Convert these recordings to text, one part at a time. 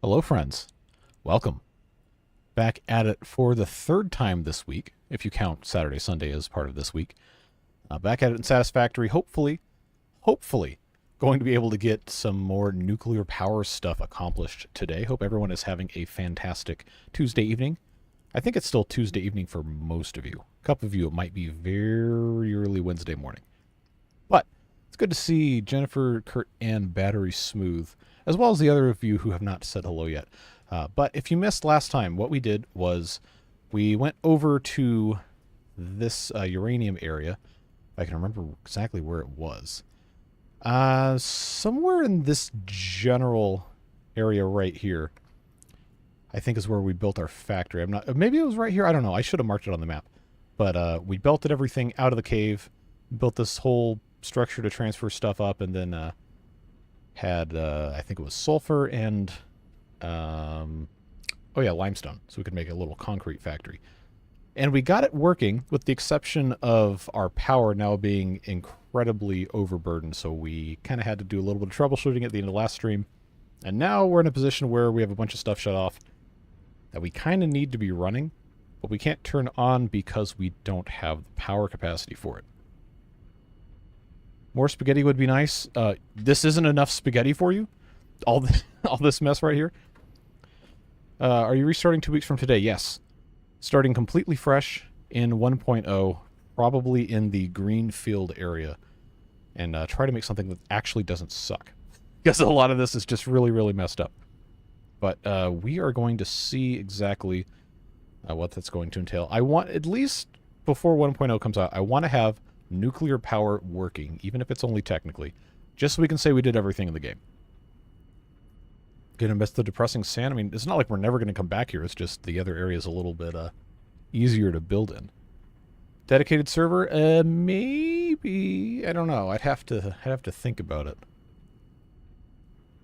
Hello, friends. Welcome. Back at it for the third time this week, if you count Saturday, Sunday as part of this week. Back at it in Satisfactory, hopefully, going to be able to get some more nuclear power stuff accomplished today. Hope everyone is having a fantastic Tuesday evening. I think it's still Tuesday evening for most of you. A couple of you, it might be very early Wednesday morning. But it's good to see Jennifer, Kurt, and Battery Smooth, as well as the other of you who have not said hello yet. But if you missed last time, what we did was we went over to this uranium area. If I can remember exactly where it was. Somewhere in this general area right here, I think is where we built our factory. Maybe it was right here. I don't know. I should have marked it on the map. But we belted everything out of the cave, built this whole structure to transfer stuff up, and then had, I think it was sulfur and, oh yeah, limestone. So we could make a little concrete factory. And we got it working, with the exception of our power now being incredibly overburdened. So we kind of had to do a little bit of troubleshooting at the end of the last stream. And now we're in a position where we have a bunch of stuff shut off that we kind of need to be running, but we can't turn on because we don't have the power capacity for it. More spaghetti would be nice. This isn't enough spaghetti for you? All this mess right here? Are you restarting 2 weeks from today? Yes. Starting completely fresh in 1.0, probably in the green field area, and try to make something that actually doesn't suck. Because a lot of this is just really, really messed up. But we are going to see exactly what that's going to entail. I want, at least before 1.0 comes out, I want to have nuclear power working, even if it's only technically, just so we can say we did everything in the game. Gonna miss the depressing sand. I mean, it's not like we're never going to come back here. It's just the other area is a little bit easier to build in. Dedicated server? Maybe. I don't know. I'd have to think about it.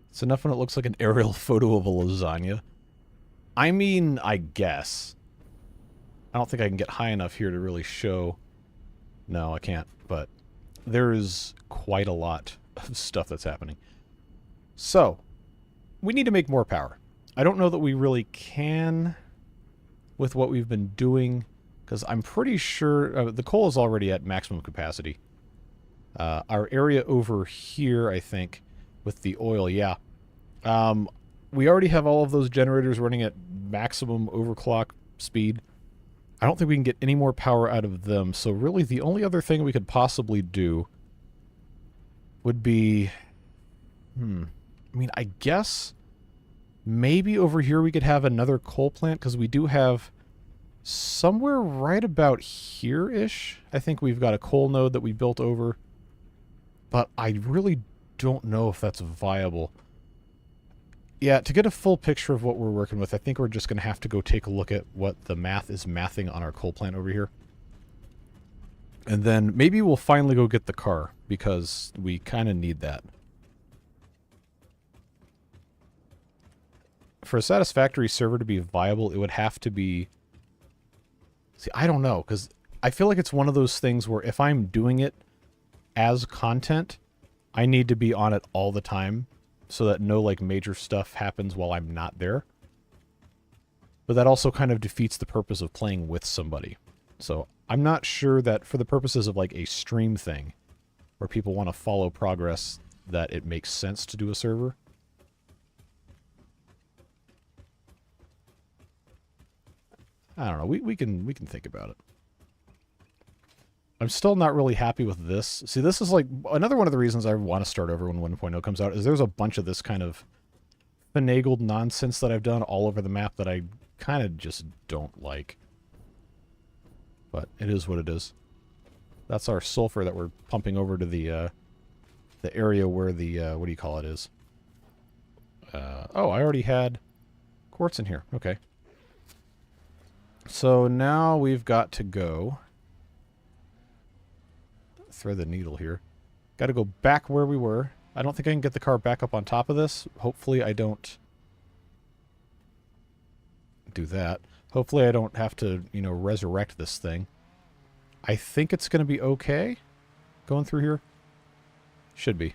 It's enough when it looks like an aerial photo of a lasagna. I mean, I guess. I don't think I can get high enough here to really show. No, I can't. But there's quite a lot of stuff that's happening. So, we need to make more power. I don't know that we really can with what we've been doing, because I'm pretty sure the coal is already at maximum capacity. Our area over here, I think, with the oil, yeah. We already have all of those generators running at maximum overclock speed. I don't think we can get any more power out of them, so really the only other thing we could possibly do would be... I mean, I guess maybe over here we could have another coal plant, because we do have somewhere right about here-ish. I think we've got a coal node that we built over, but I really don't know if that's viable. Yeah, to get a full picture of what we're working with, I think we're just going to have to go take a look at what the math is mathing on our coal plant over here. And then maybe we'll finally go get the car, because we kind of need that. For a Satisfactory server to be viable, it would have to be... See, I don't know, because I feel like it's one of those things where if I'm doing it as content, I need to be on it all the time, so that no, like, major stuff happens while I'm not there. But that also kind of defeats the purpose of playing with somebody. So I'm not sure that for the purposes of, like, a stream thing, where people want to follow progress, that it makes sense to do a server. I don't know. We can think about it. I'm still not really happy with this. See, this is like another one of the reasons I want to start over when 1.0 comes out, is there's a bunch of this kind of finagled nonsense that I've done all over the map that I kind of just don't like. But it is what it is. That's our sulfur that we're pumping over to the area where the, what do you call it is. Oh, I already had quartz in here. Okay. So now we've got to go... thread the needle here. Got to go back where we were. I don't think I can get the car back up on top of this. Hopefully I don't do that. Hopefully I don't have to, you know, resurrect this thing. I think it's going to be okay going through here. Should be.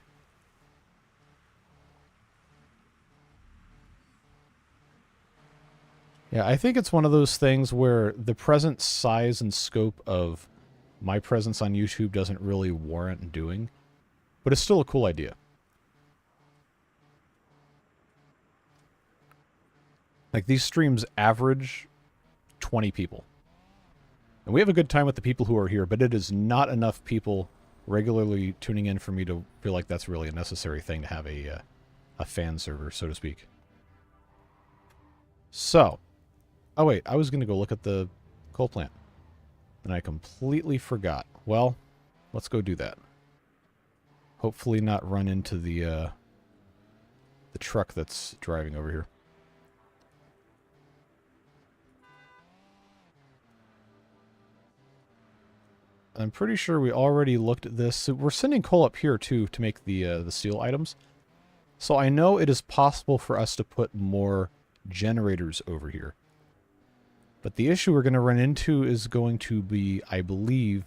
Yeah, I think it's one of those things where the present size and scope of my presence on YouTube doesn't really warrant doing, but it's still a cool idea. Like, these streams average 20 people. And we have a good time with the people who are here, but it is not enough people regularly tuning in for me to feel like that's really a necessary thing to have a fan server, so to speak. So, oh wait, I was going to go look at the coal plant. And I completely forgot. Well, let's go do that. Hopefully not run into the truck that's driving over here. I'm pretty sure we already looked at this. So we're sending coal up here, too, to make the steel items. So I know it is possible for us to put more generators over here. But the issue we're going to run into is going to be, I believe,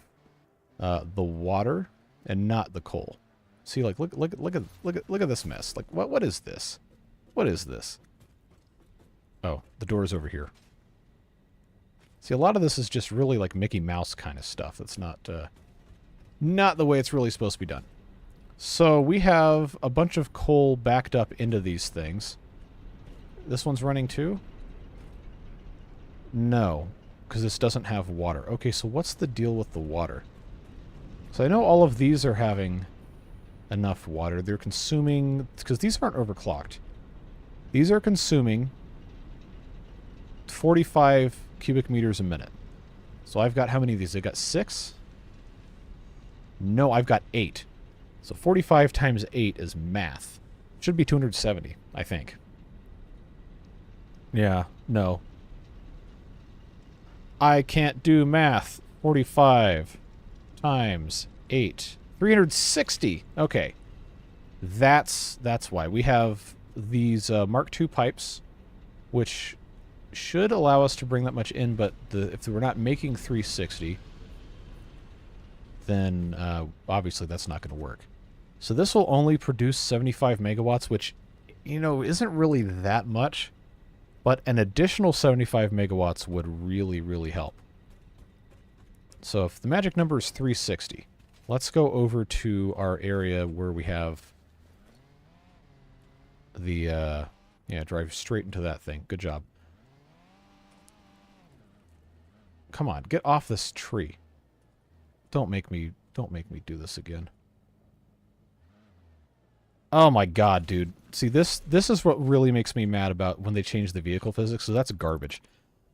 the water and not the coal. See, like, look at this mess. Like, what is this? What is this? Oh, the door's over here. See, a lot of this is just really like Mickey Mouse kind of stuff. That's not not the way it's really supposed to be done. So we have a bunch of coal backed up into these things. This one's running too? No, because this doesn't have water. Okay, so what's the deal with the water? So I know all of these are having enough water. They're consuming, because these aren't overclocked. These are consuming 45 cubic meters a minute. So I've got how many of these? I got 6? No, I've got 8. So 45 times 8 is math. Should be 270, I think. Yeah, no. I can't do math. 45 times 8. 360. Okay. That's why. We have these Mark II pipes, which should allow us to bring that much in, but if we're not making 360, then obviously that's not going to work. So this will only produce 75 megawatts, which, you know, isn't really that much, but an additional 75 megawatts would really, really help. So if the magic number is 360, let's go over to our area where we have the, yeah, drive straight into that thing. Good job. Come on, get off this tree. Don't make me do this again. Oh my god, dude. See, this is what really makes me mad about when they change the vehicle physics, so that's garbage.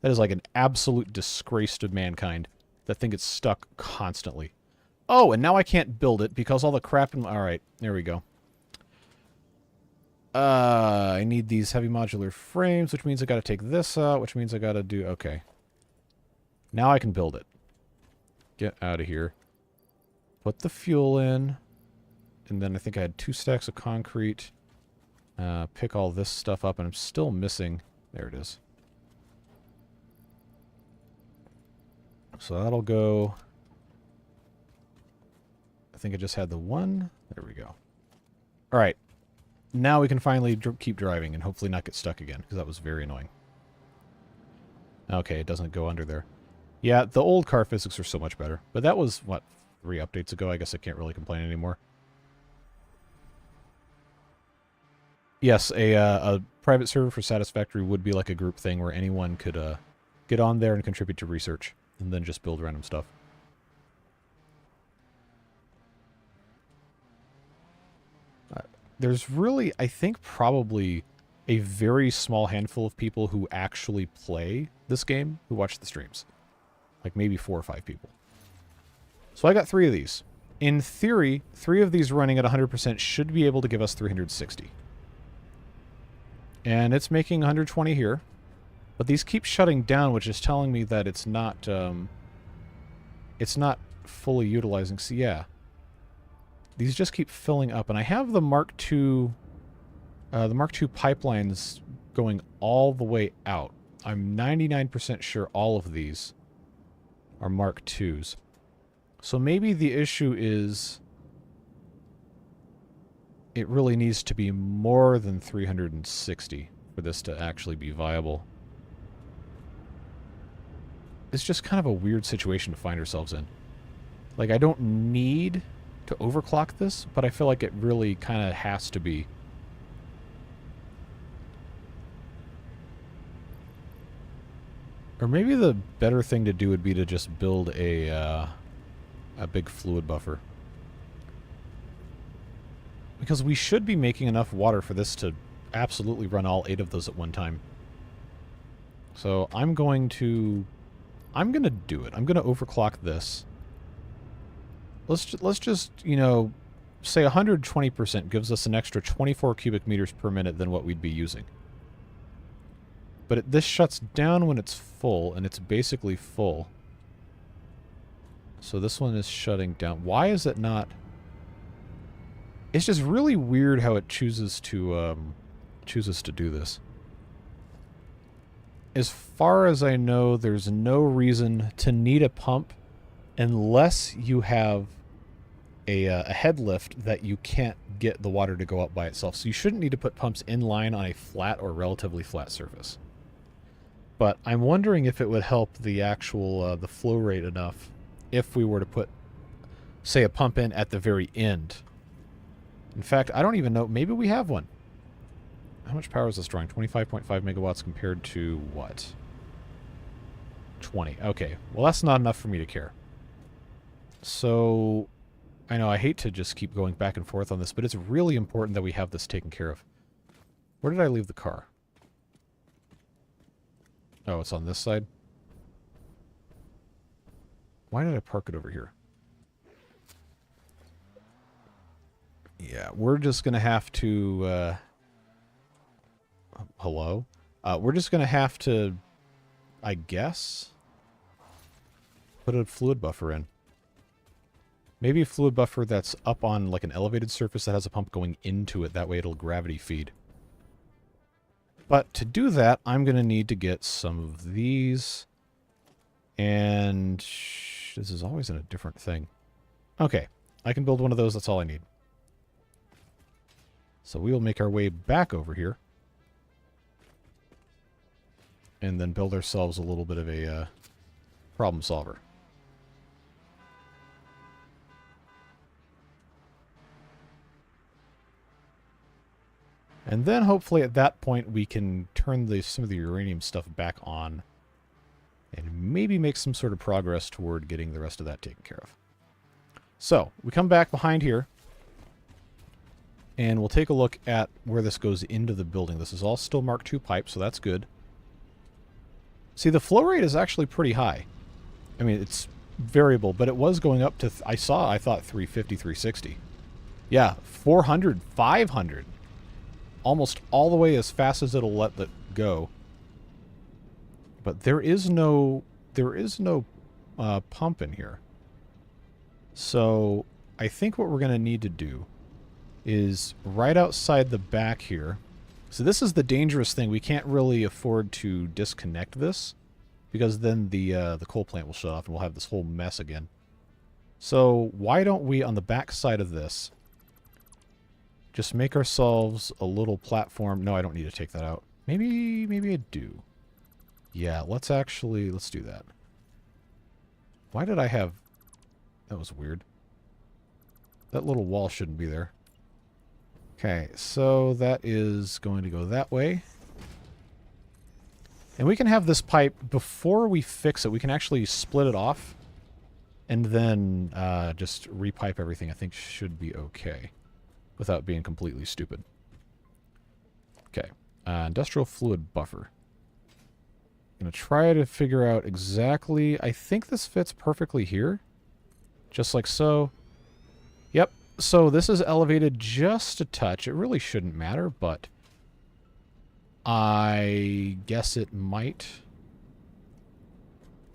That is like an absolute disgrace to mankind. That thing gets stuck constantly. Oh, and now I can't build it because all the crap in... Alright, there we go. I need these heavy modular frames, which means I gotta take this out, which means I gotta do... Okay. Now I can build it. Get out of here. Put the fuel in. And then I think I had 2 stacks of concrete. Pick all this stuff up, and I'm still missing... There it is. So that'll go... I think I just had the one. There we go. Alright. Now we can finally keep driving and hopefully not get stuck again, because that was very annoying. Okay, it doesn't go under there. Yeah, the old car physics are so much better. But that was, what, 3 updates ago? I guess I can't really complain anymore. Yes, a private server for Satisfactory would be like a group thing where anyone could get on there and contribute to research, and then just build random stuff. There's really, I think, probably a very small handful of people who actually play this game who watch the streams. Like maybe 4 or 5 people. So I got 3 of these. In theory, 3 of these running at 100% should be able to give us 360. And it's making 120 here. But these keep shutting down, which is telling me that it's not fully utilizing. So yeah. These just keep filling up. And I have the Mark II pipelines going all the way out. I'm 99% sure all of these are Mark IIs. So maybe the issue is it really needs to be more than 360 for this to actually be viable. It's just kind of a weird situation to find ourselves in. Like, I don't need to overclock this, but I feel like it really kind of has to be. Or maybe the better thing to do would be to just build a big fluid buffer. Because we should be making enough water for this to absolutely run all 8 of those at one time. So I'm going to do it. I'm going to overclock this. Let's just, you know, say 120% gives us an extra 24 cubic meters per minute than what we'd be using. But this shuts down when it's full, and it's basically full. So this one is shutting down. Why is it not... It's just really weird how it chooses to do this. As far as I know, there's no reason to need a pump unless you have a head lift that you can't get the water to go up by itself. So you shouldn't need to put pumps in line on a flat or relatively flat surface. But I'm wondering if it would help the actual the flow rate enough if we were to put, say, a pump in at the very end. In fact, I don't even know. Maybe we have one. How much power is this drawing? 25.5 megawatts compared to what? 20. Okay. Well, that's not enough for me to care. So, I know I hate to just keep going back and forth on this, but it's really important that we have this taken care of. Where did I leave the car? Oh, it's on this side? Why did I park it over here? Yeah, we're just going to have to... hello? We're just going to have to, I guess, put a fluid buffer in. Maybe a fluid buffer that's up on like an elevated surface that has a pump going into it. That way it'll gravity feed. But to do that, I'm going to need to get some of these. And this is always in a different thing. Okay, I can build one of those. That's all I need. So we will make our way back over here. And then build ourselves a little bit of a problem solver. And then hopefully at that point we can turn some of the uranium stuff back on. And maybe make some sort of progress toward getting the rest of that taken care of. So, we come back behind here. And we'll take a look at where this goes into the building. This is all still Mark II pipe, so that's good. See, the flow rate is actually pretty high. I mean, it's variable, but it was going up to... I thought 350, 360. Yeah, 400, 500. Almost all the way as fast as it'll let it go. But there is no pump in here. So I think what we're going to need to do is right outside the back here. So this is the dangerous thing. We can't really afford to disconnect this because then the coal plant will shut off and we'll have this whole mess again. So why don't we, on the back side of this, just make ourselves a little platform. No, I don't need to take that out. Maybe I do. Yeah, let's do that. Why did I have... That was weird. That little wall shouldn't be there. Okay, so that is going to go that way. And we can have this pipe, before we fix it, we can actually split it off. And then just repipe everything. I think should be okay. Without being completely stupid. Okay. Industrial fluid buffer. I'm going to try to figure out exactly... I think this fits perfectly here. Just like so. Yep. So this is elevated just a touch. It really shouldn't matter, but I guess it might.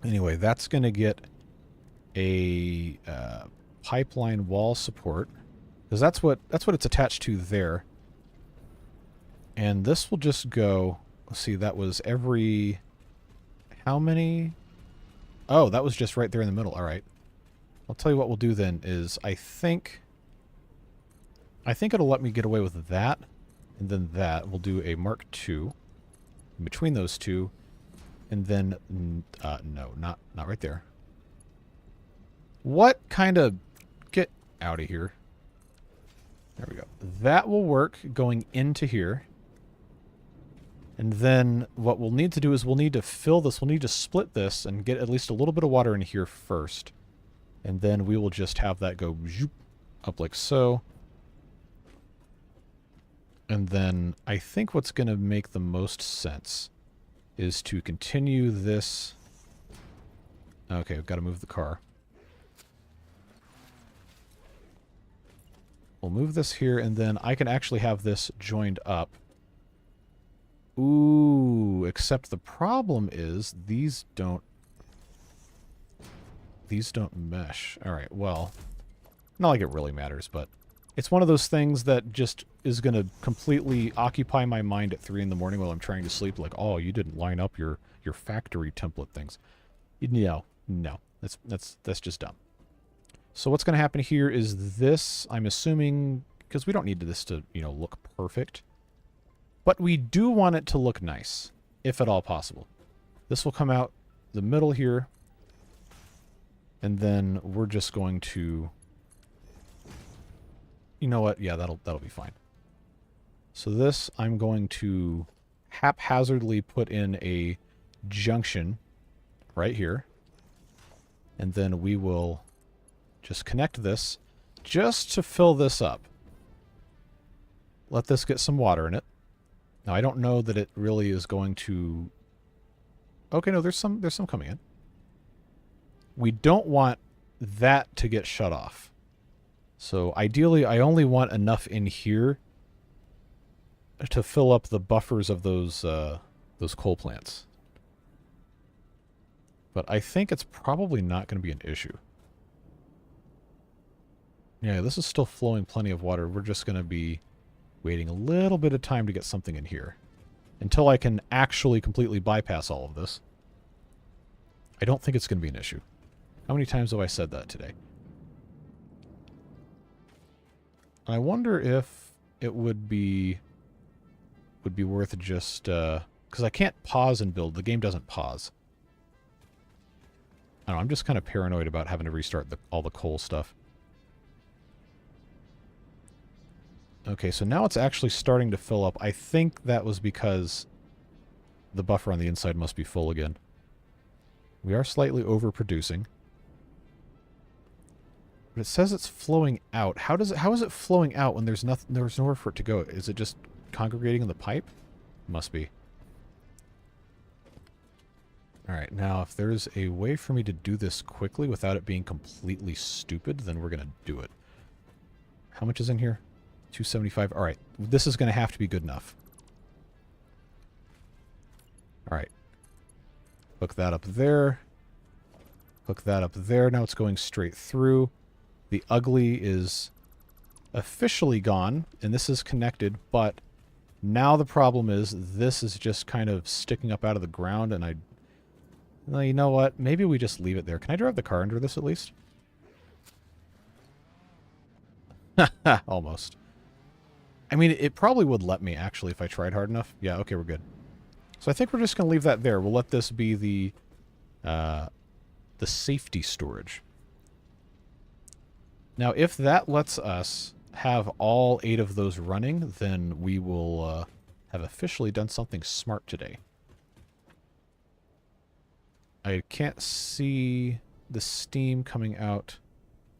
Anyway, that's going to get a pipeline wall support. Because that's what it's attached to there. And this will just go... Let's see, that was every... How many? Oh, that was just right there in the middle. All right. I'll tell you what we'll do then is I think it'll let me get away with that. And then that. We'll do a Mark II. In between those two, And then, no, not right there. What kind of... Get out of here. There we go. That will work going into here. And then what we'll need to do is we'll need to fill this. We'll need to split this and get at least a little bit of water in here first. And then we will just have that go zoop, up like so. And then I think what's going to make the most sense is to continue this. Okay, we've got to move the car. We'll move this here, and then I can actually have this joined up. Ooh, except the problem is these don't mesh. All right, well, not like it really matters, but it's one of those things that just is going to completely occupy my mind at 3 in the morning while I'm trying to sleep. Like, oh, you didn't line up your factory template things. No, that's just dumb. So what's going to happen here is this, I'm assuming, because we don't need this to, look perfect. But we do want it to look nice, if at all possible. This will come out the middle here. And then we're just going to... You know what? Yeah, that'll be fine. So this, I'm going to haphazardly put in a junction right here. And then we will just connect this just to fill this up. Let this get some water in it. Now, I don't know that it really is going to... Okay, no, there's some coming in. We don't want that to get shut off. So ideally, I only want enough in here to fill up the buffers of those coal plants. But I think it's probably not going to be an issue. Yeah, this is still flowing plenty of water. We're just going to be waiting a little bit of time to get something in here. Until I can actually completely bypass all of this. I don't think it's going to be an issue. How many times have I said that today? I wonder if it would be worth just... because I can't pause and build. The game doesn't pause. I don't know, I'm just kind of paranoid about having to restart all the coal stuff. Okay, so now it's actually starting to fill up. I think that was because the buffer on the inside must be full again. We are slightly overproducing. But it says it's flowing out. How is it flowing out when there's nowhere for it to go? Is it just congregating in the pipe? Must be. Alright, now if there's a way for me to do this quickly without it being completely stupid, then we're going to do it. How much is in here? 275. Alright, this is going to have to be good enough. Alright. Hook that up there. Hook that up there. Now it's going straight through. The ugly is officially gone, and this is connected, but now the problem is this is just kind of sticking up out of the ground, and well, you know what? Maybe we just leave it there. Can I drive the car under this at least? Almost. I mean, it probably would let me, actually, if I tried hard enough. Yeah, okay, we're good. So I think we're just going to leave that there. We'll let this be the safety storage. Now, if that lets us have all 8 of those running, then we will have officially done something smart today. I can't see the steam coming out,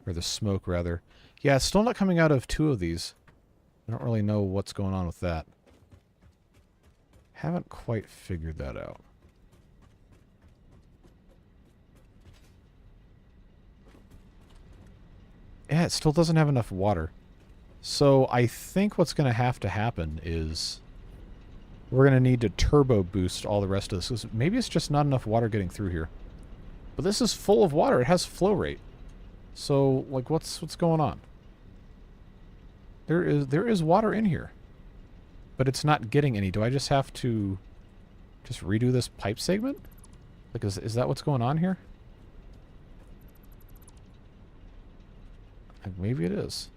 or the smoke, rather. Yeah, it's still not coming out of 2 of these. I don't really know what's going on with that. Haven't quite figured that out. Yeah, it still doesn't have enough water. So I think what's going to happen is we're going to need to turbo boost all the rest of this. Maybe it's just not enough water getting through here. But this is full of water. It has flow rate. So, like, what's going on? There is water in here. But it's not getting any. Do I just have to just redo this pipe segment? Like, is that what's going on here? Maybe it is.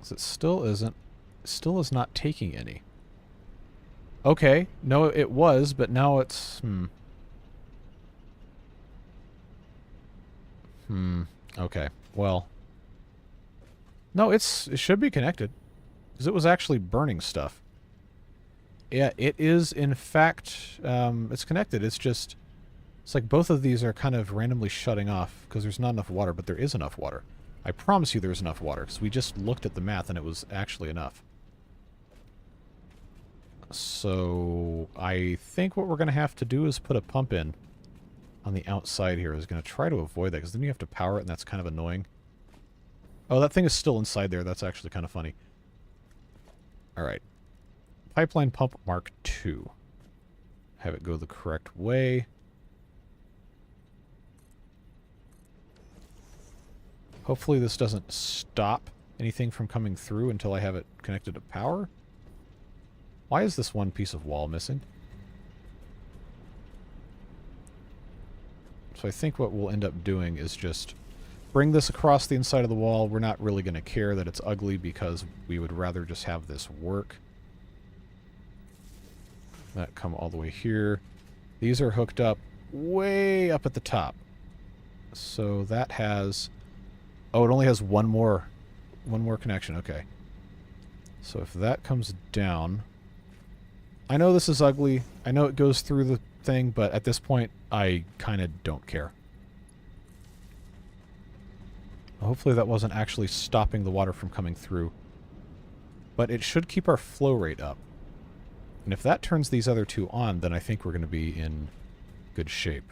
'Cause it still isn't... Still is not taking any. Okay. No, it was, but now it's... Okay. Well... No, it should be connected. Because it was actually burning stuff. Yeah, it is, in fact... it's connected. It's just... It's like both of these are kind of randomly shutting off because there's not enough water, but there is enough water. I promise you there's enough water, because we just looked at the math and it was actually enough. So I think what we're going to have to do is put a pump in on the outside here. I was going to try to avoid that, because then you have to power it, and that's kind of annoying. Oh, that thing is still inside there. That's actually kind of funny. Alright. Pipeline pump Mark II. Have it go the correct way. Hopefully this doesn't stop anything from coming through until I have it connected to power. Why is this one piece of wall missing? So I think what we'll end up doing is just bring this across the inside of the wall. We're not really going to care that it's ugly, because we would rather just have this work. That come all the way here. These are hooked up way up at the top. So that has... Oh, it only has one more connection. Okay. So if that comes down... I know this is ugly. I know it goes through the thing, but at this point, I kind of don't care. Hopefully that wasn't actually stopping the water from coming through. But it should keep our flow rate up. And if that turns these other two on, then I think we're going to be in good shape.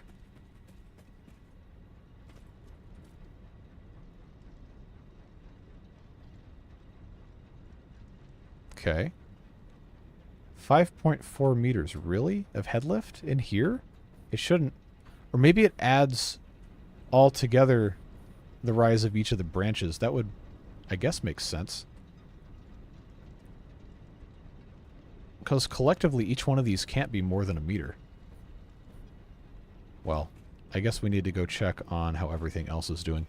Okay. 5.4 meters, really? Of head lift in here? It shouldn't. Or maybe it adds all together the rise of each of the branches. That would, I guess, make sense. Because collectively, each one of these can't be more than a meter. Well, I guess we need to go check on how everything else is doing.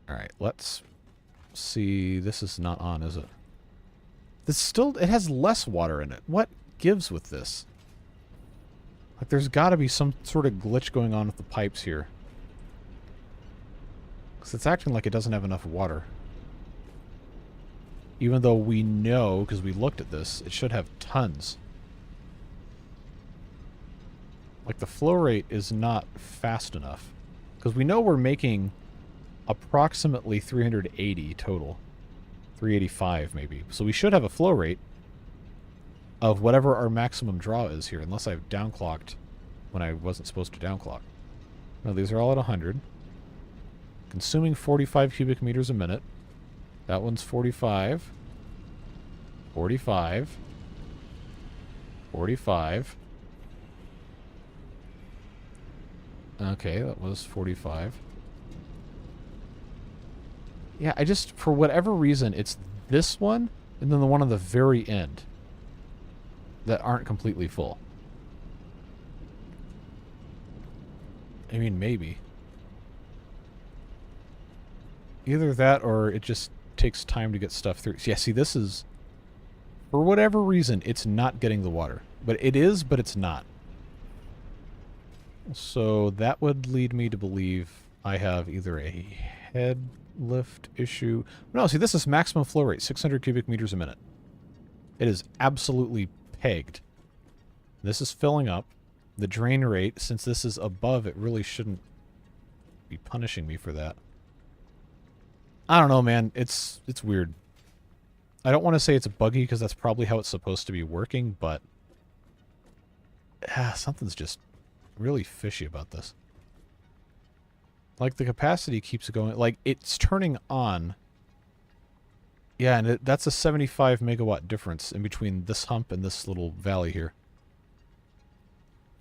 Alright, let's see. This is not on, is it? This still, it has less water in it. What gives with this? Like, there's got to be some sort of glitch going on with the pipes here. Because it's acting like it doesn't have enough water. Even though we know, because we looked at this, it should have tons. Like, the flow rate is not fast enough. Because we know we're making approximately 380 total. 385 maybe. So we should have a flow rate of whatever our maximum draw is here, unless I've downclocked when I wasn't supposed to downclock. No, these are all at 100. Consuming 45 cubic meters a minute. That one's 45. 45. 45. Okay, that was 45. Yeah, I just, for whatever reason, it's this one and then the one on the very end that aren't completely full. I mean, maybe. Either that or it just takes time to get stuff through. Yeah, see, this is, for whatever reason, it's not getting the water. But it is, but it's not. So that would lead me to believe I have either a head lift issue. No, see, this is maximum flow rate, 600 cubic meters a minute. It is absolutely pegged. This is filling up. The drain rate, since this is above, it really shouldn't be punishing me for that. I don't know, man. It's weird. I don't want to say it's buggy, because that's probably how it's supposed to be working, but something's just really fishy about this. Like, the capacity keeps going. Like, it's turning on. Yeah, and that's a 75 megawatt difference in between this hump and this little valley here.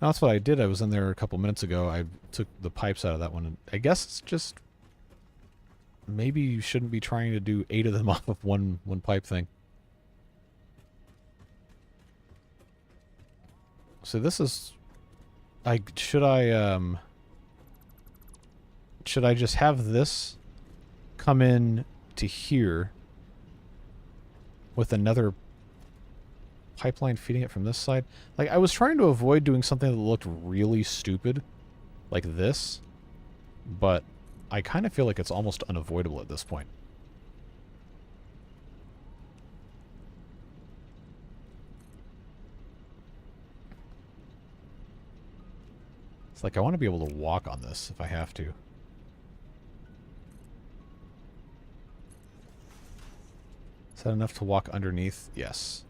Now, that's what I did. I was in there a couple minutes ago. I took the pipes out of that one. And I guess it's just... Maybe you shouldn't be trying to do 8 of them off of one pipe thing. So this is... Should I should I just have this come in to here with another pipeline feeding it from this side? Like, I was trying to avoid doing something that looked really stupid, like this, but I kind of feel like it's almost unavoidable at this point. It's like I want to be able to walk on this if I have to. Is that enough to walk underneath? Yes.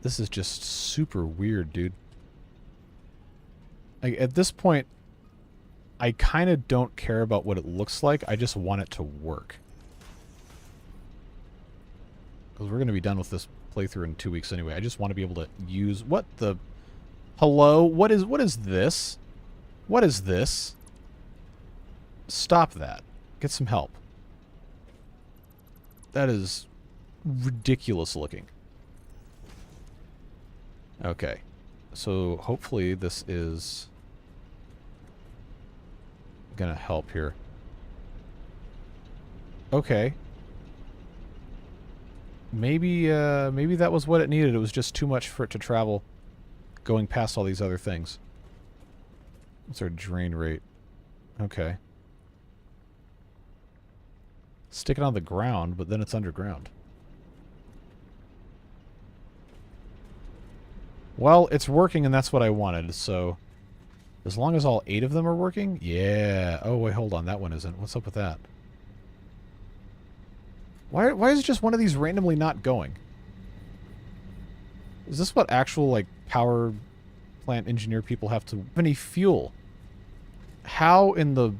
This is just super weird, dude. Like, at this point, I kind of don't care about what it looks like. I just want it to work. Because we're going to be done with this playthrough in 2 weeks anyway. I just want to be able to use... What the... Hello? What is this? What is this? Stop that. Get some help. That is ridiculous looking. Okay. So hopefully this is gonna help here. Okay. Maybe maybe that was what it needed. It was just too much for it to travel going past all these other things. What's our drain rate? Okay. Stick it on the ground, but then it's underground. Well, it's working, and that's what I wanted, so... As long as all 8 of them are working? Yeah. Oh, wait, hold on. That one isn't. What's up with that? Why is just one of these randomly not going? Is this what actual, like, power plant engineer people have to... have any fuel? How in the...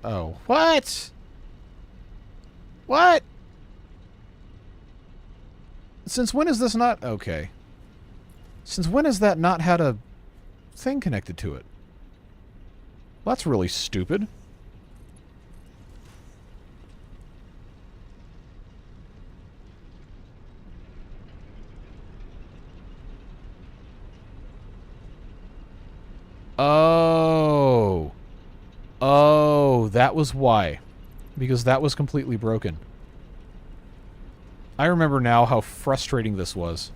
Oh. What? What? Since when is this not... Okay. Since when has that not had a thing connected to it? Well, that's really stupid. Oh. Oh, that was why. Because that was completely broken. I remember now how frustrating this was.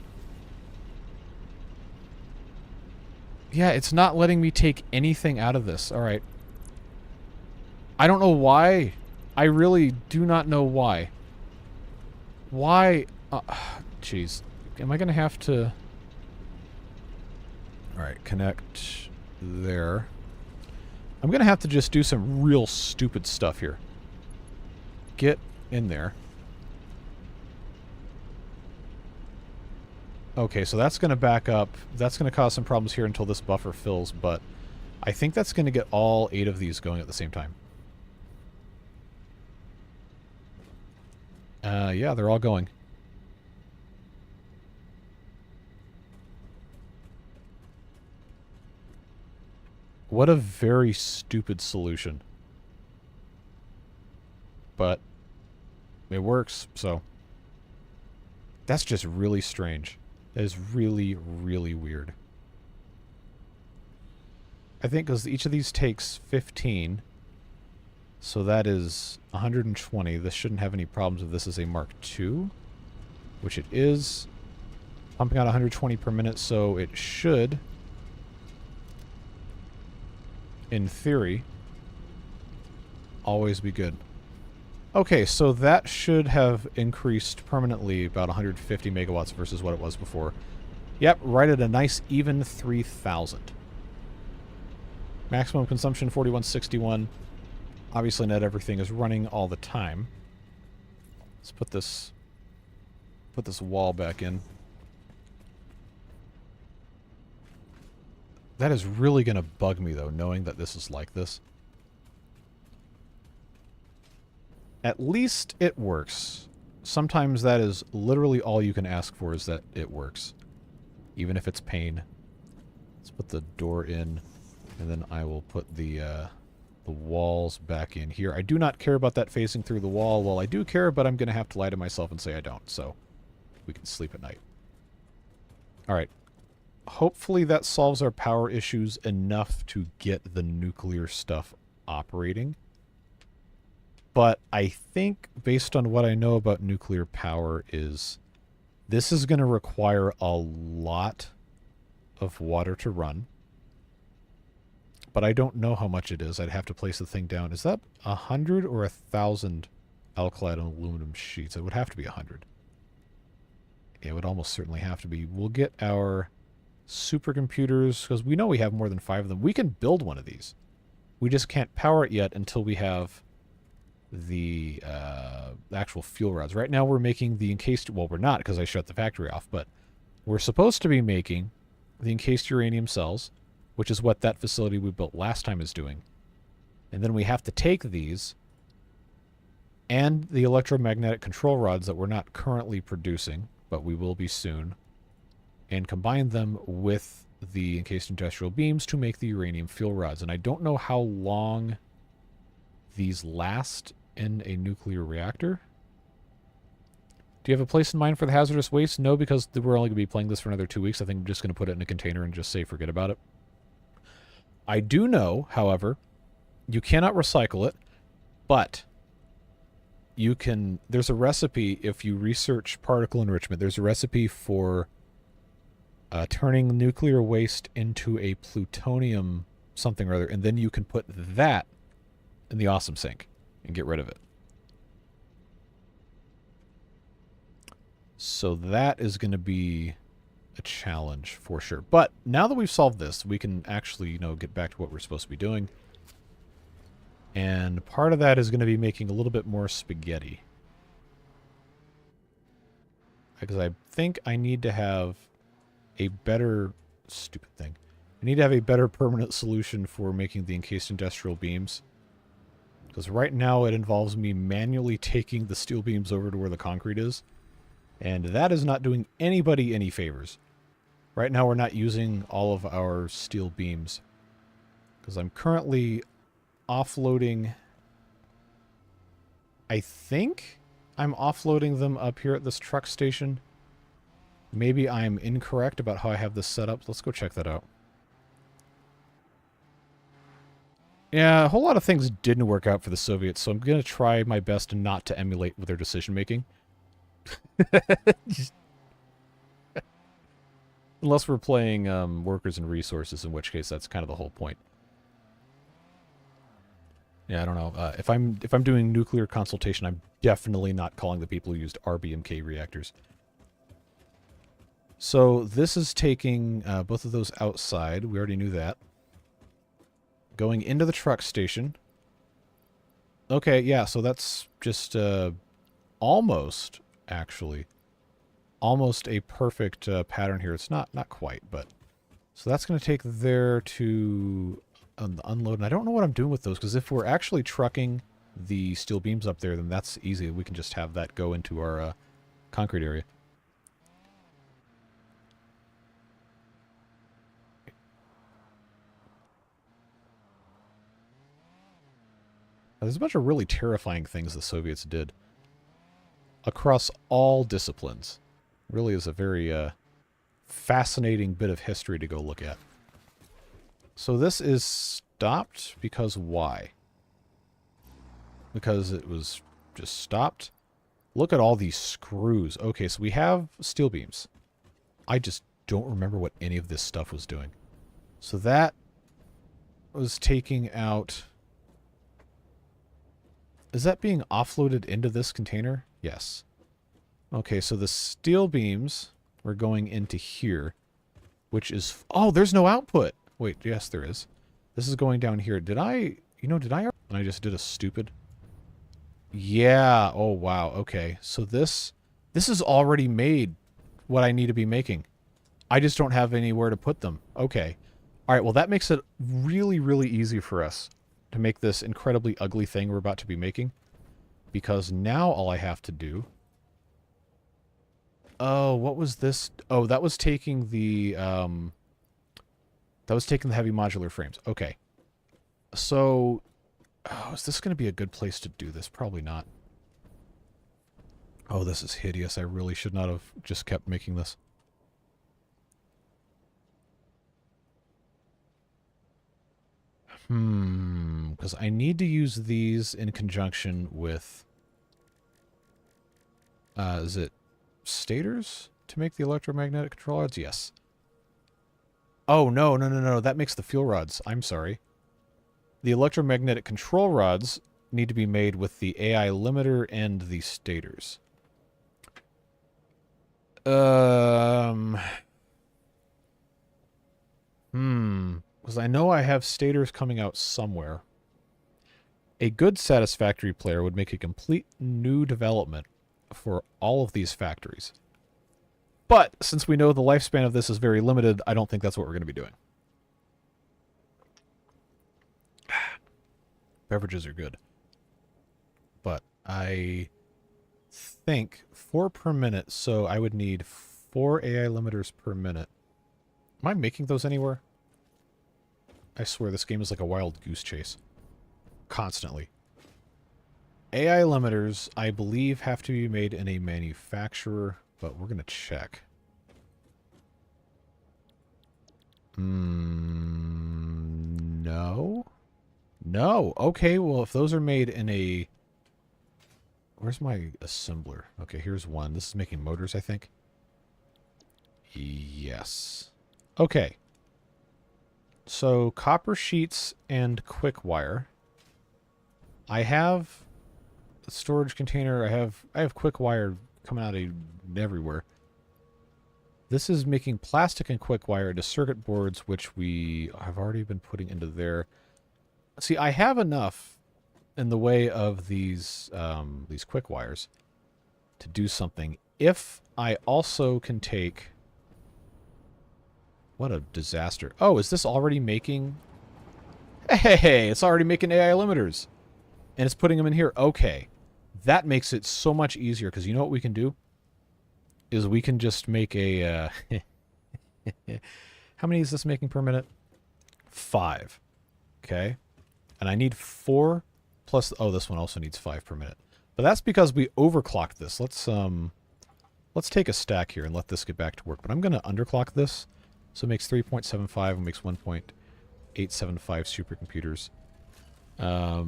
Yeah, it's not letting me take anything out of this. Alright. I don't know why. I really do not know why. Why? Jeez. Am I going to have to... Alright, connect there. I'm going to have to just do some real stupid stuff here. Get in there. Okay, so that's going to back up. That's going to cause some problems here until this buffer fills, but I think that's going to get all 8 of these going at the same time. Yeah, they're all going. What a very stupid solution. But it works, so... That's just really strange. That is really, really weird. I think because each of these takes 15. So that is 120. This shouldn't have any problems if this is a Mark II. Which it is. Pumping out 120 per minute, so it should... in theory, always be good. Okay, so that should have increased permanently about 150 megawatts versus what it was before. Yep, right at a nice even 3,000. Maximum consumption 4161. Obviously not everything is running all the time. Let's put this wall back in. That is really going to bug me, though, knowing that this is like this. At least it works. Sometimes that is literally all you can ask for, is that it works. Even if it's pain. Let's put the door in, and then I will put the the walls back in here. I do not care about that facing through the wall. Well, I do care, but I'm going to have to lie to myself and say I don't, so we can sleep at night. All right. Hopefully that solves our power issues enough to get the nuclear stuff operating. But I think, based on what I know about nuclear power, is this is going to require a lot of water to run. But I don't know how much it is. I'd have to place the thing down. Is that 100 or 1,000 alkali and aluminum sheets? It would have to be 100. It would almost certainly have to be. We'll get our supercomputers, because we know we have more than 5 of them. We can build one of these. We just can't power it yet until we have the actual fuel rods. Right now we're making the encased... Well, we're not, because I shut the factory off, but we're supposed to be making the encased uranium cells, which is what that facility we built last time is doing. And then we have to take these and the electromagnetic control rods that we're not currently producing, but we will be soon, and combine them with the encased industrial beams to make the uranium fuel rods. And I don't know how long these last in a nuclear reactor. Do you have a place in mind for the hazardous waste? No, because we're only going to be playing this for another 2 weeks. I think I'm just going to put it in a container and just say forget about it. I do know, however, you cannot recycle it, but you can... There's a recipe, if you research particle enrichment, there's a recipe for turning nuclear waste into a plutonium something or other, and then you can put that in the awesome sink and get rid of it. So that is going to be a challenge for sure. But now that we've solved this, we can actually, you know, get back to what we're supposed to be doing. And part of that is going to be making a little bit more spaghetti. Because I think I need to have a better... Stupid thing. I need to have a better permanent solution for making the encased industrial beams. Because right now it involves me manually taking the steel beams over to where the concrete is. And that is not doing anybody any favors. Right now we're not using all of our steel beams. Because I'm currently offloading... I think I'm offloading them up here at this truck station. Maybe I'm incorrect about how I have this set up. Let's go check that out. Yeah, a whole lot of things didn't work out for the Soviets, so I'm going to try my best not to emulate with their decision-making. Unless we're playing workers and resources, in which case that's kind of the whole point. Yeah, I don't know. If I'm doing nuclear consultation, I'm definitely not calling the people who used RBMK reactors. So this is taking both of those outside. We already knew that. Going into the truck station. Okay, yeah, so that's just almost, actually, almost a perfect pattern here. It's not quite, but... So that's going to take there to unload. And I don't know what I'm doing with those, because if we're actually trucking the steel beams up there, then that's easy. We can just have that go into our concrete area. There's a bunch of really terrifying things the Soviets did across all disciplines. Really is a very fascinating bit of history to go look at. So this is stopped because why? Because it was just stopped. Look at all these screws. Okay, so we have steel beams. I just don't remember what any of this stuff was doing. So that was taking out... Is that being offloaded into this container? Yes. Okay, so the steel beams were going into here, which is... Oh, there's no output! Wait, yes, there is. This is going down here. Did I... You know, did I... And I just did a stupid... Yeah. Oh, wow. Okay. So this is already made what I need to be making. I just don't have anywhere to put them. Okay. All right, well, that makes it really, really easy for us to make this incredibly ugly thing we're about to be making. Because now all I have to do... Oh, what was this? Oh, that was taking the... That was taking the heavy modular frames. Okay. So, Oh, is this going to be a good place to do this? Probably not. Oh, this is hideous. I really should not have just kept making this. Because I need to use these in conjunction with... is it stators to make the electromagnetic control rods? Yes. Oh, no. That makes the fuel rods. I'm sorry. The electromagnetic control rods need to be made with the AI limiter and the stators. Because I know I have stators coming out somewhere. A good Satisfactory player would make a complete new development for all of these factories. But since we know the lifespan of this is very limited, I don't think that's what we're going to be doing. Beverages are good. But I think 4 per minute, so I would need 4 AI limiters per minute. Am I making those anywhere? I swear this game is like a wild goose chase. Constantly. AI limiters, I believe, have to be made in a manufacturer, but we're going to check. No? No. Okay, well, if those are made in a... Where's my assembler? Okay, here's one. This is making motors, I think. Yes. Okay. So, copper sheets and quick wire. I have a storage container. I have quick wire coming out of everywhere. This is making plastic and quick wire into circuit boards, which we have already been putting into there. See, I have enough in the way of these quick wires to do something. If I also can take... What a disaster. Oh, is this already making... Hey, it's already making AI limiters. And it's putting them in here. Okay. That makes it so much easier, because you know what we can do? Is we can just make a... How many is this making per minute? 5. Okay. And I need 4 plus... Oh, this one also needs 5 per minute. But that's because we overclocked this. Let's take a stack here and let this get back to work. But I'm going to underclock this. So it makes 3.75 and makes 1.875 supercomputers. Yeah,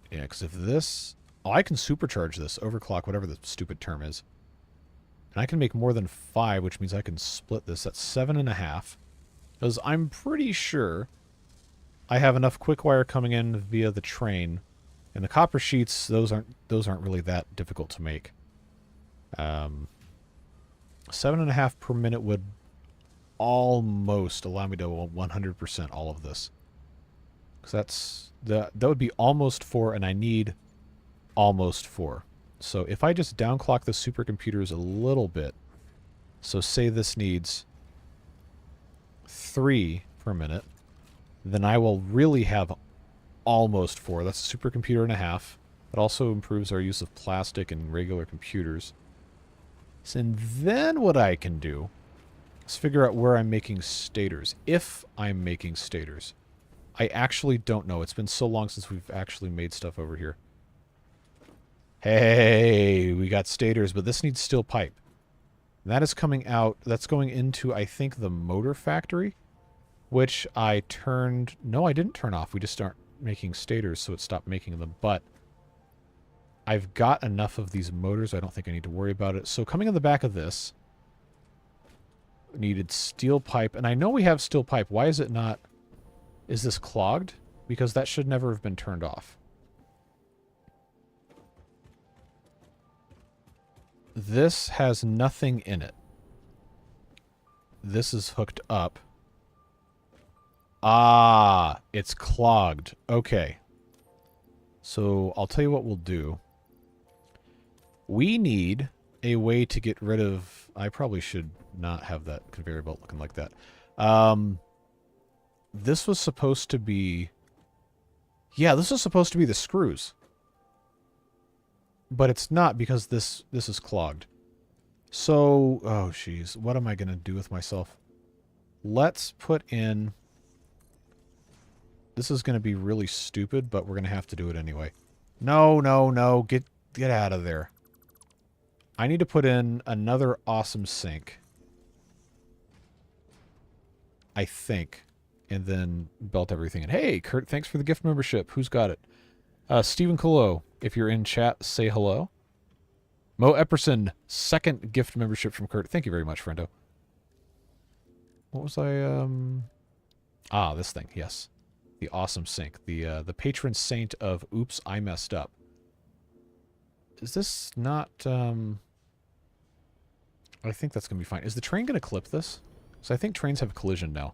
because if this... Oh, I can supercharge this, overclock, whatever the stupid term is. And I can make more than 5, which means I can split this. That's 7.5. Because I'm pretty sure I have enough quick wire coming in via the train. And the copper sheets, those aren't really that difficult to make. 7.5 per minute would almost allow me to 100% all of this. Because that would be almost 4, and I need almost 4. So if I just downclock the supercomputers a little bit, so say this needs 3 per minute, then I will really have almost 4. That's a supercomputer and a half. It also improves our use of plastic and regular computers. And then what I can do is figure out where I'm making stators. If I'm making stators. I actually don't know. It's been so long since we've actually made stuff over here. Hey, we got stators, but this needs steel pipe. That is coming out. That's going into, I think, the motor factory, which I turned... No, I didn't turn off. We just aren't making stators, so it stopped making them. But I've got enough of these motors. I don't think I need to worry about it. So coming in the back of this, needed steel pipe. And I know we have steel pipe. Why is it not... Is this clogged? Because that should never have been turned off. This has nothing in it. This is hooked up. Ah, it's clogged. Okay. So I'll tell you what we'll do. We need a way to get rid of... I probably should not have that conveyor belt looking like that. This was supposed to be... Yeah, this was supposed to be the screws. But it's not because this is clogged. So... Oh, jeez. What am I going to do with myself? let's put in... This is going to be really stupid, but we're going to have to do it anyway. No, no, no. Get out of there. I need to put in another awesome sink. I think. And then belt everything in. Hey, Kurt, thanks for the gift membership. Who's got it? Stephen Colo, if you're in chat, say hello. Mo Epperson, second gift membership from Kurt. Thank you very much, friendo. What was I, this thing, yes. The awesome sink. The patron saint of oops, I messed up. Is this not, I think that's going to be fine. Is the train going to clip this? So I think trains have collision now.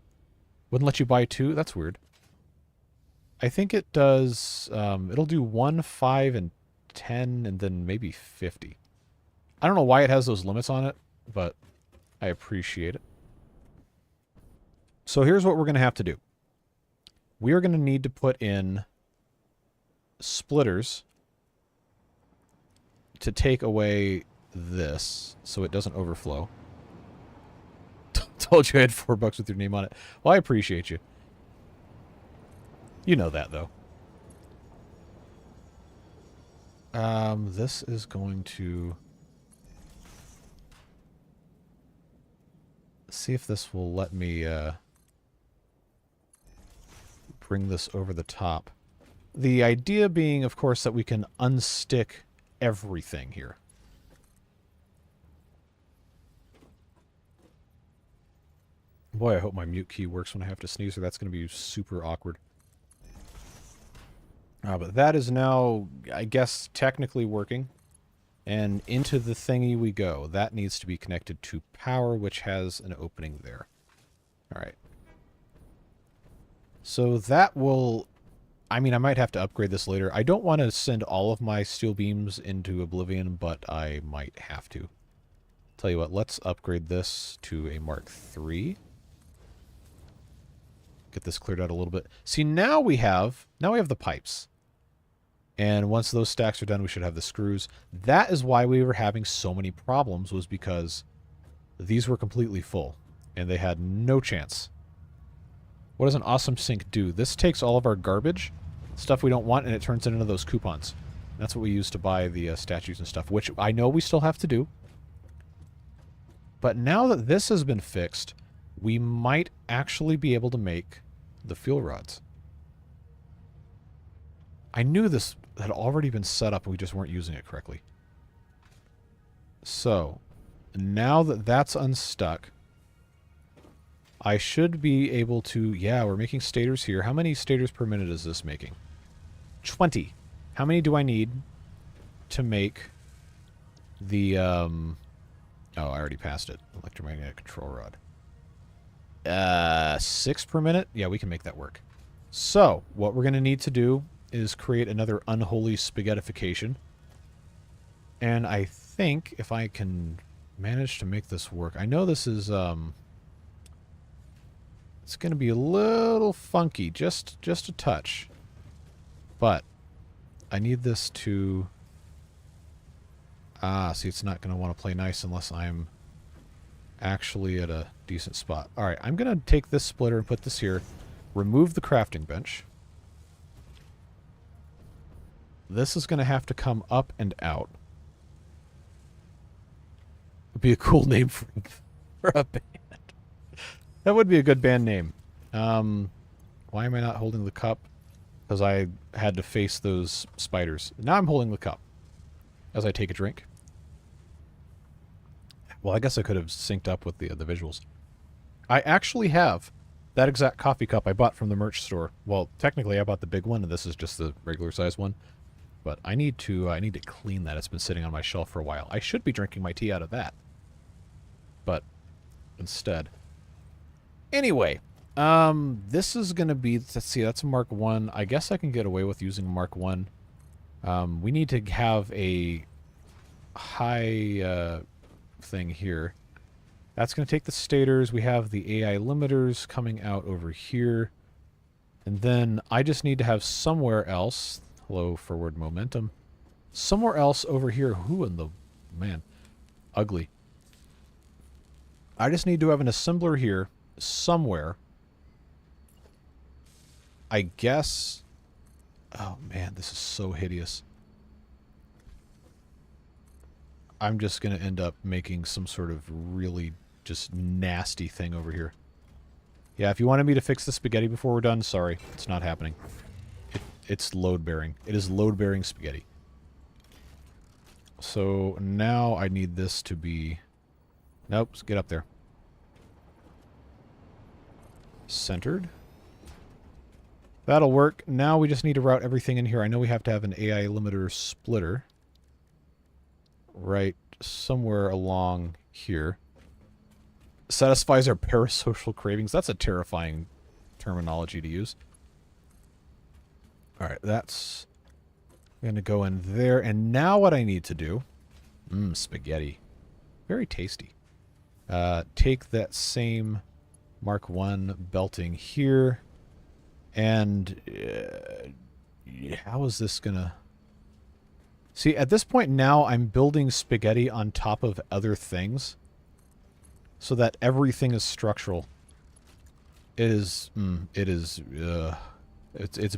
Wouldn't let you buy two? That's weird. I think it does, it'll do 1, 5, and 10, and then maybe 50. I don't know why it has those limits on it, but I appreciate it. So here's what we're going to have to do. We are going to need to put in splitters to take away this so it doesn't overflow. Told you I had $4 with your name on it. Well, I appreciate you. You know that, though. This is going to... see if this will let me, bring this over the top. The idea being, of course, that we can unstick everything here. Boy, I hope my mute key works when I have to sneeze, or that's going to be super awkward. But that is now, I guess, technically working. And into the thingy we go. That needs to be connected to power, which has an opening there. Alright. So that will... I mean, I might have to upgrade this later. I don't want to send all of my steel beams into oblivion, but I might have to. Tell you what, let's upgrade this to a Mark III. Get this cleared out a little bit. See, now we have the pipes. And once those stacks are done, we should have the screws. That is why we were having so many problems, was because these were completely full. And they had no chance. What does an awesome sink do? This takes all of our garbage, stuff we don't want, and it turns it into those coupons. That's what we use to buy the statues and stuff, which I know we still have to do. But now that this has been fixed, we might actually be able to make the fuel rods. I knew this had already been set up and we just weren't using it correctly. So, now that that's unstuck, I should be able to... yeah, we're making stators here. How many stators per minute is this making? 20. How many do I need to make the... oh, I already passed it. Electromagnetic control rod. 6 per minute? Yeah, we can make that work. So, what we're going to need to do is create another unholy spaghettification. And I think if I can manage to make this work... I know this is... it's going to be a little funky, just a touch. But I need this to... see, it's not going to want to play nice unless I'm actually at a decent spot. Alright, I'm going to take this splitter and put this here. Remove the crafting bench. This is going to have to come up and out. Would be a cool name for a band. That would be a good band name. Why am I not holding the cup? Because I had to face those spiders. Now I'm holding the cup as I take a drink. Well, I guess I could have synced up with the visuals. I actually have that exact coffee cup I bought from the merch store. Well, technically I bought the big one, and this is just the regular size one. But I need to clean that. It's been sitting on my shelf for a while. I should be drinking my tea out of that. But instead... anyway, this is going to be... let's see, that's a Mark 1. I guess I can get away with using Mark 1. We need to have a high thing here. That's going to take the stators. We have the AI limiters coming out over here. And then I just need to have somewhere else... hello, forward momentum. Somewhere else over here. Who in the... man. Ugly. I just need to have an assembler here somewhere. I guess... Oh, man, this is so hideous. I'm just going to end up making some sort of really just nasty thing over here. Yeah, if you wanted me to fix the spaghetti before we're done, sorry. It's not happening. It's load-bearing. It is load-bearing spaghetti. So now I need this to be... Nope, get up there. Centered. That'll work. Now we just need to route everything in here. I know we have to have an AI limiter splitter. Right somewhere along here. Satisfies our parasocial cravings. That's a terrifying terminology to use. Alright, that's going to go in there. And now what I need to do... spaghetti. Very tasty. Take that same Mark 1 belting here. And how is this going to... See, at this point now, I'm building spaghetti on top of other things so that everything is structural. It's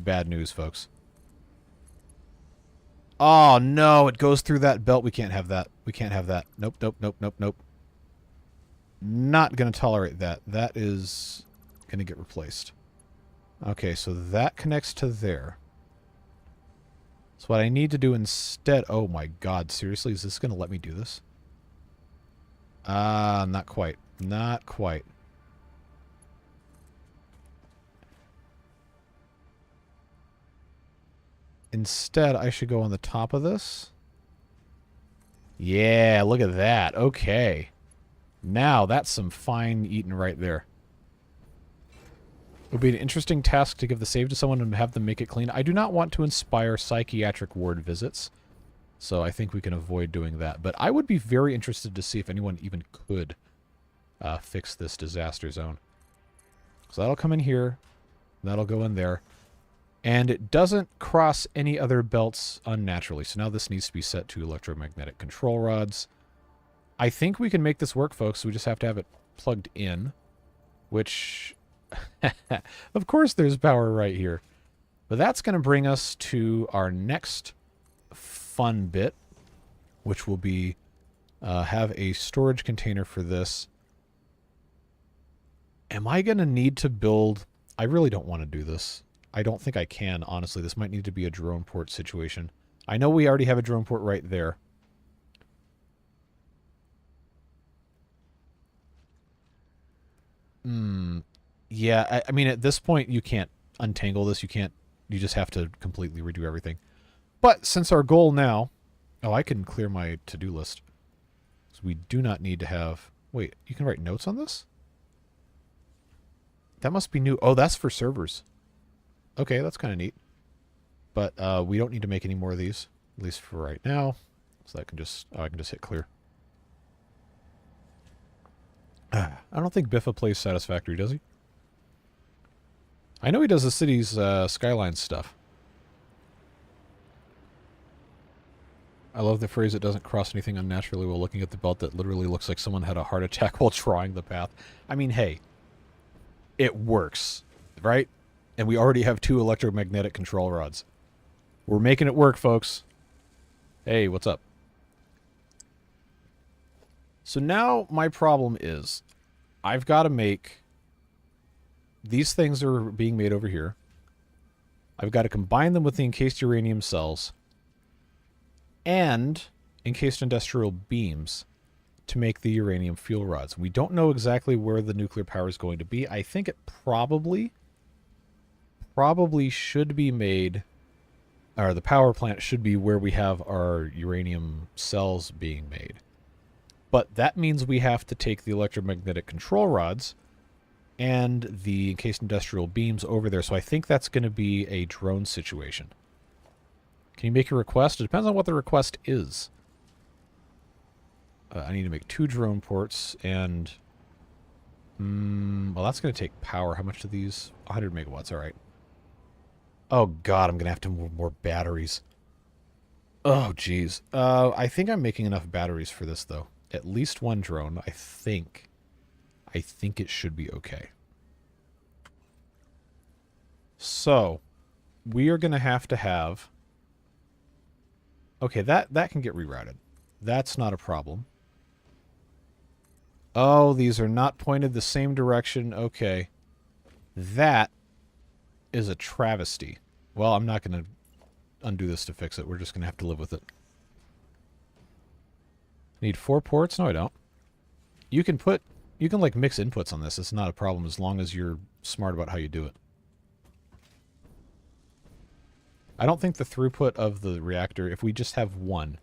bad news, folks. Oh, no, it goes through that belt. We can't have that. We can't have that. Nope, nope, nope, nope, nope. Not going to tolerate that. That is going to get replaced. Okay, so that connects to there. So what I need to do instead... Oh my god, seriously? Is this going to let me do this? Not quite. Not quite. Instead, I should go on the top of this. Yeah, look at that. Okay. Now, that's some fine eating right there. It would be an interesting task to give the save to someone and have them make it clean. I do not want to inspire psychiatric ward visits, so I think we can avoid doing that. But I would be very interested to see if anyone even could fix this disaster zone. So that'll come in here. That'll go in there. And it doesn't cross any other belts unnaturally. So now this needs to be set to electromagnetic control rods. I think we can make this work, folks. We just have to have it plugged in, which... Of course there's power right here. But that's going to bring us to our next fun bit, which will be have a storage container for this. Am I going to need to build... I really don't want to do this. I don't think I can, honestly. This might need to be a drone port situation. I know we already have a drone port right there. Yeah, I mean, at this point, you can't untangle this. You just have to completely redo everything. But since our goal now... Oh, I can clear my to-do list. So we do not need to have... Wait, you can write notes on this? That must be new. Oh, that's for servers. Okay, that's kind of neat. But we don't need to make any more of these, at least for right now. So I can just hit clear. I don't think Biffa plays Satisfactory, does he? I know he does the city's skyline stuff. I love the phrase, it doesn't cross anything unnaturally while looking at the belt that literally looks like someone had a heart attack while drawing the path. I mean, hey, it works, right? And we already have 2 electromagnetic control rods. We're making it work, folks. Hey, what's up? So now my problem is I've got to make... These things are being made over here. I've got to combine them with the encased uranium cells and encased industrial beams to make the uranium fuel rods. We don't know exactly where the nuclear power is going to be. I think it probably should be made, or the power plant should be where we have our uranium cells being made. But that means we have to take the electromagnetic control rods and the encased industrial beams over there. So I think that's going to be a drone situation. Can you make a request? It depends on what the request is. I need to make 2 drone ports, and... well, that's going to take power. How much do these? 100 megawatts, all right. Oh, God, I'm going to have to move more batteries. Oh, jeez. I think I'm making enough batteries for this, though. At least 1 drone, I think. I think it should be okay. So, we are going to have... Okay, that can get rerouted. That's not a problem. Oh, these are not pointed the same direction. Okay. That is a travesty. Well, I'm not going to undo this to fix it. We're just going to have to live with it. Need 4 ports? No, I don't. You can like mix inputs on this. It's not a problem as long as you're smart about how you do it. I don't think the throughput of the reactor, if we just have one,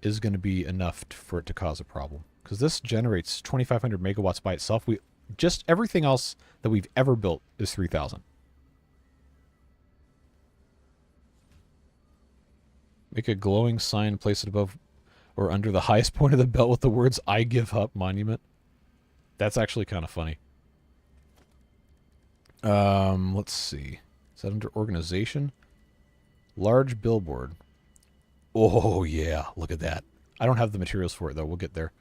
is going to be enough for it to cause a problem. Because this generates 2,500 megawatts by itself. Just everything else that we've ever built is 3,000. Make a glowing sign, place it above or under the highest point of the belt with the words, "I give up" monument. That's actually kind of funny. Let's see. Is that under organization? Large billboard. Oh, yeah. Look at that. I don't have the materials for it, though. We'll get there.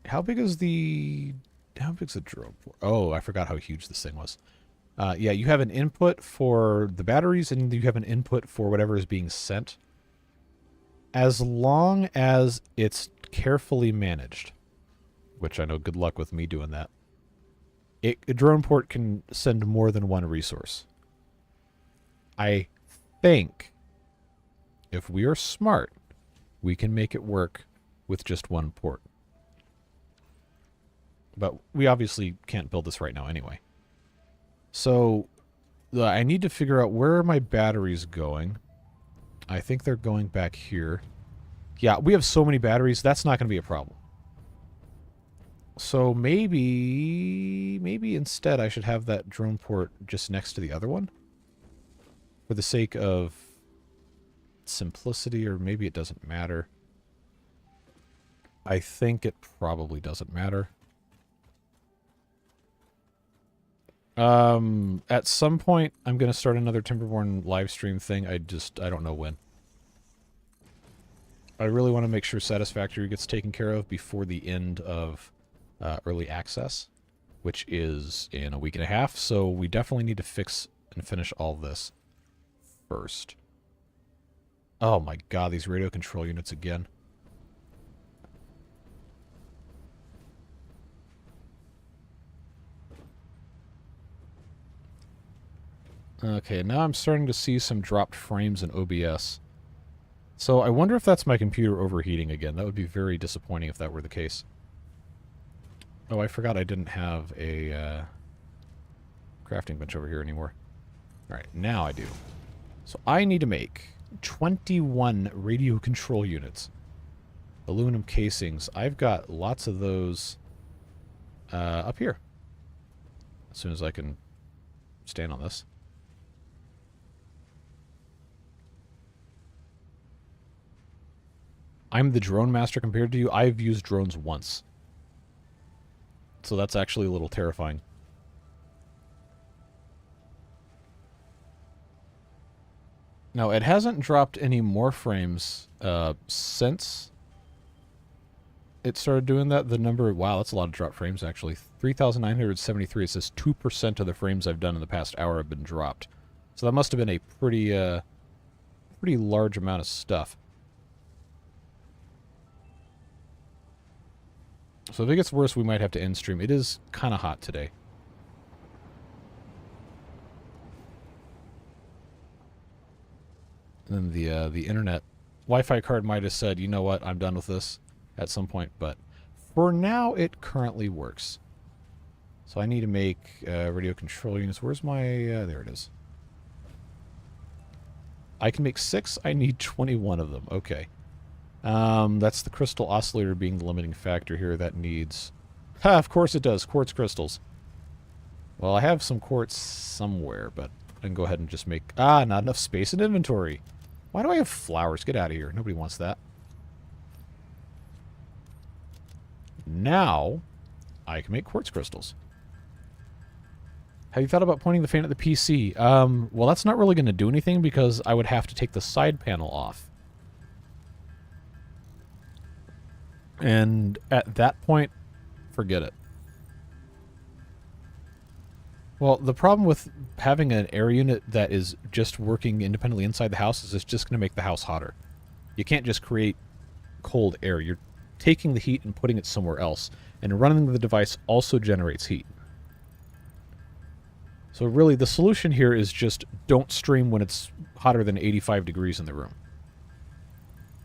How big's the drone port? Oh, I forgot how huge this thing was. Yeah, you have an input for the batteries, and you have an input for whatever is being sent. As long as it's carefully managed, which I know good luck with me doing that, a drone port can send more than one resource. I think if we are smart, we can make it work with just one port. But we obviously can't build this right now anyway. So I need to figure out where are my batteries going. I think they're going back here. Yeah, we have so many batteries, that's not going to be a problem. So maybe instead I should have that drone port just next to the other one. For the sake of simplicity, or maybe it doesn't matter. I think it probably doesn't matter. At some point, I'm going to start another Timberborn live stream thing. I don't know when. I really want to make sure Satisfactory gets taken care of before the end of early access, which is in a week and a half, so we definitely need to fix and finish all this first. Oh my god, these radio control units again. Okay, now I'm starting to see some dropped frames in OBS. So I wonder if that's my computer overheating again. That would be very disappointing if that were the case. Oh, I forgot I didn't have a crafting bench over here anymore. Alright, now I do. So I need to make 21 radio control units. Aluminum casings. I've got lots of those up here. As soon as I can stand on this. I'm the drone master compared to you. I've used drones once. So that's actually a little terrifying. Now, it hasn't dropped any more frames since it started doing that. The number, wow, that's a lot of drop frames, actually. 3,973. It says 2% of the frames I've done in the past hour have been dropped. So that must have been a pretty large amount of stuff. So if it gets worse, we might have to end stream. It is kind of hot today. And then the internet Wi-Fi card might have said, you know what, I'm done with this at some point. But for now, it currently works. So I need to make radio control units. Where's my... there it is. I can make 6. I need 21 of them. Okay. That's the crystal oscillator being the limiting factor here. That needs... Ha, of course it does. Quartz crystals. Well, I have some quartz somewhere, but I can go ahead and just make... Ah, not enough space in inventory. Why do I have flowers? Get out of here. Nobody wants that. Now, I can make quartz crystals. Have you thought about pointing the fan at the PC? Well, that's not really going to do anything because I would have to take the side panel off. And at that point, forget it. Well, the problem with having an air unit that is just working independently inside the house is it's just going to make the house hotter. You can't just create cold air. You're taking the heat and putting it somewhere else, and running the device also generates heat. So really, the solution here is just don't stream when it's hotter than 85 degrees in the room.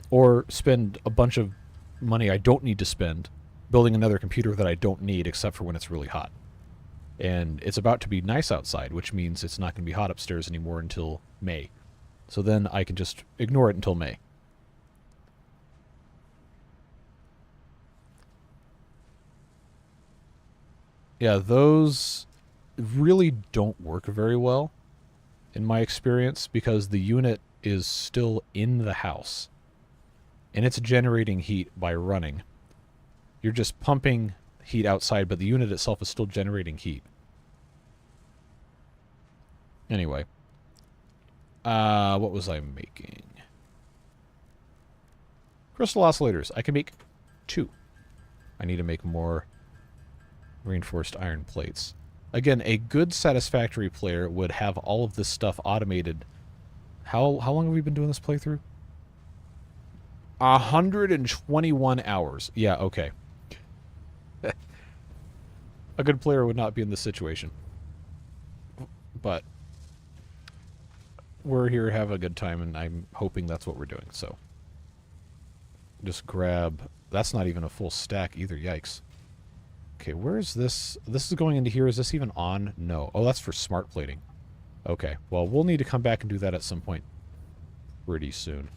Or spend a bunch of money I don't need to spend building another computer that I don't need except for when it's really hot. And it's about to be nice outside, which means it's not going to be hot upstairs anymore until May. So then I can just ignore it until May. Yeah, those really don't work very well, in my experience, because the unit is still in the house. And it's generating heat by running. You're just pumping heat outside, but the unit itself is still generating heat. Anyway. What was I making? Crystal oscillators. I can make 2. I need to make more reinforced iron plates. Again, a good Satisfactory player would have all of this stuff automated. How long have we been doing this playthrough? 121 hours. Yeah, okay. A good player would not be in this situation. But we're here to have a good time, and I'm hoping that's what we're doing. So just grab... That's not even a full stack either. Yikes. Okay, where is this? This is going into here. Is this even on? No. Oh, that's for smart plating. Okay, well, we'll need to come back and do that at some point pretty soon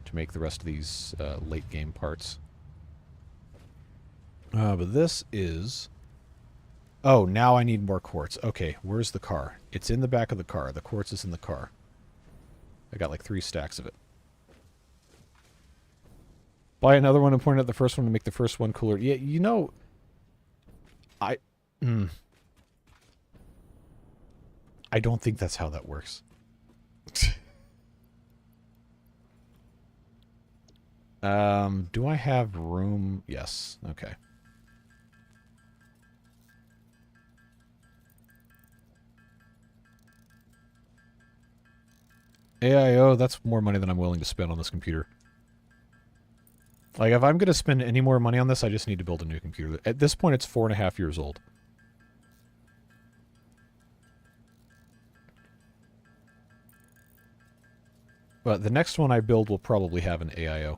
to make the rest of these late game parts. But this is... Oh, now I need more quartz. Okay, where's the car? It's in the back of the car. The quartz is in the car. I got like 3 stacks of it. Buy another one and point out the first one to make the first one cooler. Yeah, you know... I don't think that's how that works. Do I have room? Yes. Okay. AIO, that's more money than I'm willing to spend on this computer. Like, if I'm going to spend any more money on this, I just need to build a new computer. At this point, it's 4.5 years old. But the next one I build will probably have an AIO.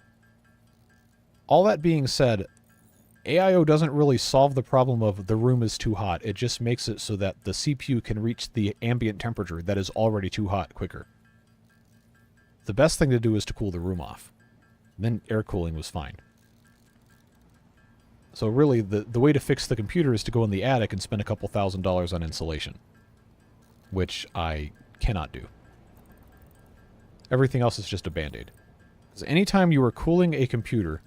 All that being said, AIO doesn't really solve the problem of the room is too hot. It just makes it so that the CPU can reach the ambient temperature that is already too hot quicker. The best thing to do is to cool the room off. Then air cooling was fine. So really, the way to fix the computer is to go in the attic and spend a couple $1,000s on insulation. Which I cannot do. Everything else is just a band-aid. Because anytime you are cooling a computer,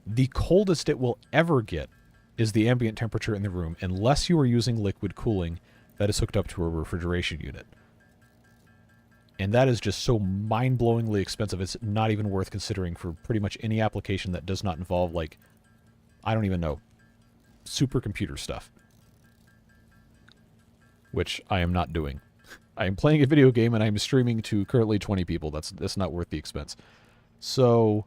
the coldest it will ever get is the ambient temperature in the room, unless you are using liquid cooling that is hooked up to a refrigeration unit. And that is just so mind-blowingly expensive, it's not even worth considering for pretty much any application that does not involve, like, I don't even know, supercomputer stuff. Which I am not doing. I am playing a video game and I am streaming to currently 20 people. That's not worth the expense. So,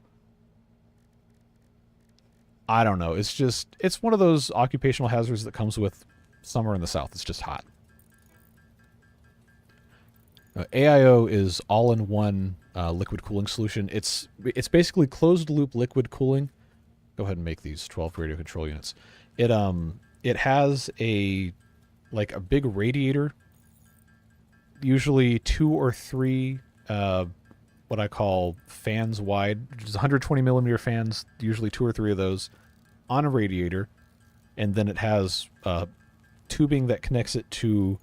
I don't know. It's just, it's one of those occupational hazards that comes with summer in the South. It's just hot. AIO is all-in-one liquid cooling solution. It's basically closed-loop liquid cooling. Go ahead and make these 12 radio control units. It has a big radiator, usually 2 or 3 what I call fans wide, which is 120 millimeter fans, usually 2 or 3 of those on a radiator, and then it has tubing that connects it to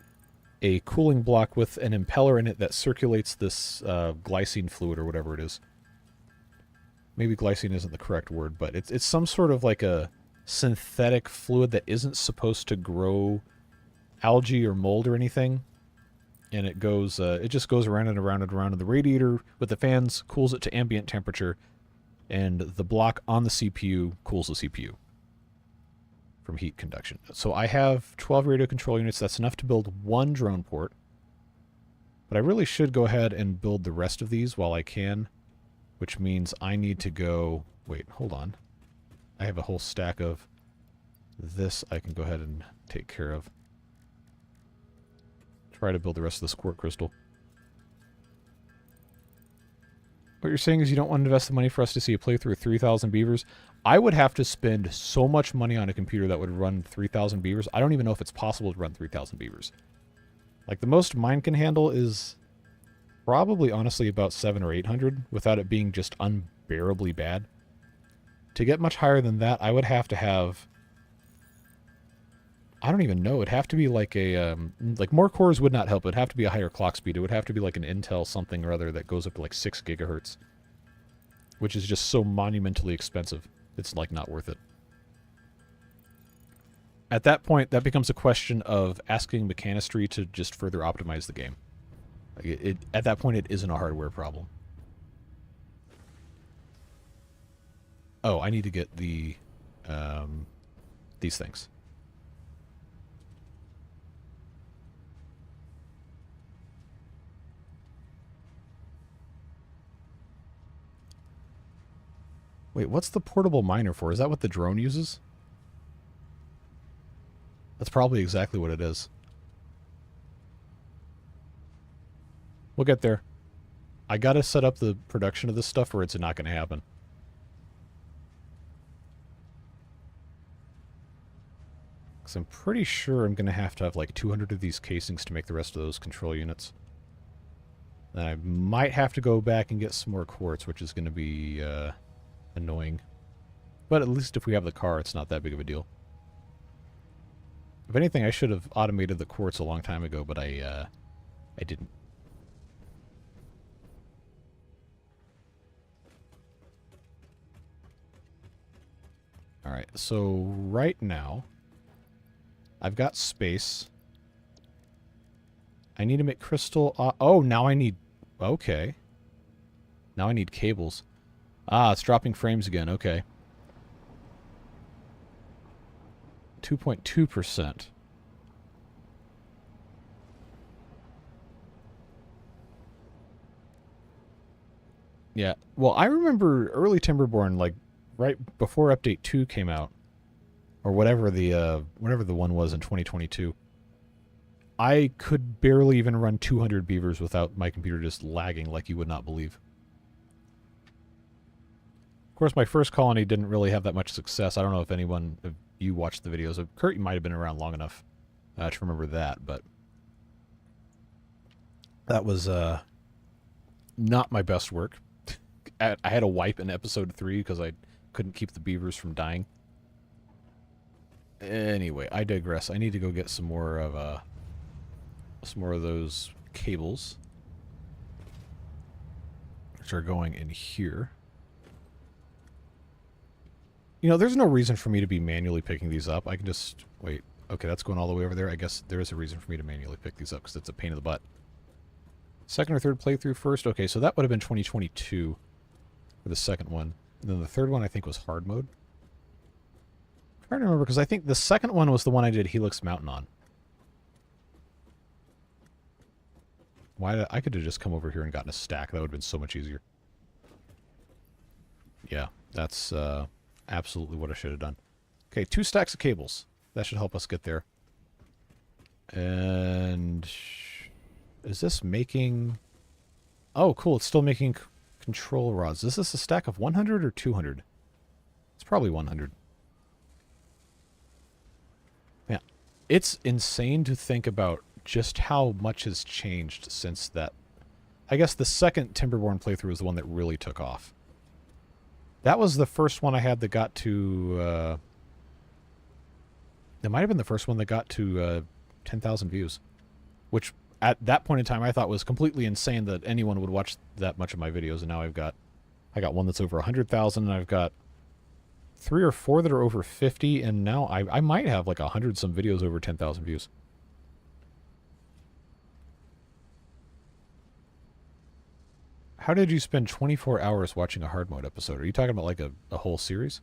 a cooling block with an impeller in it that circulates this glycine fluid or whatever it is. Maybe glycine isn't the correct word, but it's some sort of like a synthetic fluid that isn't supposed to grow algae or mold or anything. And it goes, it just goes around and around and around, and the radiator with the fans cools it to ambient temperature, and the block on the CPU cools the CPU from heat conduction. So I have 12 radio control units. That's enough to build one drone port. But I really should go ahead and build the rest of these while I can, which means I need to go... Wait, hold on. I have a whole stack of this I can go ahead and take care of. Try to build the rest of this quartz crystal. What you're saying is you don't want to invest the money for us to see a playthrough of 3,000 beavers? I would have to spend so much money on a computer that would run 3,000 beavers. I don't even know if it's possible to run 3,000 beavers. Like, the most mine can handle is probably, honestly, about 700 or 800 without it being just unbearably bad. To get much higher than that, I would have to have... I don't even know. It'd have to be like a... like, more cores would not help. It'd have to be a higher clock speed. It would have to be like an Intel something or other that goes up to like 6 gigahertz. Which is just so monumentally expensive. It's, like, not worth it. At that point, that becomes a question of asking Mechanistry to just further optimize the game. Like, at that point, it isn't a hardware problem. Oh, I need to get the... these things. Wait, what's the portable miner for? Is that what the drone uses? That's probably exactly what it is. We'll get there. I gotta set up the production of this stuff or it's not gonna happen. Because I'm pretty sure I'm gonna have to have like 200 of these casings to make the rest of those control units. Then I might have to go back and get some more quartz, which is gonna be annoying. But at least if we have the car, it's not that big of a deal. If anything, I should have automated the quartz a long time ago, but I didn't. Alright, so right now, I've got space. I need to make crystal... oh, now I need... Okay. Now I need cables. Ah, it's dropping frames again. Okay. 2.2%. Yeah. Well, I remember early Timberborn, like, right before Update 2 came out, or whatever the one was in 2022, I could barely even run 200 beavers without my computer just lagging like you would not believe. Of course, my first colony didn't really have that much success. I don't know if anyone... if you watched the videos. Kurt, you might have been around long enough to remember that, but that was not my best work. I had to wipe in episode 3 because I couldn't keep the beavers from dying. Anyway, I digress. I need to go get some more of those cables, which are going in here. You know, there's no reason for me to be manually picking these up. I can just... Wait. Okay, that's going all the way over there. I guess there is a reason for me to manually pick these up, because it's a pain in the butt. Second or third playthrough first? Okay, so that would have been 2022 for the second one. And then the third one, I think, was hard mode. I'm trying to remember, because I think the second one was the one I did Helix Mountain on. I could have just come over here and gotten a stack. That would have been so much easier. Yeah, that's... absolutely what I should have done. Okay, 2 stacks of cables. That should help us get there. And... is this making... oh, cool. It's still making control rods. Is this a stack of 100 or 200? It's probably 100. Yeah. It's insane to think about just how much has changed since that... I guess the second Timberborn playthrough was the one that really took off. That was the first one I had that got to, it might have been the first one that got to 10,000 views. Which, at that point in time, I thought was completely insane that anyone would watch that much of my videos. And now I got one that's over 100,000, and I've got 3 or 4 that are over 50, and now I might have like 100-some videos over 10,000 views. How did you spend 24 hours watching a hard mode episode? Are you talking about like a whole series?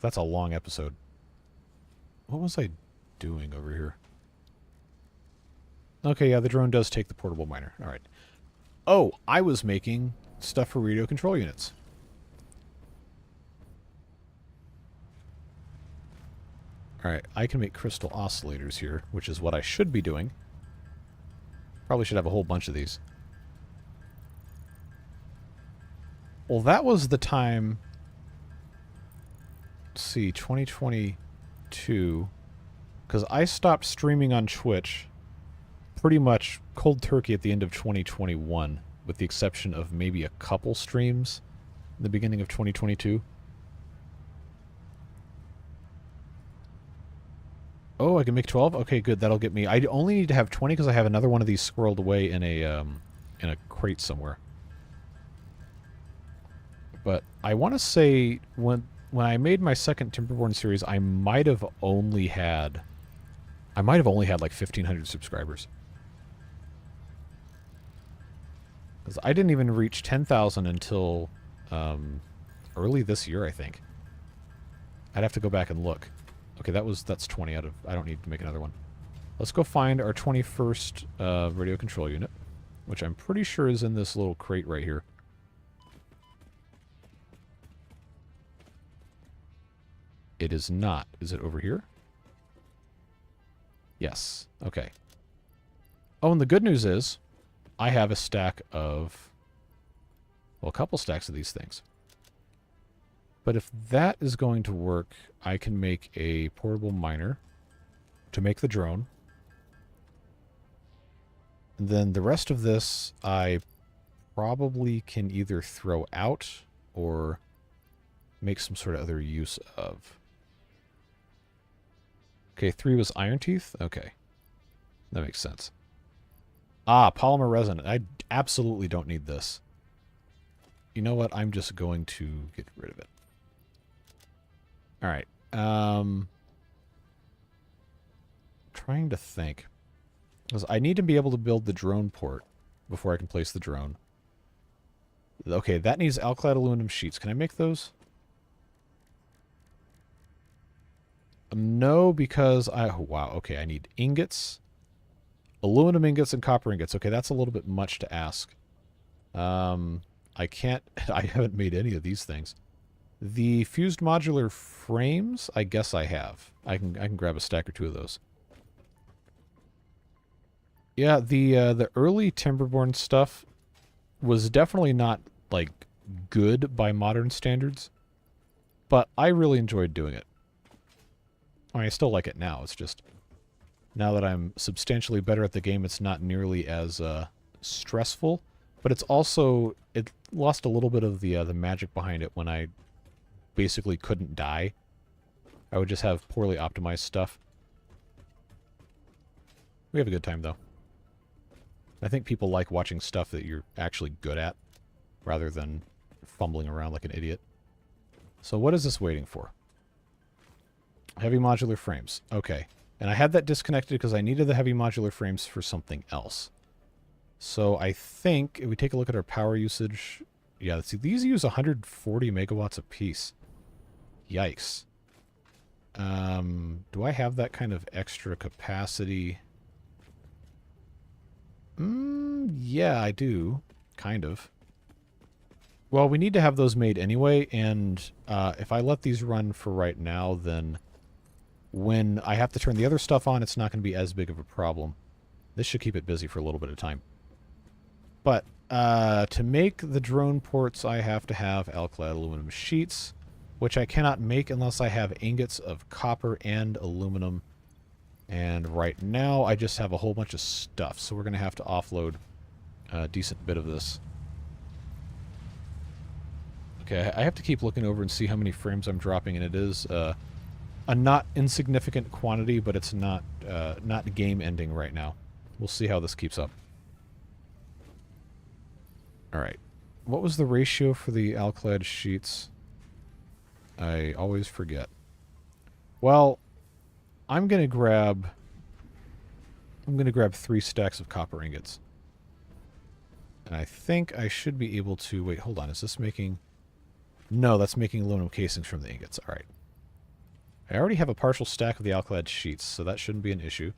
That's a long episode. What was I doing over here? Okay, yeah, the drone does take the portable miner. All right. Oh, I was making stuff for radio control units. All right, I can make crystal oscillators here, which is what I should be doing. Probably should have a whole bunch of these. Well, that was the time... Let's see, 2022... Because I stopped streaming on Twitch pretty much cold turkey at the end of 2021, with the exception of maybe a couple streams in the beginning of 2022. Oh, I can make 12? Okay, good. That'll get me... I only need to have 20 because I have another one of these squirreled away in a crate somewhere. But I want to say when I made my second Timberborn series, I might have only had like 1,500 subscribers. Because I didn't even reach 10,000 until early this year, I think. I'd have to go back and look. Okay, that's 20 out of... I don't need to make another one. Let's go find our 21st radio control unit, which I'm pretty sure is in this little crate right here. It is not. Is it over here? Yes. Okay. Oh, and the good news is I have a stack of... Well, a couple stacks of these things. But if that is going to work, I can make a portable miner to make the drone. And then the rest of this I probably can either throw out or make some sort of other use of. Okay, 3 was iron teeth? Okay. That makes sense. Ah, polymer resin. I absolutely don't need this. You know what? I'm just going to get rid of it. Alright. Trying to think. Because I need to be able to build the drone port before I can place the drone. Okay, that needs alkyd aluminum sheets. Can I make those? No, because wow, okay, I need ingots. Aluminum ingots and copper ingots. Okay, that's a little bit much to ask. I can't... I haven't made any of these things. The fused modular frames, I guess I have. I can grab a stack or two of those. Yeah, the early Timberborn stuff was definitely not, like, good by modern standards. But I really enjoyed doing it. I mean, I still like it now. It's just... Now that I'm substantially better at the game, it's not nearly as stressful. But it's also... It lost a little bit of the magic behind it when I basically couldn't die. I would just have poorly optimized stuff. We have a good time, though. I think people like watching stuff that you're actually good at, rather than fumbling around like an idiot. So what is this waiting for? Heavy modular frames. Okay. And I had that disconnected because I needed the heavy modular frames for something else. So I think, if we take a look at our power usage... Yeah, let's see, these use 140 megawatts apiece. Yikes. Do I have that kind of extra capacity? Yeah, I do. Kind of. Well, we need to have those made anyway, and if I let these run for right now, then when I have to turn the other stuff on, it's not going to be as big of a problem. This should keep it busy for a little bit of time. But to make the drone ports, I have to have alkyd aluminum sheets, which I cannot make unless I have ingots of copper and aluminum. And right now, I just have a whole bunch of stuff, so we're going to have to offload a decent bit of this. Okay, I have to keep looking over and see how many frames I'm dropping, and it is a not insignificant quantity, but it's not game-ending right now. We'll see how this keeps up. Alright. What was the ratio for the alkyd sheets? I always forget. Well, I'm gonna grab 3 stacks of copper ingots. And I think I should be able to... Wait, hold on. Is this making... No, that's making aluminum casings from the ingots. Alright. I already have a partial stack of the alkylate sheets, so that shouldn't be an issue.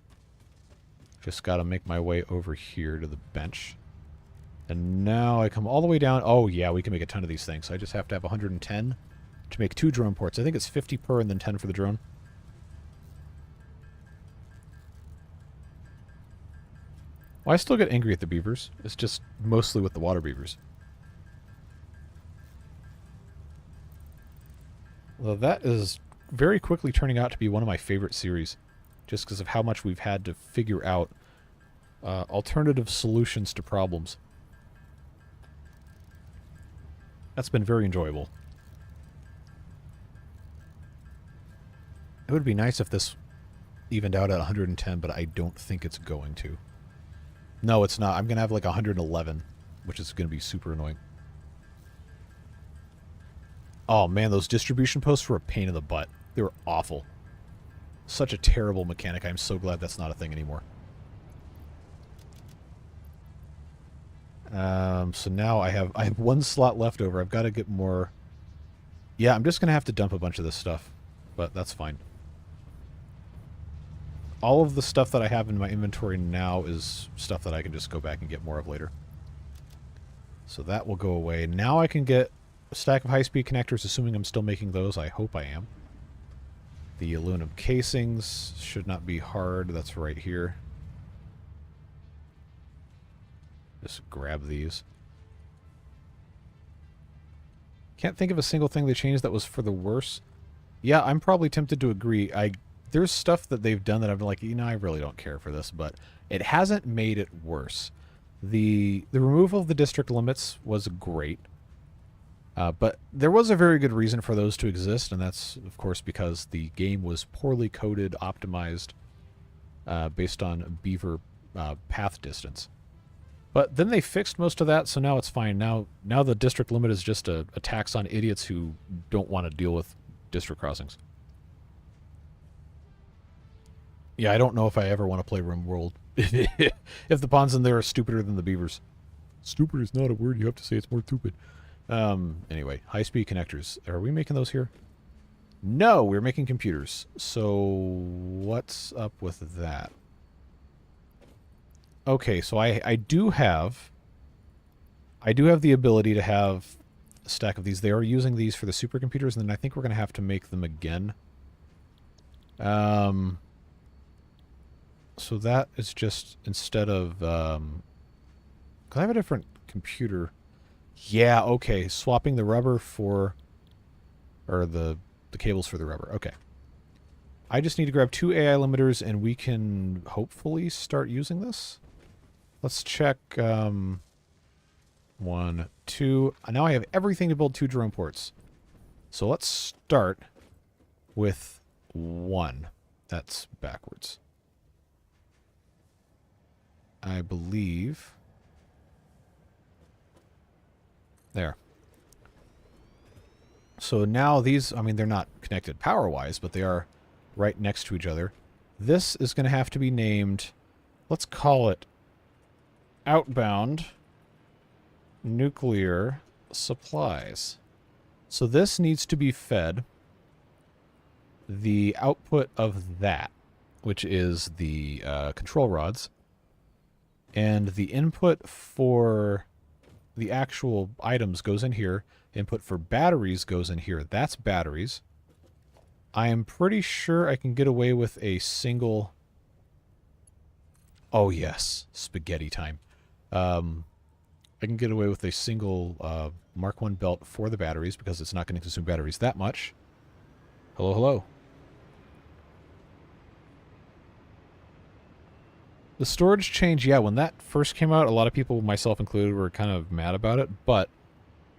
Just got to make my way over here to the bench. And now I come all the way down. Oh, yeah, we can make a ton of these things. So I just have to have 110 to make 2 drone ports. I think it's 50 per and then 10 for the drone. Well, I still get angry at the beavers. It's just mostly with the water beavers. Well, that is very quickly turning out to be one of my favorite series, just because of how much we've had to figure out alternative solutions to problems. That's been very enjoyable. It would be nice if this evened out at 110, but I don't think it's going to. No, it's not. I'm going to have like 111, which is going to be super annoying. Oh man, those distribution posts were a pain in the butt. They were awful. Such a terrible mechanic. I'm so glad that's not a thing anymore. So now I have 1 slot left over. I've got to get more. Yeah, I'm just going to have to dump a bunch of this stuff, but that's fine. All of the stuff that I have in my inventory now is stuff that I can just go back and get more of later. So that will go away. Now I can get a stack of high-speed connectors, assuming I'm still making those. I hope I am. The aluminum casings should not be hard. That's right here. Just grab these. Can't think of a single thing they changed that was for the worse. Yeah, I'm probably tempted to agree. There's stuff that they've done that I've been like, you know, I really don't care for this, but it hasn't made it worse. The removal of the district limits was great. But there was a very good reason for those to exist, and that's, of course, because the game was poorly coded, optimized, based on beaver path distance. But then they fixed most of that, so now it's fine. Now the district limit is just a tax on idiots who don't want to deal with district crossings. Yeah, I don't know if I ever want to play RimWorld. If the ponds in there are stupider than the beavers. Stupid is not a word. You have to say it's more stupid. Anyway, high-speed connectors. Are we making those here? No, we're making computers. So what's up with that? Okay, so I do have the ability to have a stack of these. They are using these for the supercomputers, and then I think we're going to have to make them again. So that is just instead of... 'cause I have a different computer... Yeah, okay. Swapping the rubber for... Or the cables for the rubber. Okay. I just need to grab 2 AI limiters and we can hopefully start using this. Let's check... 1, 2... Now I have everything to build 2 drone ports. So let's start with 1. That's backwards. I believe... There. So now these, I mean, they're not connected power-wise, but they are right next to each other. This is going to have to be named, let's call it Outbound Nuclear Supplies. So this needs to be fed the output of that, which is the control rods, and the input for the actual items goes in here. Input for batteries goes in here. That's batteries. I am pretty sure I can get away with a single... Oh, yes. Spaghetti time. I can get away with a single Mark 1 belt for the batteries because it's not going to consume batteries that much. Hello, hello. The storage change, yeah, when that first came out, a lot of people, myself included, were kind of mad about it, but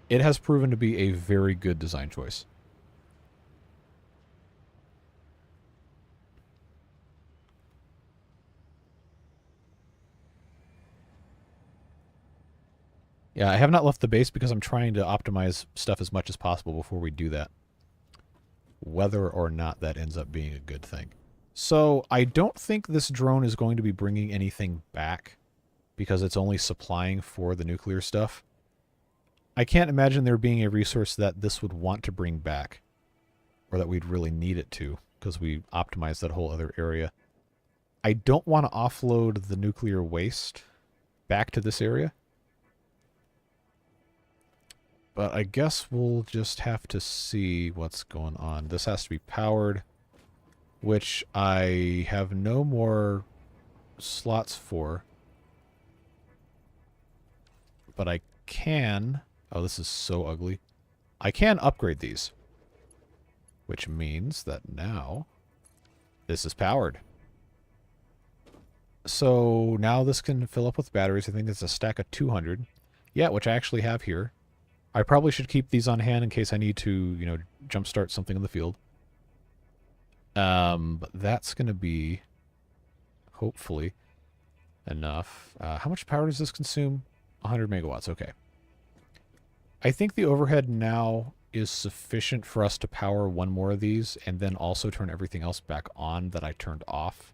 it has proven to be a very good design choice. Yeah, I have not left the base because I'm trying to optimize stuff as much as possible before we do that. Whether or not that ends up being a good thing. So, I don't think this drone is going to be bringing anything back because it's only supplying for the nuclear stuff. I can't imagine there being a resource that this would want to bring back or that we'd really need it to. because we optimized that whole other area. I don't want to offload the nuclear waste back to this area. But I guess we'll just have to see what's going on. This has to be powered, which I have no more slots for. But I can... Oh, this is so ugly. I can upgrade these. Which means that now this is powered. So now this can fill up with batteries. I think it's a stack of 200. Yeah, which I actually have here. I probably should keep these on hand in case I need to, you know, jumpstart something in the field. But that's going to be, hopefully, enough. How much power does this consume? 100 megawatts, okay. I think the overhead now is sufficient for us to power one more of these and then also turn everything else back on that I turned off.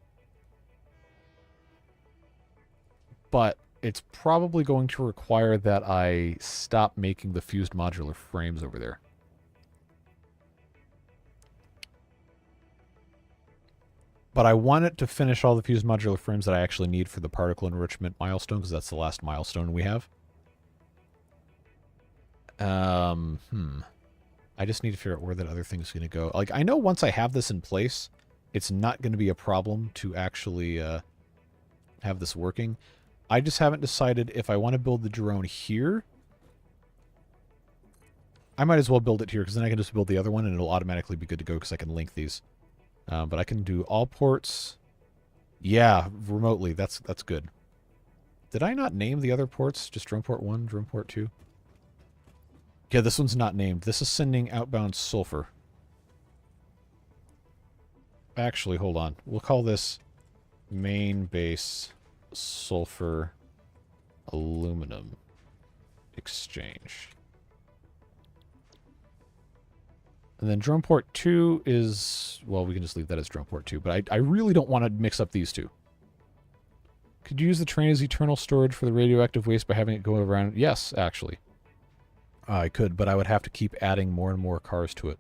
But it's probably going to require that I stop making the fused modular frames over there. But I want it to finish all the fused modular frames that I actually need for the particle enrichment milestone, because that's the last milestone we have. I just need to figure out where that other thing's going to go. Like, I know once I have this in place, it's not going to be a problem to actually have this working. I just haven't decided if I want to build the drone here. I might as well build it here, because then I can just build the other one, and it'll automatically be good to go, because I can link these. But I can do all ports. Yeah, remotely. That's good. Did I not name the other ports? Just drone port 1, drone port 2? Yeah, this one's not named. This is sending outbound sulfur. Actually, hold on. We'll call this main base sulfur aluminum exchange. And then drone port 2 is... Well, we can just leave that as drone port 2. But I really don't want to mix up these two. Could you use the train as eternal storage for the radioactive waste by having it go around? Yes, actually. I could, but I would have to keep adding more and more cars to it.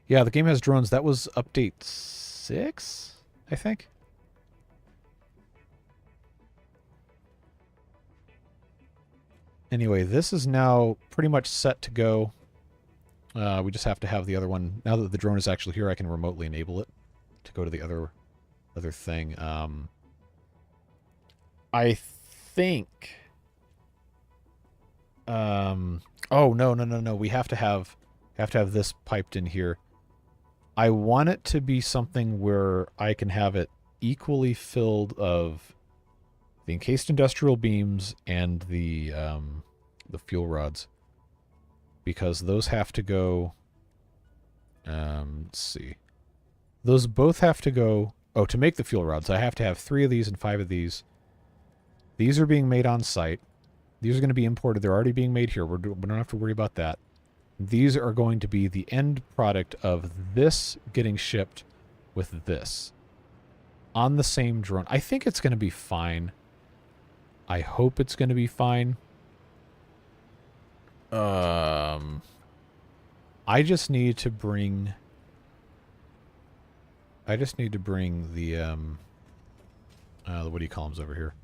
Yeah, the game has drones. That was update 6, I think. Anyway, this is now pretty much set to go. We just have to have the other one. Now that the drone is actually here, I can remotely enable it to go to the other thing. I think... oh, no. We have to have this piped in here. I want it to be something where I can have it equally filled of the encased industrial beams and the fuel rods. Because those have to go... let's see. Those both have to go... Oh, to make the fuel rods, I have to have 3 of these and 5 of these. These are being made on site. These are going to be imported. They're already being made here. We don't have to worry about that. These are going to be the end product of this getting shipped with this. On the same drone. I think it's going to be fine. I hope it's going to be fine. I just need to bring... the... what do you call them over here?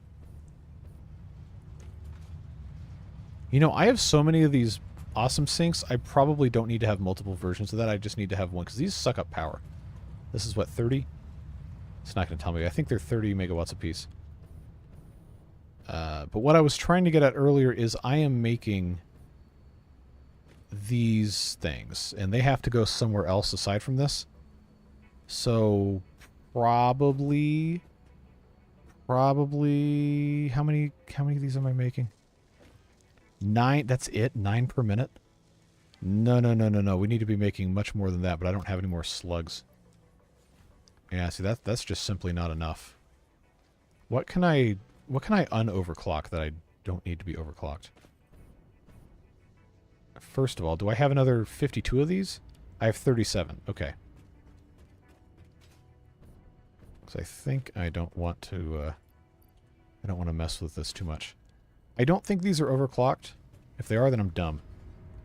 You know, I have so many of these awesome sinks, I probably don't need to have multiple versions of that. I just need to have one, because these suck up power. This is, what, 30? It's not going to tell me. I think they're 30 megawatts apiece. But what I was trying to get at earlier is I am making these things, and they have to go somewhere else aside from this. So, probably... How many of these am I making? 9, that's it? 9 per minute? No. We need to be making much more than that, but I don't have any more slugs. Yeah, see, that's just simply not enough. What can I un-overclock that I don't need to be overclocked? First of all, do I have another 52 of these? I have 37. Okay. So I think I don't want to mess with this too much. I don't think these are overclocked. If they are, then I'm dumb.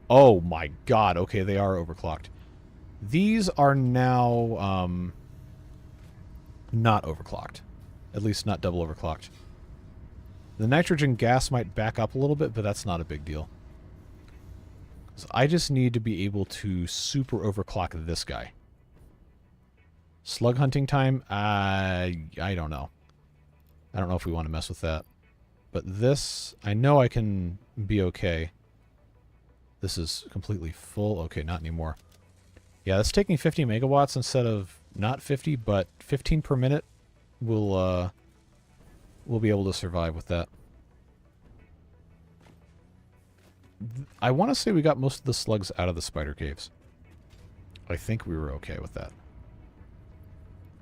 Oh my god, okay, they are overclocked. These are now not overclocked. At least not double overclocked. The nitrogen gas might back up a little bit, but that's not a big deal. So I just need to be able to super overclock this guy. Slug hunting time? I don't know. I don't know if we want to mess with that. But this, I know I can be okay. This is completely full. Okay, not anymore. Yeah, that's taking 50 megawatts instead of not 50, but 15 per minute. We'll be able to survive with that. I want to say we got most of the slugs out of the spider caves. I think we were okay with that.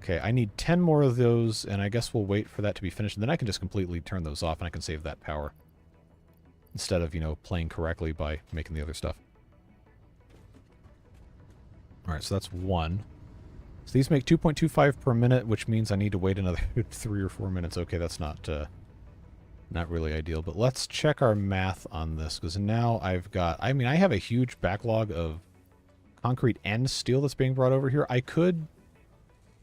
Okay, I need 10 more of those, and I guess we'll wait for that to be finished, and then I can just completely turn those off, and I can save that power. Instead of, you know, playing correctly by making the other stuff. Alright, so that's 1. So these make 2.25 per minute, which means I need to wait another 3 or 4 minutes. Okay, that's not really ideal. But let's check our math on this, because now I've got... I mean, I have a huge backlog of concrete and steel that's being brought over here. I could...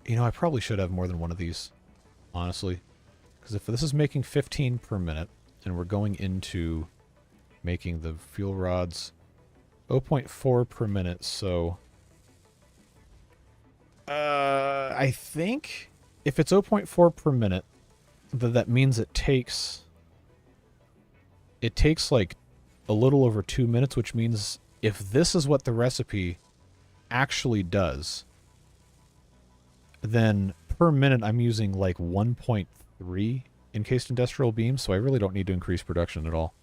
You know, I probably should have more than one of these, honestly. Because if this is making 15 per minute, and we're going into making the fuel rods 0.4 per minute, so... I think if it's 0.4 per minute, that means it takes like a little over 2 minutes, which means if this is what the recipe actually does, then per minute I'm using like 1.3 encased industrial beams, so I really don't need to increase production at all.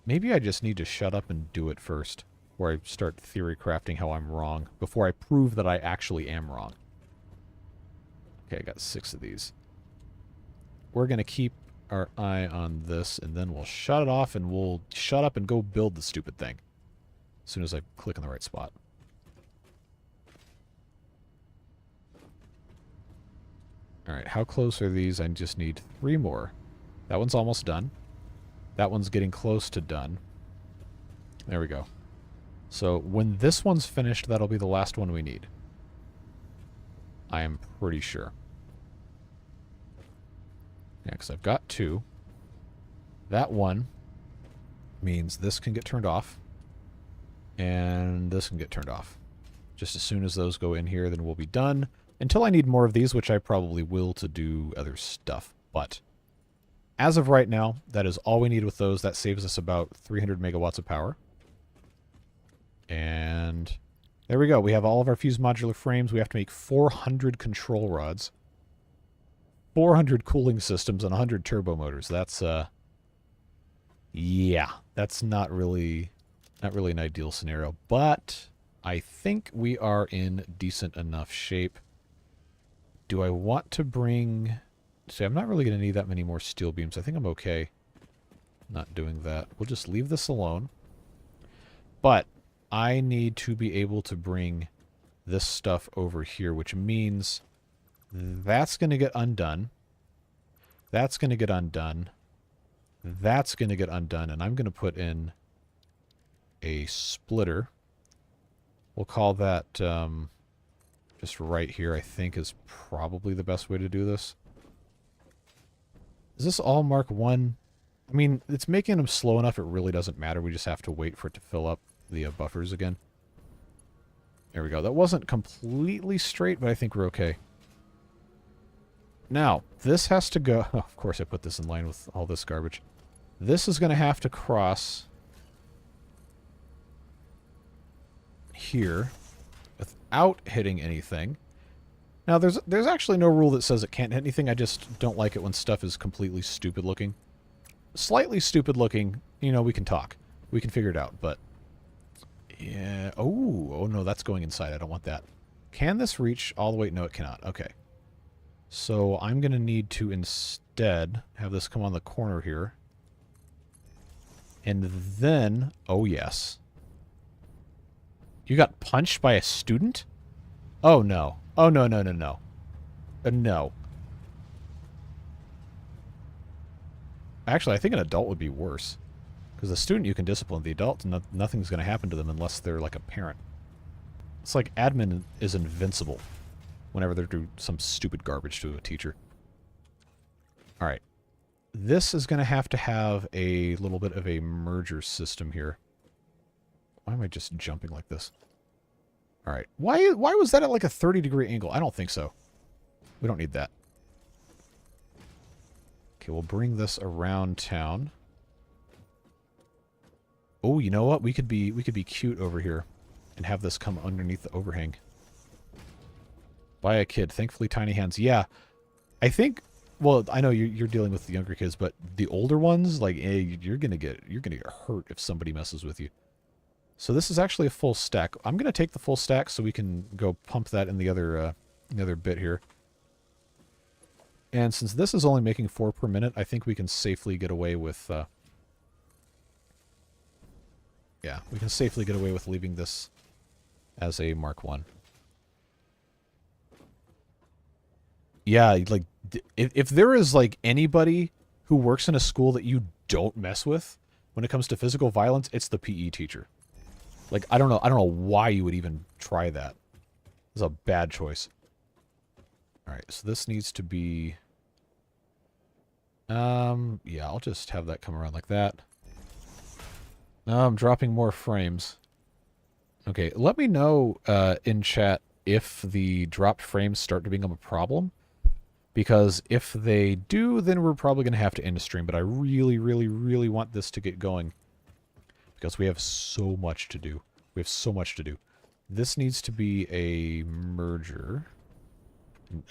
Maybe I just need to shut up and do it first, before I start theory crafting how I'm wrong, before I prove that I actually am wrong. Okay, I got 6 of these. We're going to keep our eye on this, and then we'll shut it off, and we'll shut up and go build the stupid thing. As soon as I click in the right spot. Alright, how close are these? I just need 3 more. That one's almost done. That one's getting close to done. There we go. So when this one's finished, that'll be the last one we need. I am pretty sure. Yeah, because I've got 2. That one means this can get turned off. And this can get turned off. Just as soon as those go in here, then we'll be done. Until I need more of these, which I probably will to do other stuff. But as of right now, that is all we need with those. That saves us about 300 megawatts of power. And there we go. We have all of our fused modular frames. We have to make 400 control rods, 400 cooling systems, and 100 turbo motors. That's, yeah, that's not really an ideal scenario. But I think we are in decent enough shape. Do I want to bring... See, I'm not really going to need that many more steel beams. I think I'm okay not doing that. We'll just leave this alone. But I need to be able to bring this stuff over here, which means that's going to get undone. That's going to get undone. That's going to get undone. And I'm going to put in a splitter. We'll call that just right here, I think, is probably the best way to do this. Is this all Mark 1? I mean, it's making them slow enough it really doesn't matter. We just have to wait for it to fill up the buffers again. There we go. That wasn't completely straight, but I think we're okay. Now, this has to go... Oh, of course, I put this in line with all this garbage. This is going to have to cross here without hitting anything. Now, there's actually no rule that says it can't hit anything. I just don't like it when stuff is completely stupid looking. Slightly stupid looking, you know, we can talk. We can figure it out, but... Yeah. Oh no, that's going inside. I don't want that. Can this reach all the way? No, it cannot. Okay. So I'm going to need to instead have this come on the corner here. And then... Oh, yes. You got punched by a student? Oh, no. Oh, no, no, no, no. No. Actually, I think an adult would be worse. Because the student you can discipline, the adult, nothing's going to happen to them unless they're like a parent. It's like admin is invincible whenever they do some stupid garbage to a teacher. Alright. This is going to have a little bit of a merger system here. Why am I just jumping like this? Alright. Why was that at like a 30-degree angle? I don't think so. We don't need that. Okay, we'll bring this around town. Oh, you know what? We could be cute over here and have this come underneath the overhang. By a kid. Thankfully, tiny hands. Yeah. I think, well, I know you're dealing with the younger kids, but the older ones, like, you're gonna get hurt if somebody messes with you. So this is actually a full stack. I'm gonna take the full stack so we can go pump that in the other bit here. And since this is only making 4 per minute, I think we can safely get away with yeah, we can safely get away with leaving this as a Mark 1. Yeah, like, if there is, like, anybody who works in a school that you don't mess with when it comes to physical violence, it's the PE teacher. Like, I don't know why you would even try that. It's a bad choice. Alright, so this needs to be... yeah, I'll just have that come around like that. I'm dropping more frames. Okay, let me know in chat if the dropped frames start to become a problem. Because if they do, then we're probably going to have to end the stream. But I really, really, really want this to get going. Because we have so much to do. We have so much to do. This needs to be a merger.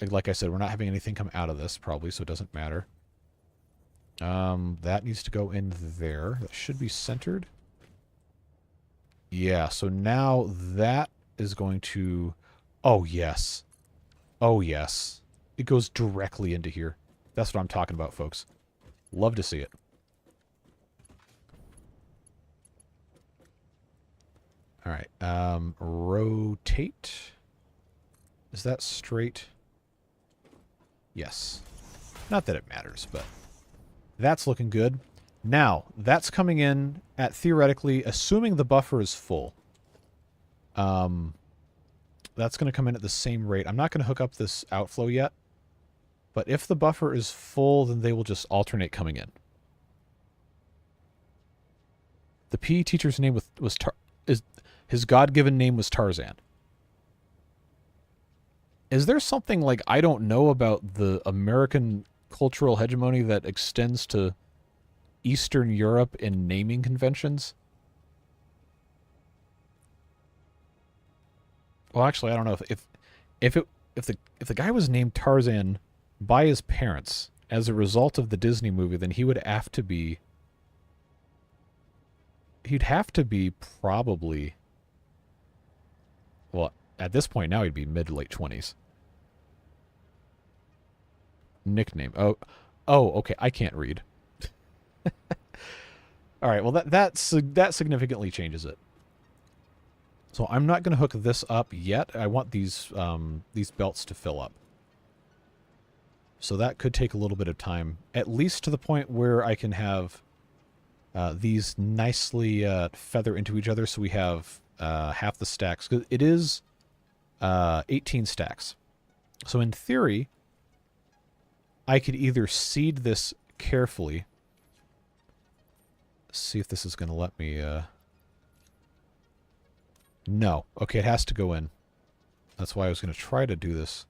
Like I said, we're not having anything come out of this, probably, so it doesn't matter. That needs to go in there. That should be centered. Yeah, so now that is going to... Oh, yes. Oh, yes. It goes directly into here. That's what I'm talking about, folks. Love to see it. Alright, rotate. Is that straight? Yes. Not that it matters, but that's looking good. Now, that's coming in at, theoretically, assuming the buffer is full. That's going to come in at the same rate. I'm not going to hook up this outflow yet. But if the buffer is full, then they will just alternate coming in. The PE teacher's name was his God-given name was Tarzan. Is there something, like, I don't know about the American cultural hegemony that extends to Eastern Europe in naming conventions? Well, actually, I don't know if the guy was named Tarzan by his parents as a result of the Disney movie, then he would have to be... He'd have to be probably... Well, at this point now he'd be mid to late 20s. Nickname. Oh, okay. I can't read. All right. Well, that significantly changes it. So I'm not going to hook this up yet. I want these belts to fill up. So that could take a little bit of time, at least to the point where I can have these nicely feather into each other, so we have half the stacks. 'Cause it is 18 stacks. So in theory, I could either seed this carefully. See if this is going to let me... No. Okay, it has to go in. That's why I was going to try to do this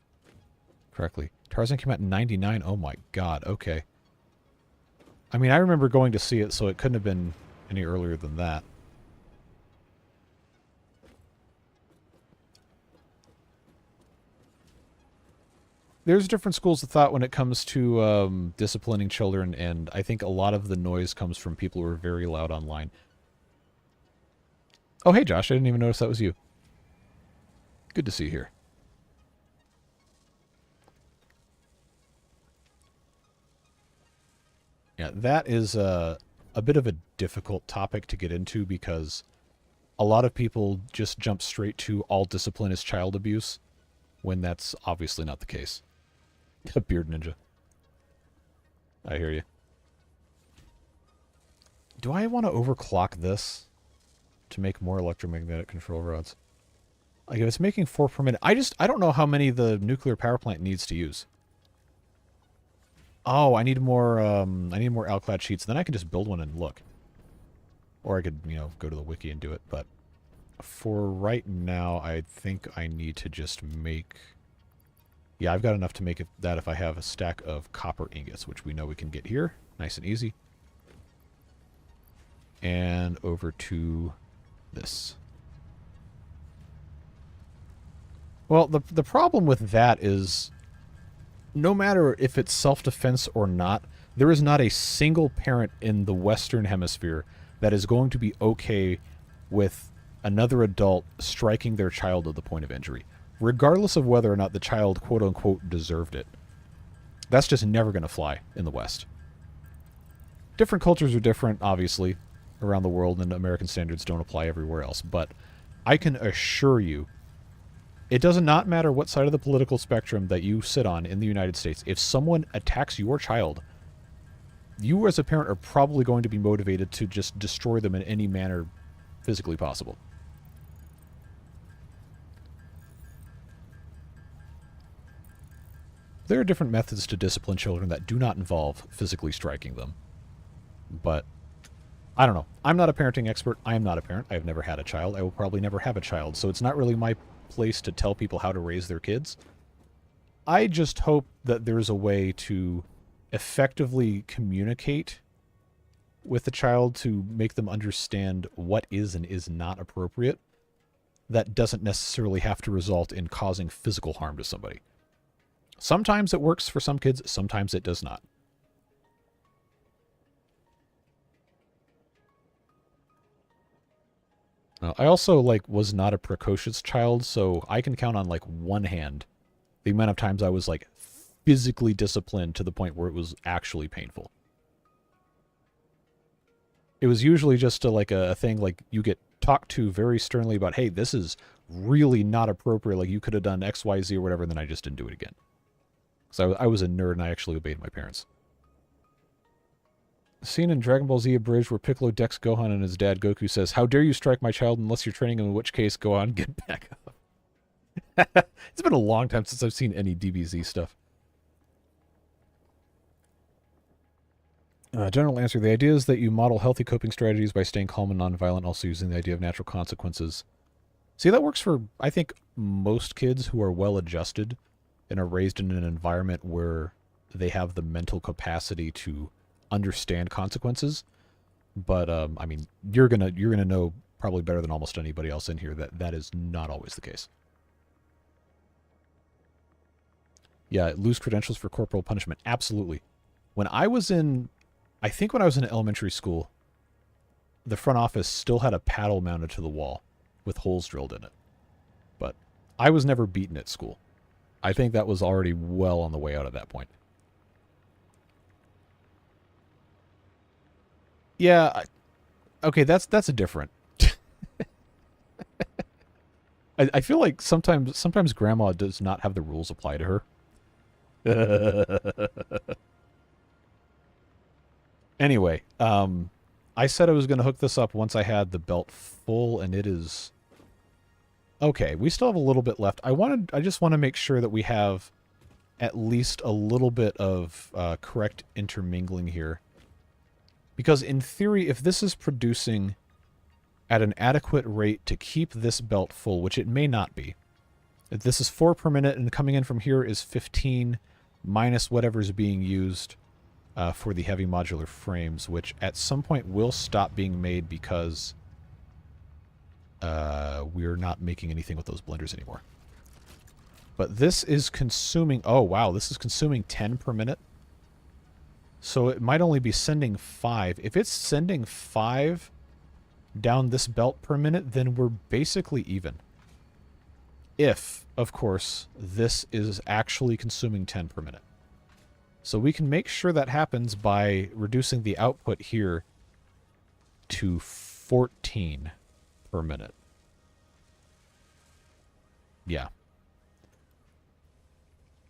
correctly. Tarzan came out in 99. Oh my god, okay. I mean, I remember going to see it, so it couldn't have been any earlier than that. There's different schools of thought when it comes to disciplining children, and I think a lot of the noise comes from people who are very loud online. Oh, hey, Josh. I didn't even notice that was you. Good to see you here. Yeah, that is a bit of a difficult topic to get into because a lot of people just jump straight to all discipline is child abuse when that's obviously not the case. Beard Ninja. I hear you. Do I want to overclock this to make more electromagnetic control rods? Like, if it's making 4 per minute, I don't know how many the nuclear power plant needs to use. Oh, I need more alclad sheets. Then I can just build one and look. Or I could, go to the wiki and do it. But for right now, I think I need to just make... Yeah, I've got enough to make that if I have a stack of copper ingots, which we know we can get here. Nice and easy. And over to this. Well, the problem with that is, no matter if it's self-defense or not, there is not a single parent in the Western Hemisphere that is going to be okay with another adult striking their child to the point of injury, regardless of whether or not the child, quote-unquote, deserved it. That's just never going to fly in the West. Different cultures are different, obviously, around the world, and American standards don't apply everywhere else, but I can assure you, it does not matter what side of the political spectrum that you sit on in the United States. If someone attacks your child, you as a parent are probably going to be motivated to just destroy them in any manner physically possible. There are different methods to discipline children that do not involve physically striking them. But, I don't know. I'm not a parenting expert. I am not a parent. I have never had a child. I will probably never have a child. So it's not really my place to tell people how to raise their kids. I just hope that there's a way to effectively communicate with the child to make them understand what is and is not appropriate. That doesn't necessarily have to result in causing physical harm to somebody. Sometimes it works for some kids, sometimes it does not. I also, was not a precocious child, so I can count on, one hand the amount of times I was, physically disciplined to the point where it was actually painful. It was usually just a thing, you get talked to very sternly about, hey, this is really not appropriate, you could have done X, Y, Z or whatever, and then I just didn't do it again. So I was a nerd and I actually obeyed my parents. Scene in Dragon Ball Z Abridged where Piccolo decks Gohan and his dad Goku says, "How dare you strike my child unless you're training him, in which case, go on, get back up." It's been a long time since I've seen any DBZ stuff. General answer, the idea is that you model healthy coping strategies by staying calm and nonviolent, also using the idea of natural consequences. See, that works for, I think, most kids who are well-adjusted and are raised in an environment where they have the mental capacity to understand consequences. But I mean, you're gonna know probably better than almost anybody else in here that is not always the case. Yeah, lose credentials for corporal punishment. Absolutely. I think when I was in elementary school, the front office still had a paddle mounted to the wall with holes drilled in it. But I was never beaten at school. I think that was already well on the way out at that point. Yeah, okay, that's a different. I feel like sometimes Grandma does not have the rules apply to her. Anyway, I said I was going to hook this up once I had the belt full, and it is... Okay, we still have a little bit left. I just want to make sure that we have at least a little bit of correct intermingling here. Because in theory, if this is producing at an adequate rate to keep this belt full, which it may not be. If this is 4 per minute and coming in from here is 15 minus whatever's being used for the heavy modular frames, which at some point will stop being made because we're not making anything with those blenders anymore. But this is consuming... Oh, wow. This is consuming 10 per minute. So it might only be sending 5. If it's sending 5 down this belt per minute, then we're basically even. If, of course, this is actually consuming 10 per minute. So we can make sure that happens by reducing the output here to 14 per minute. Yeah.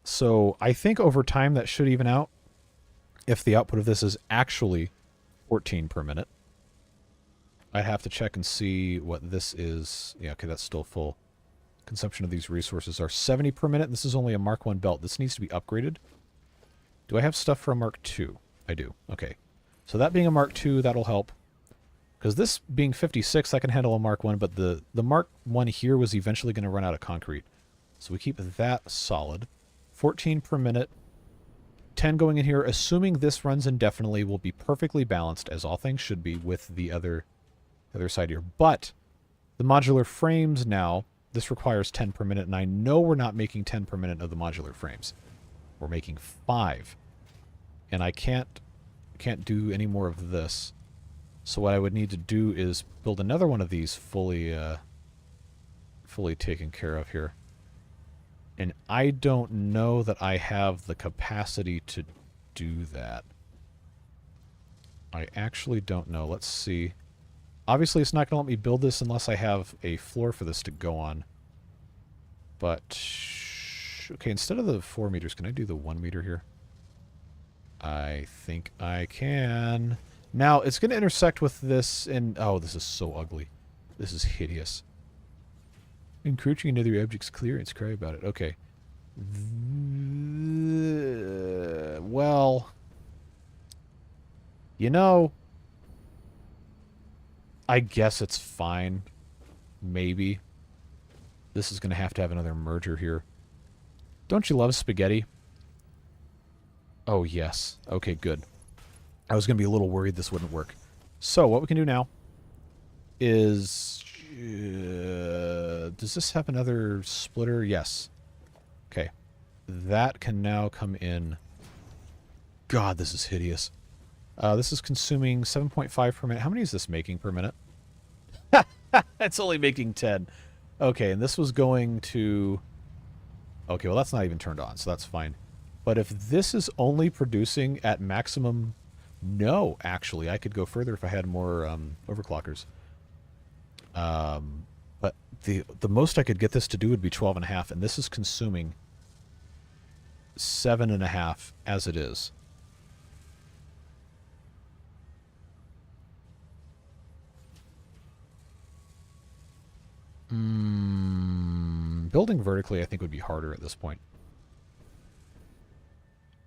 So I think over time that should even out if the output of this is actually 14 per minute. I'd have to check and see what this is. Yeah, okay, that's still full. Consumption of these resources are 70 per minute. This is only a Mark 1 belt. This needs to be upgraded. Do I have stuff for a Mark 2? I do. Okay. So that being a Mark 2, that'll help. Because this being 56, I can handle a Mark 1, but the Mark 1 here was eventually going to run out of concrete. So we keep that solid. 14 per minute. 10 going in here. Assuming this runs indefinitely, will be perfectly balanced, as all things should be, with the other side here. But the modular frames now, this requires 10 per minute, and I know we're not making 10 per minute of the modular frames. We're making 5. And I can't do any more of this. So what I would need to do is build another one of these fully taken care of here. And I don't know that I have the capacity to do that. I actually don't know. Let's see. Obviously, it's not going to let me build this unless I have a floor for this to go on. But, okay, instead of the 4 meters, can I do the 1 meter here? I think I can. Now, it's going to intersect with this and... Oh, this is so ugly. This is hideous. Encroaching into the object's clearance. Cry about it. Okay. Well... You know... I guess it's fine. Maybe. This is going to have another merger here. Don't you love spaghetti? Oh, yes. Okay, good. I was going to be a little worried this wouldn't work. So, what we can do now is... does this have another splitter? Yes. Okay. That can now come in. God, this is hideous. This is consuming 7.5 per minute. How many is this making per minute? It's only making 10. Okay, and this was going to... Okay, well, that's not even turned on, so that's fine. But if this is only producing at maximum... No, actually, I could go further if I had more overclockers. But the most I could get this to do would be 12.5, and this is consuming 7.5 as it is. Building vertically, I think, would be harder at this point.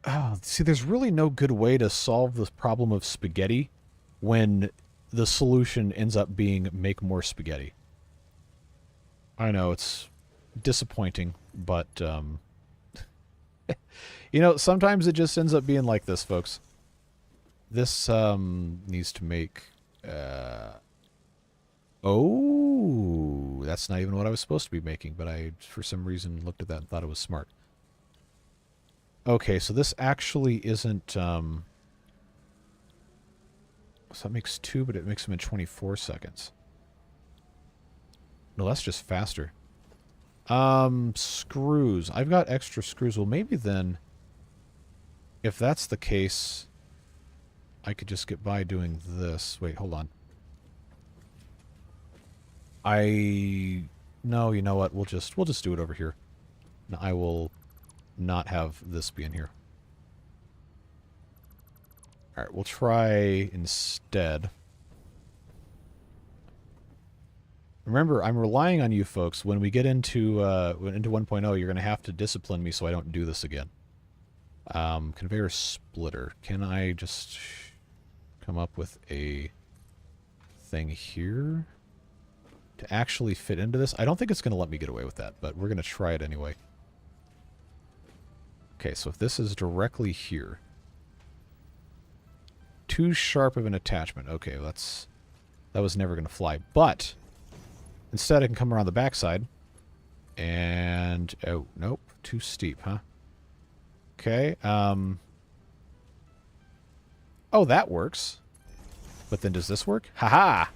Oh, see, there's really no good way to solve the problem of spaghetti when the solution ends up being make more spaghetti. I know, it's disappointing, but, you know, sometimes it just ends up being like this, folks. This, needs to make, oh, that's not even what I was supposed to be making, but I, for some reason, looked at that and thought it was smart. Okay, so this actually isn't, so that makes 2, but it makes them in 24 seconds. No, that's just faster. Screws. I've got extra screws. Well, maybe then, if that's the case, I could just get by doing this. Wait, hold on. No, you know what? We'll just do it over here. No, I will not have this be in here. Alright, we'll try instead. Remember, I'm relying on you folks. When we get into 1.0, you're going to have to discipline me so I don't do this again. Conveyor splitter. Can I just come up with a thing here to actually fit into this? I don't think it's going to let me get away with that, but we're going to try it anyway. Okay, so if this is directly here. Too sharp of an attachment. Okay, that was never going to fly. But instead I can come around the backside. And... Oh, nope. Too steep, huh? Okay, oh, that works. But then does this work? Haha!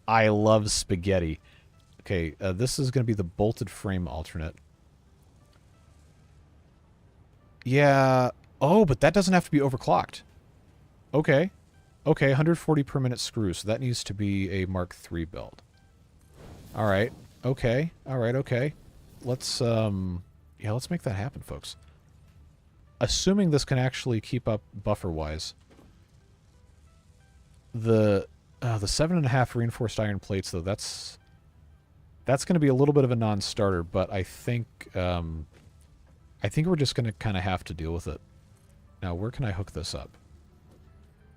I love spaghetti. Okay, this is going to be the bolted frame alternate. Yeah. Oh, but that doesn't have to be overclocked. Okay. Okay, 140 per minute screws. So that needs to be a Mark III build. All right. Okay. All right. Okay. Let's yeah, let's make that happen, folks. Assuming this can actually keep up buffer-wise. The 7.5 reinforced iron plates, though, that's going to be a little bit of a non-starter, but I think we're just going to kind of have to deal with it. Now, where can I hook this up?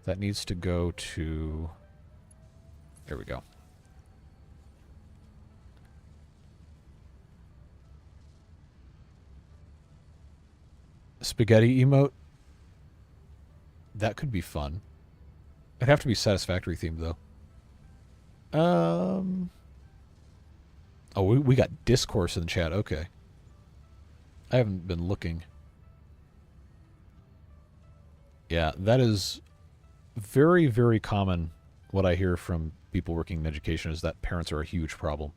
That needs to go to... There we go. Spaghetti emote? That could be fun. It'd have to be Satisfactory themed, though. Oh, we got discourse in the chat. Okay. I haven't been looking. Yeah, that is very, very common. What I hear from people working in education is that parents are a huge problem.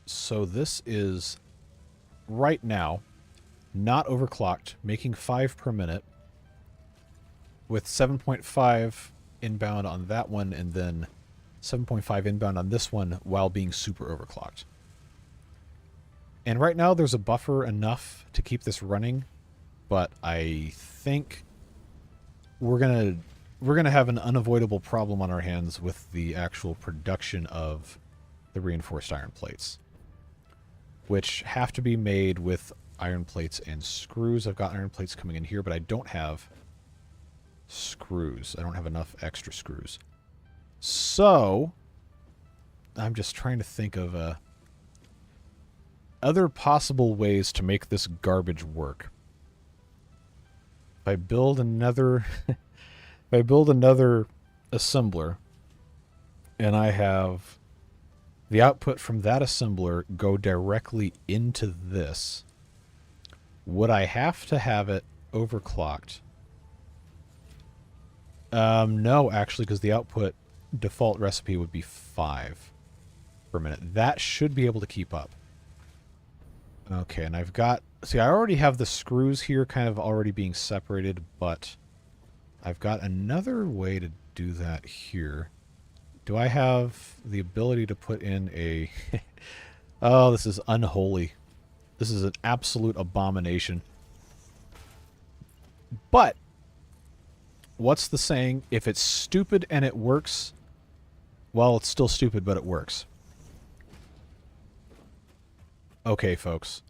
So this is, right now, not overclocked, making 5 per minute, with 7.5 inbound on that one, and then 7.5 inbound on this one, while being super overclocked. And right now there's a buffer enough to keep this running, but I think we're gonna have an unavoidable problem on our hands with the actual production of the reinforced iron plates, which have to be made with iron plates and screws. I've got iron plates coming in here, but I don't have screws. I don't have enough extra screws. So I'm just trying to think of other possible ways to make this garbage work. If I build another assembler, and I have the output from that assembler go directly into this, would I have to have it overclocked? No, actually, because the output default recipe would be 5 per minute. That should be able to keep up. Okay, and I've got... See, I already have the screws here kind of already being separated, but I've got another way to do that here. Do I have the ability to put in a... Oh, this is unholy. This is an absolute abomination. But, what's the saying? If it's stupid and it works, well, it's still stupid, but it works. Okay, folks.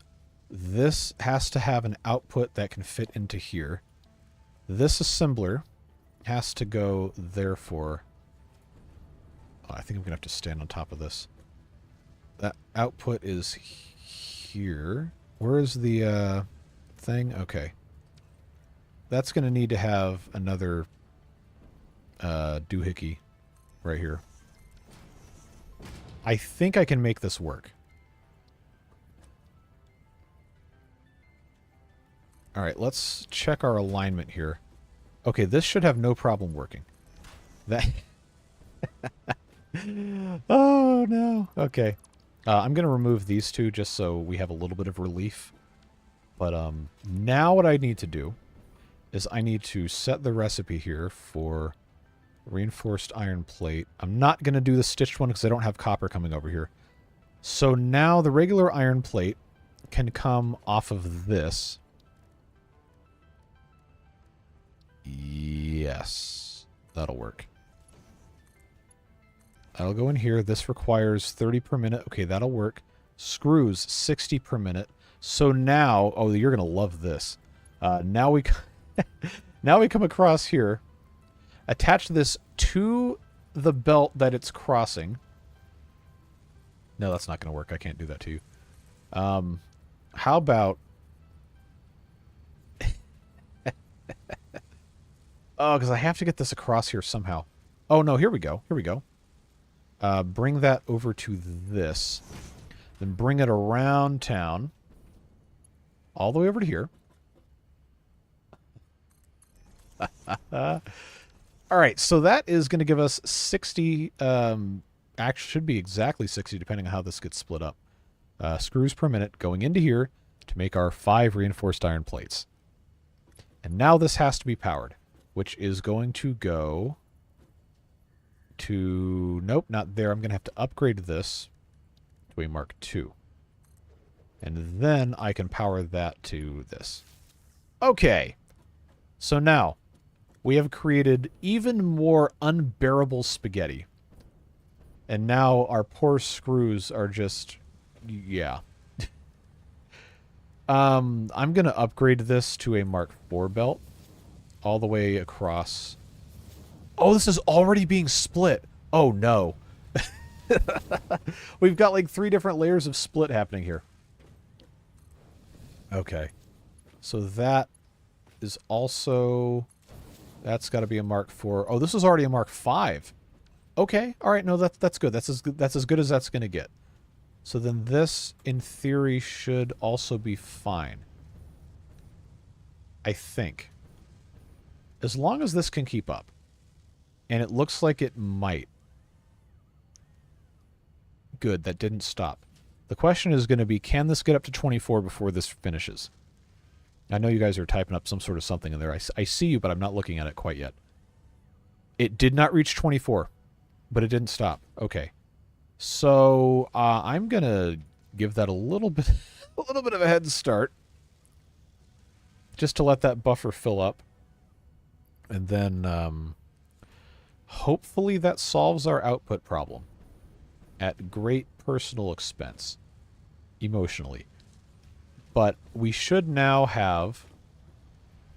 This has to have an output that can fit into here. This assembler has to go, therefore... Oh, I think I'm going to have to stand on top of this. That output is here. Where is the thing? Okay. That's going to need to have another doohickey right here. I think I can make this work. Alright, let's check our alignment here. Okay, this should have no problem working. That... Oh, no. Okay. I'm going to remove these two just so we have a little bit of relief. But now what I need to do is I need to set the recipe here for reinforced iron plate. I'm not going to do the stitched one because I don't have copper coming over here. So now the regular iron plate can come off of this. Yes, that'll work. That'll go in here. This requires 30 per minute. Okay, that'll work. Screws, 60 per minute. So now, oh, you're going to love this. Now we come across here. Attach this to the belt that it's crossing. No, that's not going to work. I can't do that to you. How about... Oh, because I have to get this across here somehow. Oh, no, here we go. Here we go. Bring that over to this. Then bring it around town. All the way over to here. Alright, so that is going to give us 60... actually, should be exactly 60, depending on how this gets split up. Screws per minute going into here to make our 5 reinforced iron plates. And now this has to be powered, which is going to go to... Nope, not there. I'm going to have to upgrade this to a Mark II. And then I can power that to this. Okay. So now, we have created even more unbearable spaghetti. And now our poor screws are just... yeah. I'm going to upgrade this to a Mark IV belt. All the way across. Oh, this is already being split. Oh, no. We've got like 3 different layers of split happening here. Okay. So that is also... that's got to be a Mark IV. Oh, this is already a Mark V. Okay. All right. No, that's good. That's as good as that's going to get. So then this, in theory, should also be fine. I think. As long as this can keep up. And it looks like it might. Good, that didn't stop. The question is going to be, can this get up to 24 before this finishes? I know you guys are typing up some sort of something in there. I see you, but I'm not looking at it quite yet. It did not reach 24, but it didn't stop. Okay. So, I'm going to give that a little bit of a head start. Just to let that buffer fill up. And then, hopefully that solves our output problem. At great personal expense. Emotionally. But we should now have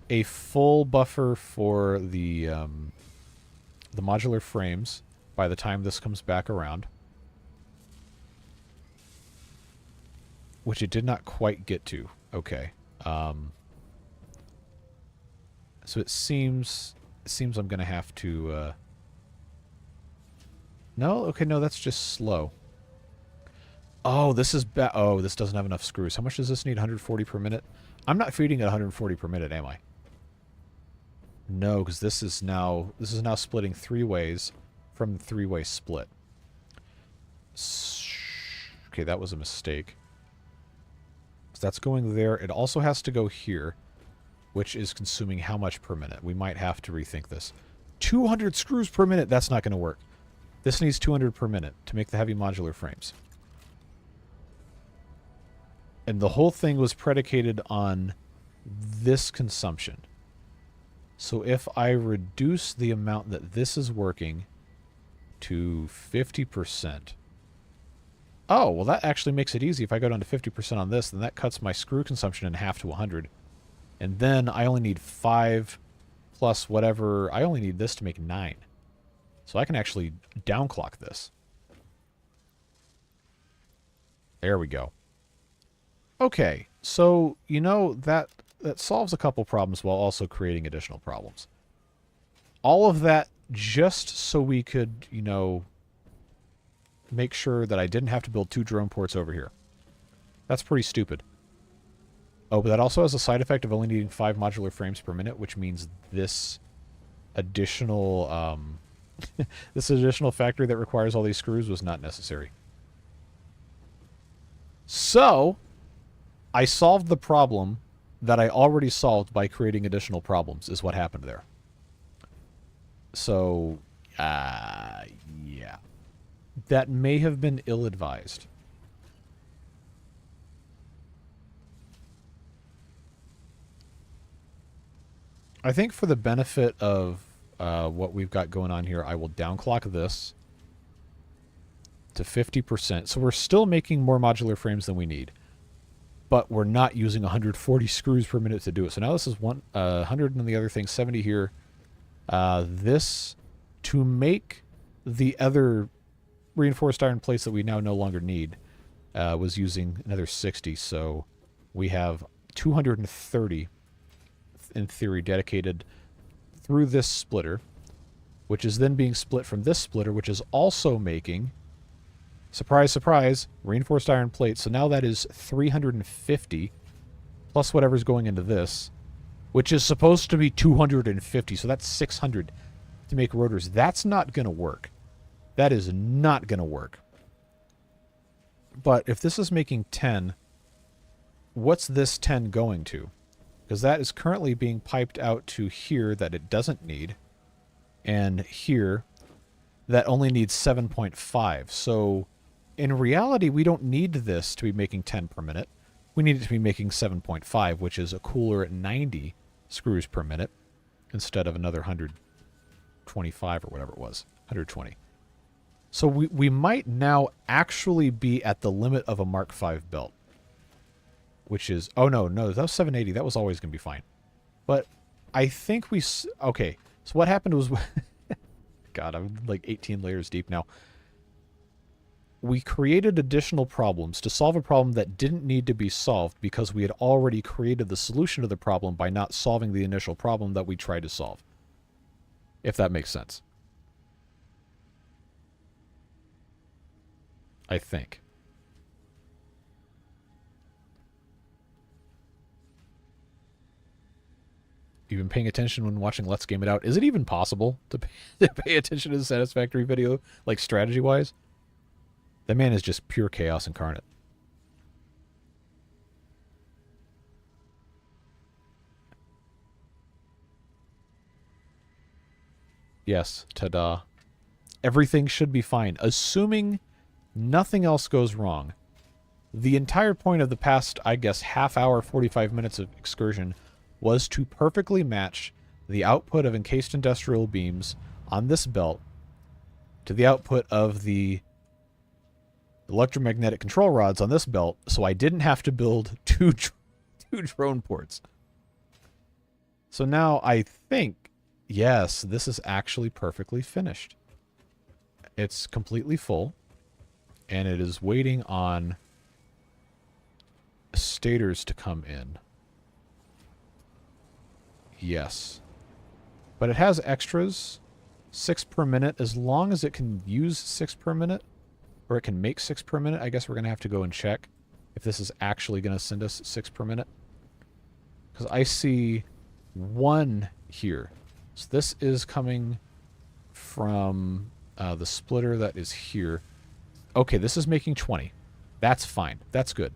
a full buffer for the modular frames by the time this comes back around. Which it did not quite get to. Okay. So it seems I'm going to have to... no? Okay, no, that's just slow. Oh, this is bad. Oh, this doesn't have enough screws. How much does this need? 140 per minute? I'm not feeding at 140 per minute, am I? No, because this is now splitting 3 ways from the 3-way split. Okay, that was a mistake. So that's going there. It also has to go here, which is consuming how much per minute? We might have to rethink this. 200 screws per minute? That's not going to work. This needs 200 per minute to make the heavy modular frames. And the whole thing was predicated on this consumption. So if I reduce the amount that this is working to 50%... oh, well that actually makes it easy. If I go down to 50% on this, then that cuts my screw consumption in half to 100. And then I only need 5 plus whatever. I only need this to make 9. So I can actually downclock this. There we go. Okay, so, you know, that solves a couple problems while also creating additional problems. All of that just so we could, you know, make sure that I didn't have to build 2 drone ports over here. That's pretty stupid. Oh, but that also has a side effect of only needing 5 modular frames per minute, which means this additional, this additional factory that requires all these screws was not necessary. So, I solved the problem that I already solved by creating additional problems, is what happened there. So, yeah. That may have been ill-advised. I think for the benefit of what we've got going on here, I will downclock this to 50%. So we're still making more modular frames than we need. But we're not using 140 screws per minute to do it. So now this is 100 and the other thing, 70 here. This, to make the other reinforced iron plates that we now no longer need, was using another 60. So we have 230, in theory, dedicated through this splitter, which is then being split from this splitter, which is also making... surprise, surprise, reinforced iron plate. So now that is 350, plus whatever's going into this, which is supposed to be 250. So that's 600 to make rotors. That's not going to work. That is not going to work. But if this is making 10, what's this 10 going to? Because that is currently being piped out to here that it doesn't need, and here that only needs 7.5. So... in reality, we don't need this to be making 10 per minute. we need it to be making 7.5, which is a cooler at 90 screws per minute instead of another 125 or whatever it was, 120. So we might now actually be at the limit of a Mark V belt, which is, oh no, that was 780. That was always going to be fine. But I think okay, so what happened was, God, I'm like 18 layers deep now. We created additional problems to solve a problem that didn't need to be solved because we had already created the solution to the problem by not solving the initial problem that we tried to solve. If that makes sense. I think. You've been paying attention when watching Let's Game It Out. Is it even possible to pay attention to the Satisfactory video, like strategy-wise? That man is just pure chaos incarnate. Yes, ta-da. Everything should be fine, assuming nothing else goes wrong. The entire point of the past, I guess, half hour, 45 minutes of excursion was to perfectly match the output of encased industrial beams on this belt to the output of the electromagnetic control rods on this belt, so I didn't have to build two drone ports. So now I think, yes, this is actually perfectly finished. It's completely full, and it is waiting on stators to come in. Yes. But it has extras, 6 per minute, as long as it can use 6 per minute. Or it can make 6 per minute. I guess we're going to have to go and check if this is actually going to send us 6 per minute. Because I see 1 here. So this is coming from the splitter that is here. Okay, this is making 20. That's fine. That's good.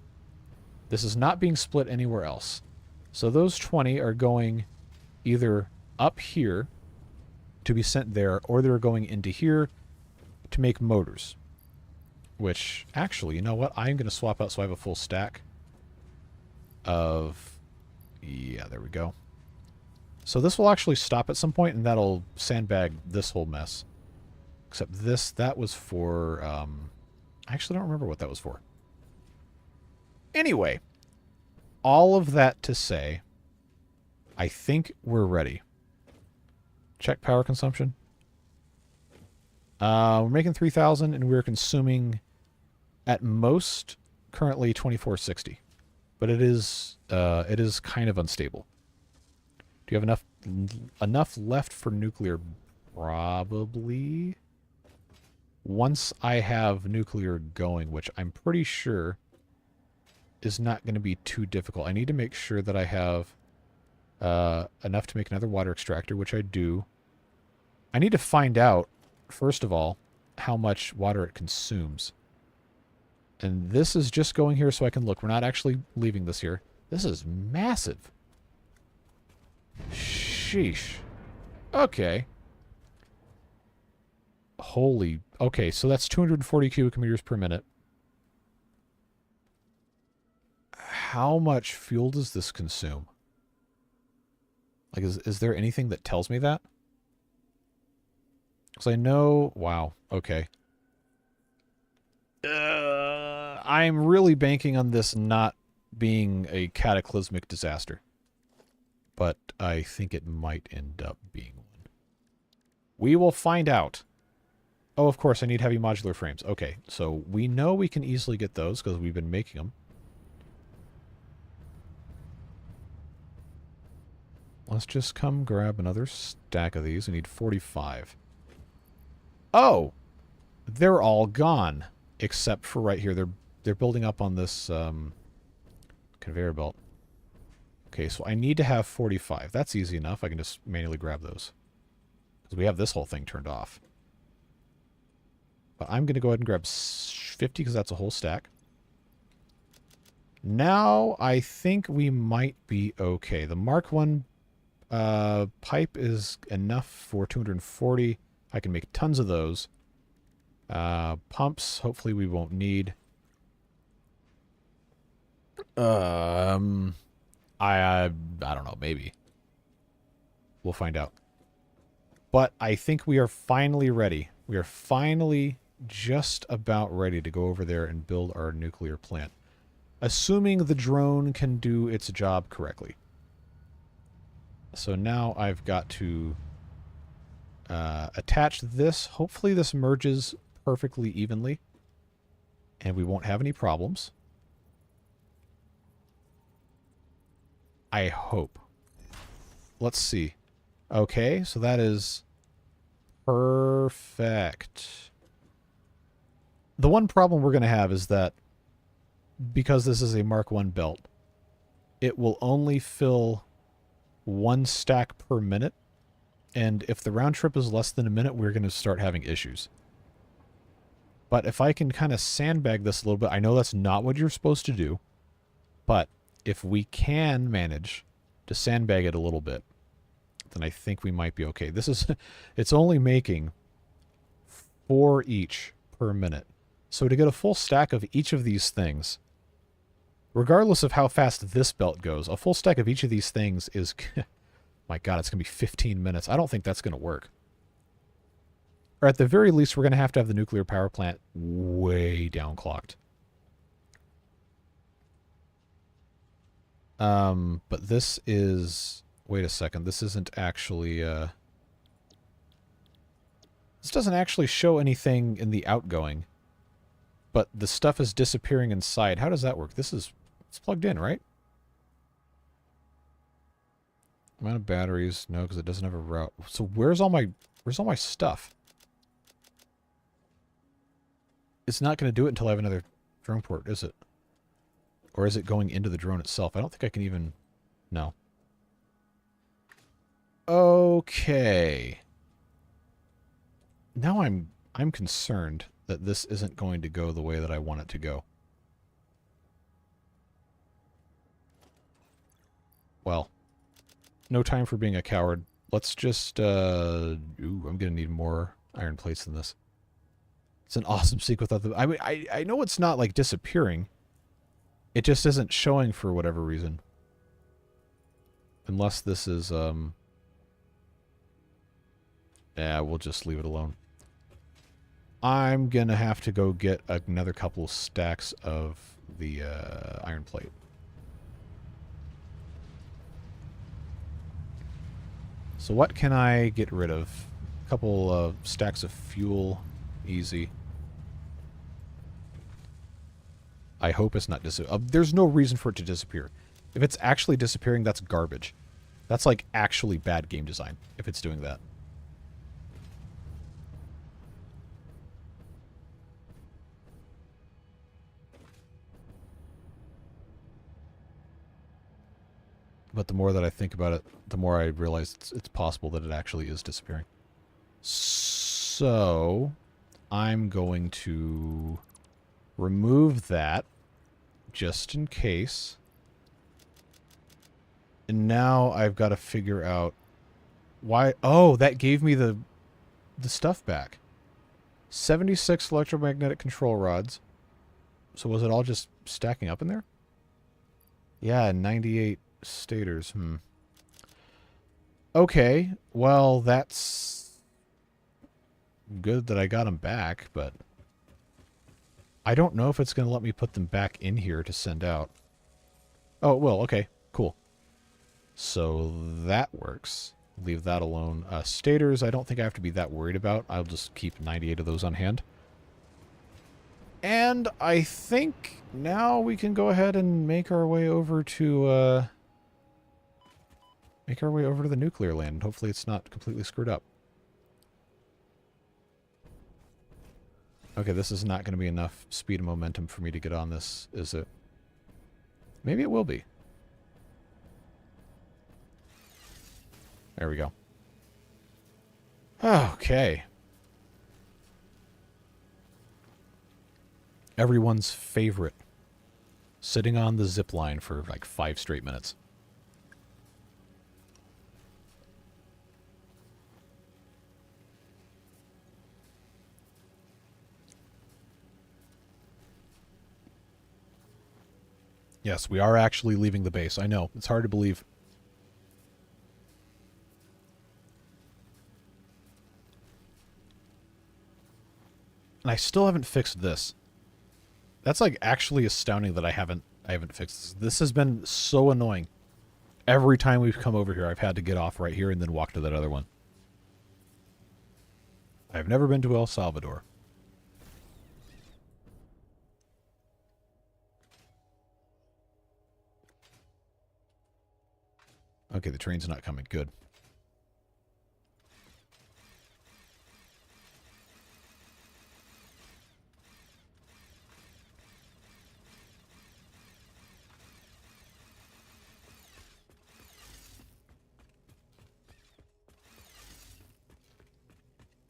This is not being split anywhere else. So those 20 are going either up here to be sent there, or they're going into here to make motors. Which, actually, you know what? I'm going to swap out so I have a full stack of... Yeah, there we go. So this will actually stop at some point, and that'll sandbag this whole mess. Except this, that was for... I actually don't remember what that was for. Anyway, all of that to say, I think we're ready. Check power consumption. We're making 3,000, and we're consuming... at most, currently 2460, but it is kind of unstable. Do you have enough left for nuclear? Probably. Once I have nuclear going, which I'm pretty sure is not going to be too difficult. I need to make sure that I have enough to make another water extractor, which I do. I need to find out, first of all, how much water it consumes. And this is just going here so I can look. We're not actually leaving this here. This is massive. Sheesh. Okay. Holy... Okay, so that's 240 cubic meters per minute. How much fuel does this consume? Like, is there anything that tells me that? Because I know... Wow. Okay. I'm really banking on this not being a cataclysmic disaster. But I think it might end up being one. We will find out. Oh, of course, I need heavy modular frames. Okay, so we know we can easily get those because we've been making them. Let's just come grab another stack of these. We need 45. Oh! They're all gone. Except for right here. They're building up on this conveyor belt. Okay, so I need to have 45. That's easy enough. I can just manually grab those. Because we have this whole thing turned off. But I'm going to go ahead and grab 50 because that's a whole stack. Now I think we might be okay. The Mark 1 pipe is enough for 240. I can make tons of those. Pumps, hopefully we won't need. I don't know, maybe. We'll find out. But I think we are finally ready. We are finally just about ready to go over there and build our nuclear plant. Assuming the drone can do its job correctly. So now I've got to attach this. Hopefully this merges perfectly evenly. And we won't have any problems. I hope. Let's see. Okay, so that is perfect. The one problem we're going to have is that because this is a Mark I belt, it will only fill one stack per minute. And if the round trip is less than a minute, we're going to start having issues. But if I can kind of sandbag this a little bit, I know that's not what you're supposed to do. But if we can manage to sandbag it a little bit, then I think we might be okay. This is, it's only making 4 each per minute. So to get a full stack of each of these things, regardless of how fast this belt goes, a full stack of each of these things is, my God, it's going to be 15 minutes. I don't think that's going to work. Or at the very least, we're going to have the nuclear power plant way downclocked. But this is... Wait a second. This isn't actually... This doesn't actually show anything in the outgoing. But the stuff is disappearing inside. How does that work? This is... It's plugged in, right? Amount of batteries. No, because it doesn't have a route. So where's all my stuff? It's not going to do it until I have another drone port, is it? Or is it going into the drone itself? I don't think I can even... No. Okay. Now I'm concerned that this isn't going to go the way that I want it to go. Well, no time for being a coward. Let's just, ooh, I'm going to need more iron plates than this. It's an awesome sequence of the... I mean, I know it's not, like, disappearing. It just isn't showing for whatever reason. Unless this is, yeah, we'll just leave it alone. I'm gonna have to go get another couple of stacks of the, iron plate. So what can I get rid of? A couple of stacks of fuel. Easy. I hope it's not there's no reason for it to disappear. If it's actually disappearing, that's garbage. That's like actually bad game design if it's doing that. But the more that I think about it, the more I realize it's possible that it actually is disappearing. So I'm going to remove that just in case. And now I've got to figure out why... Oh, that gave me the stuff back. 76 electromagnetic control rods. So was it all just stacking up in there? Yeah, 98 stators. Okay, well, that's good that I got them back, but I don't know if it's going to let me put them back in here to send out. Oh, well, okay, cool. So that works. Leave that alone. Stators, I don't think I have to be that worried about. I'll just keep 98 of those on hand. And I think now we can go ahead and make our way over to, the nuclear land. Hopefully it's not completely screwed up. Okay, this is not going to be enough speed and momentum for me to get on this, is it? Maybe it will be. There we go. Okay. Everyone's favorite. Sitting on the zip line for like 5 straight minutes. Yes, we are actually leaving the base. I know. It's hard to believe. And I still haven't fixed this. That's like actually astounding that I haven't fixed this. This has been so annoying. Every time we've come over here, I've had to get off right here and then walk to that other one. I've never been to El Salvador. Okay, the train's not coming. Good.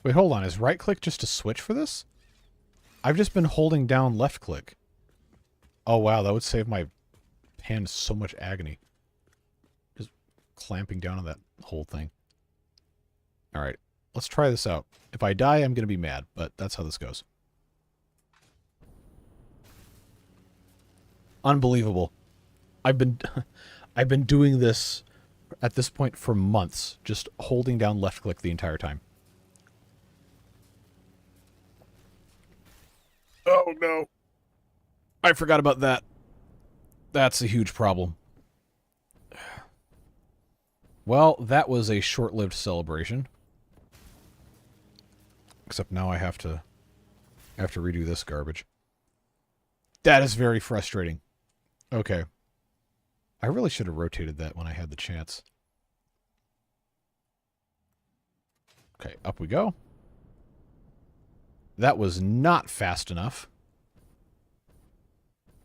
Wait, hold on. Is right click just a switch for this? I've just been holding down left click. Oh, wow. That would save my hand so much agony. Just clamping down on that whole thing. All right. Let's try this out. If I die, I'm going to be mad, but that's how this goes. Unbelievable. I've been doing this at this point for months, just holding down left click the entire time. Oh, no. I forgot about that. That's a huge problem. Well, that was a short-lived celebration. Except now I have to redo this garbage. That is very frustrating. Okay. I really should have rotated that when I had the chance. Okay, up we go. That was not fast enough.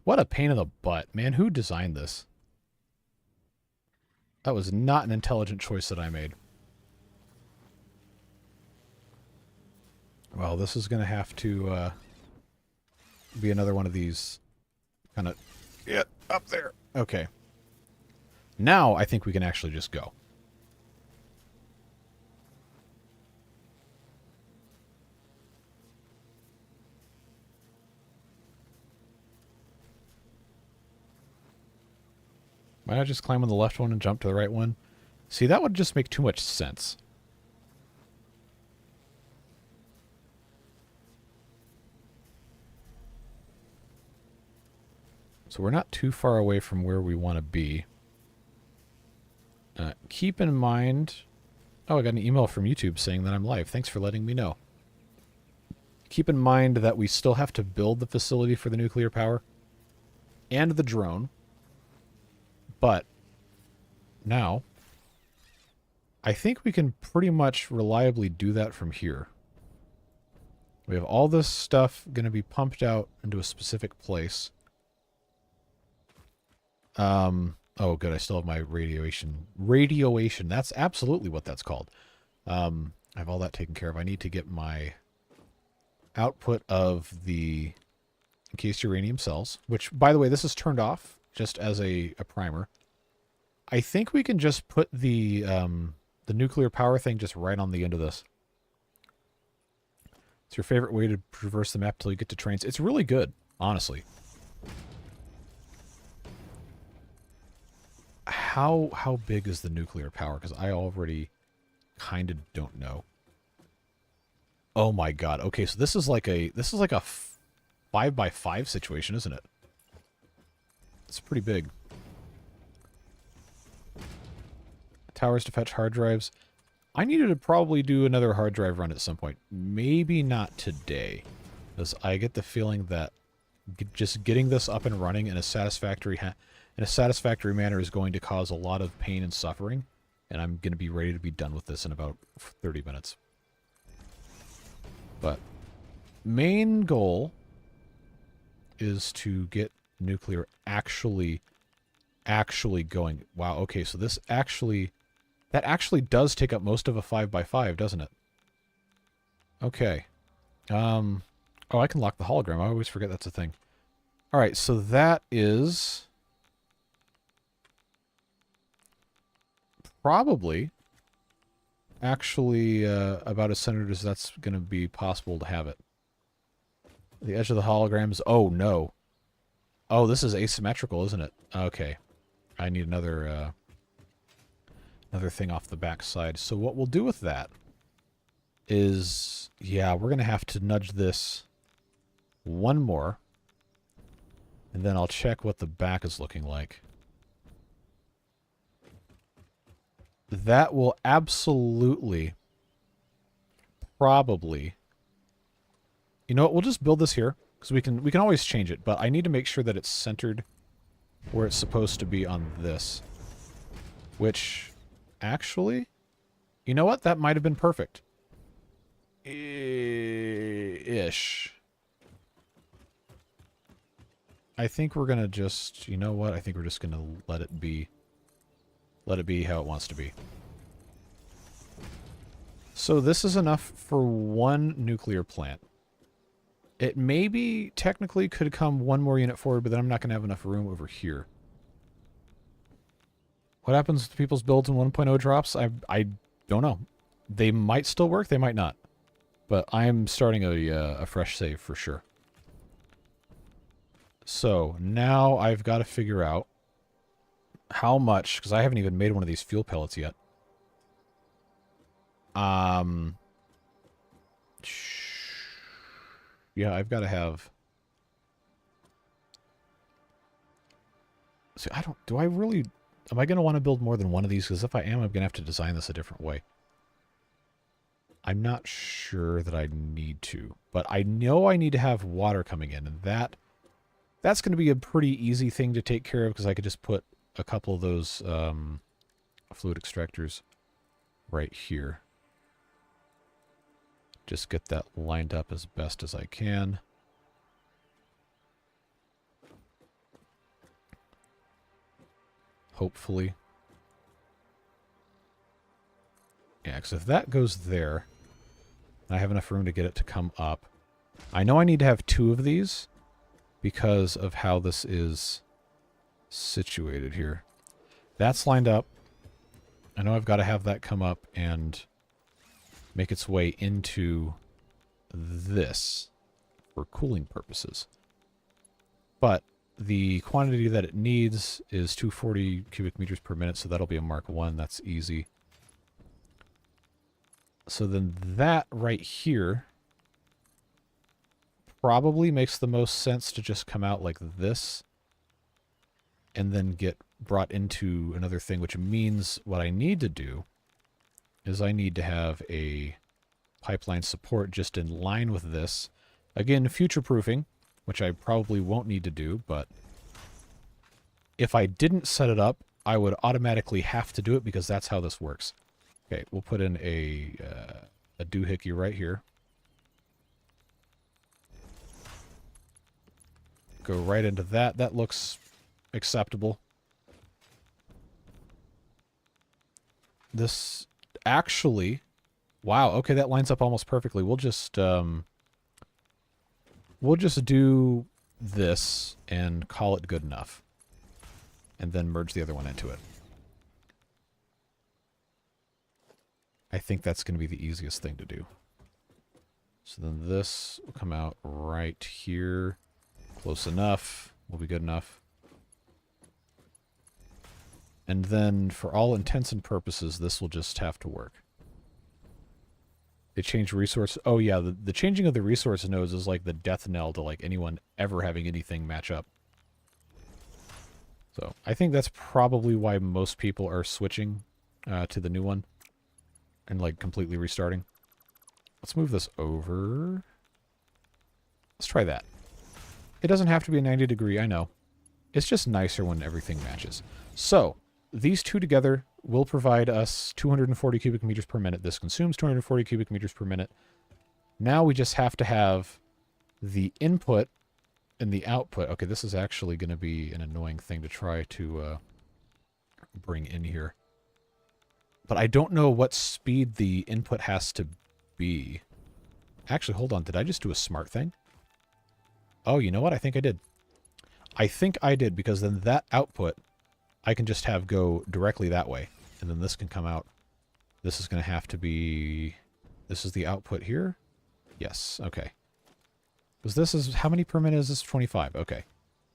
What a pain in the butt. Man, who designed this? That was not an intelligent choice that I made. Well, this is going to have to be another one of these kind of... Get up there. Okay. Now I think we can actually just go. Why not just climb on the left one and jump to the right one? See, that would just make too much sense. So we're not too far away from where we want to be. Keep in mind... Oh, I got an email from YouTube saying that I'm live. Thanks for letting me know. Keep in mind that we still have to build the facility for the nuclear power and the drone. But now, I think we can pretty much reliably do that from here. We have all this stuff going to be pumped out into a specific place. Oh, good. I still have my radiation. Radioation. That's absolutely what that's called. I have all that taken care of. I need to get my output of the encased uranium cells, which, by the way, this is turned off just as a primer. I think we can just put the nuclear power thing just right on the end of this. It's your favorite way to traverse the map till you get to trains. It's really good, honestly. How big is the nuclear power? Because I already kind of don't know. Oh my god. Okay, so this is like a 5x5 situation, isn't it? It's pretty big. Towers to fetch hard drives. I needed to probably do another hard drive run at some point. Maybe not today. Because I get the feeling that just getting this up and running in a satisfactory manner is going to cause a lot of pain and suffering. And I'm going to be ready to be done with this in about 30 minutes. But main goal is to get nuclear actually going. Wow, okay, so that actually does take up most of a 5x5, doesn't it? Okay. Oh, I can lock the hologram. I always forget that's a thing. All right, so that is probably actually about as centered as that's going to be possible to have it. The edge of the holograms. Oh, no. Oh, this is asymmetrical, isn't it? Okay. I need another thing off the back side. So what we'll do with that is, yeah, we're going to have to nudge this one more. And then I'll check what the back is looking like. That will absolutely, probably... You know what, we'll just build this here. Because we can always change it, but I need to make sure that it's centered where it's supposed to be on this. Which, actually, you know what? That might have been perfect. Ish. I think we're gonna just, you know what? I think we're just gonna let it be how it wants to be. So this is enough for one nuclear plant. It maybe technically could come one more unit forward, but then I'm not going to have enough room over here. What happens to people's builds when 1.0 drops? I don't know. They might still work, they might not. But I'm starting a fresh save for sure. So now I've got to figure out how much, because I haven't even made one of these fuel pellets yet. Yeah, I've got to have... See, do I really... Am I going to want to build more than one of these? Because if I am, I'm going to have to design this a different way. I'm not sure that I need to. But I know I need to have water coming in. And that's going to be a pretty easy thing to take care of, because I could just put a couple of those fluid extractors right here. Just get that lined up as best as I can. Hopefully. Yeah, because if that goes there, and I have enough room to get it to come up. I know I need to have 2 of these because of how this is situated here. That's lined up. I know I've got to have that come up and make its way into this for cooling purposes. But the quantity that it needs is 240 cubic meters per minute, so that'll be a Mark 1. That's easy. So then that right here probably makes the most sense to just come out like this and then get brought into another thing, which means what I need to do is I need to have a pipeline support just in line with this. Again, future-proofing, which I probably won't need to do, but if I didn't set it up, I would automatically have to do it because that's how this works. Okay, we'll put in a doohickey right here. Go right into that. That looks acceptable. This... Actually, wow, okay, that lines up almost perfectly. We'll just do this and call it good enough. And then merge the other one into it. I think that's going to be the easiest thing to do. So then this will come out right here. Close enough. Will be good enough. And then, for all intents and purposes, this will just have to work. They change resource... Oh, yeah, the changing of the resource nodes is like the death knell to like anyone ever having anything match up. So, I think that's probably why most people are switching to the new one. And, like, completely restarting. Let's move this over. Let's try that. It doesn't have to be a 90 degree, I know. It's just nicer when everything matches. So... These two together will provide us 240 cubic meters per minute. This consumes 240 cubic meters per minute. Now we just have to have the input and the output. Okay, this is actually going to be an annoying thing to try to bring in here. But I don't know what speed the input has to be. Actually, hold on. Did I just do a smart thing? Oh, you know what? I think I did. I think I did, because then that output... I can just have go directly that way. And then this can come out. This is going to have to be... This is the output here? Yes, okay. Because this is... How many per minute is this? 25, okay.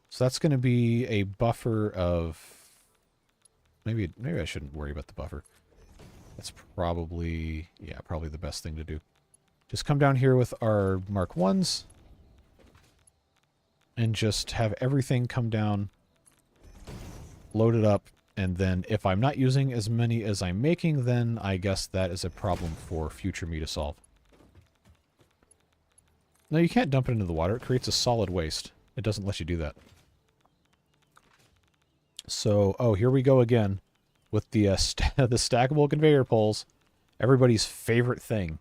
So that's going to be a buffer of... Maybe I shouldn't worry about the buffer. That's probably... Yeah, probably the best thing to do. Just come down here with our Mark 1s. And just have everything come down, load it up, and then if I'm not using as many as I'm making, then I guess that is a problem for future me to solve. No, you can't dump it into the water. It creates a solid waste. It doesn't let you do that. So, oh, here we go again with the the stackable conveyor poles. Everybody's favorite thing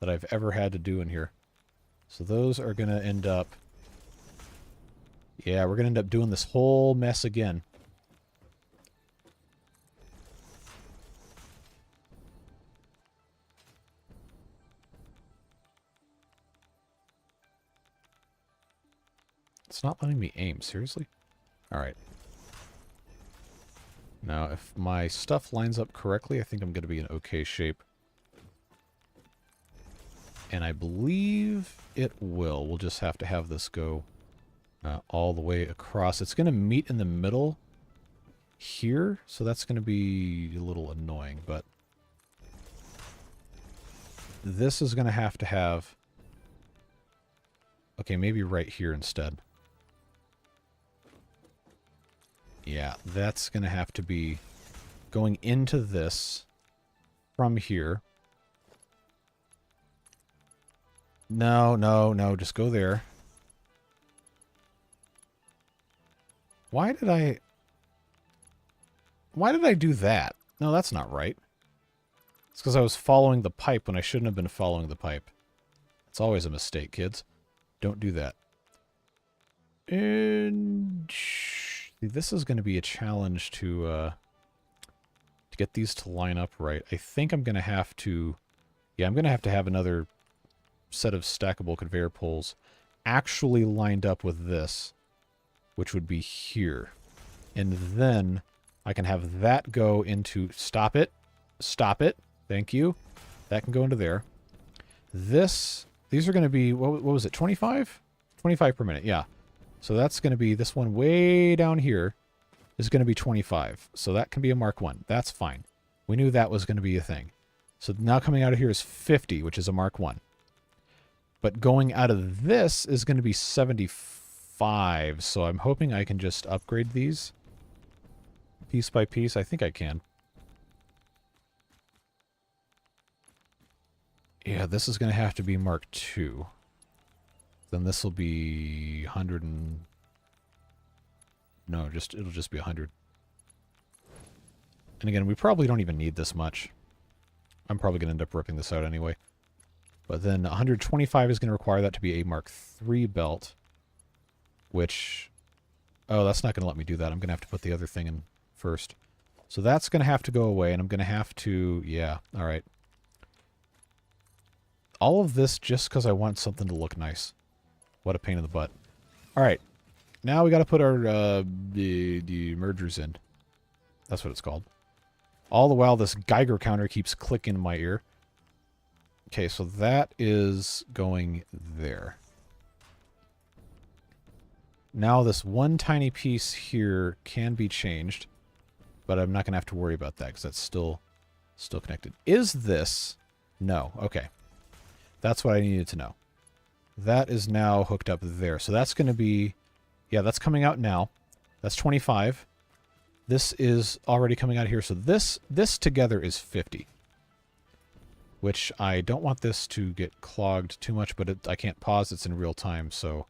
that I've ever had to do in here. So those are going to end up... Yeah, we're going to end up doing this whole mess again. It's not letting me aim, seriously? Alright. Now, if my stuff lines up correctly, I think I'm going to be in okay shape. And I believe it will. We'll just have to have this go all the way across. It's going to meet in the middle here, so that's going to be a little annoying, but this is going to have... Okay, maybe right here instead. Yeah, that's going to have to be going into this from here. No, no, no, just go there. Why did I do that? No, that's not right. It's because I was following the pipe when I shouldn't have been following the pipe. It's always a mistake, kids. Don't do that. And this is going to be a challenge to get these to line up right. I think I'm going to have to... Yeah, I'm going to have another set of stackable conveyor poles actually lined up with this, which would be here. And then I can have that go into... Stop it. Stop it. Thank you. That can go into there. These are going to be... What was it? 25? 25 per minute, yeah. So that's going to be... This one way down here is going to be 25. So that can be a Mark 1. That's fine. We knew that was going to be a thing. So now coming out of here is 50, which is a Mark 1. But going out of this is going to be 75. So I'm hoping I can just upgrade these piece by piece. I think I can. Yeah, this is going to have to be Mark 2. Then this will be 100 and... No, it'll just be 100. And again, we probably don't even need this much. I'm probably going to end up ripping this out anyway. But then 125 is going to require that to be a Mark 3 belt. Which... Oh, that's not going to let me do that. I'm going to have to put the other thing in first. So that's going to have to go away, and I'm going to have to... Yeah, alright. All of this just because I want something to look nice. What a pain in the butt. Alright. Now we got to put our the mergers in. That's what it's called. All the while this Geiger counter keeps clicking in my ear. Okay, so that is going there. Now this one tiny piece here can be changed, but I'm not going to have to worry about that because that's still connected. Is this... No. Okay. That's what I needed to know. That is now hooked up there. So that's going to be... Yeah, that's coming out now. That's 25. This is already coming out here. So this together is 50. Which I don't want this to get clogged too much, but I can't pause. It's in real time, so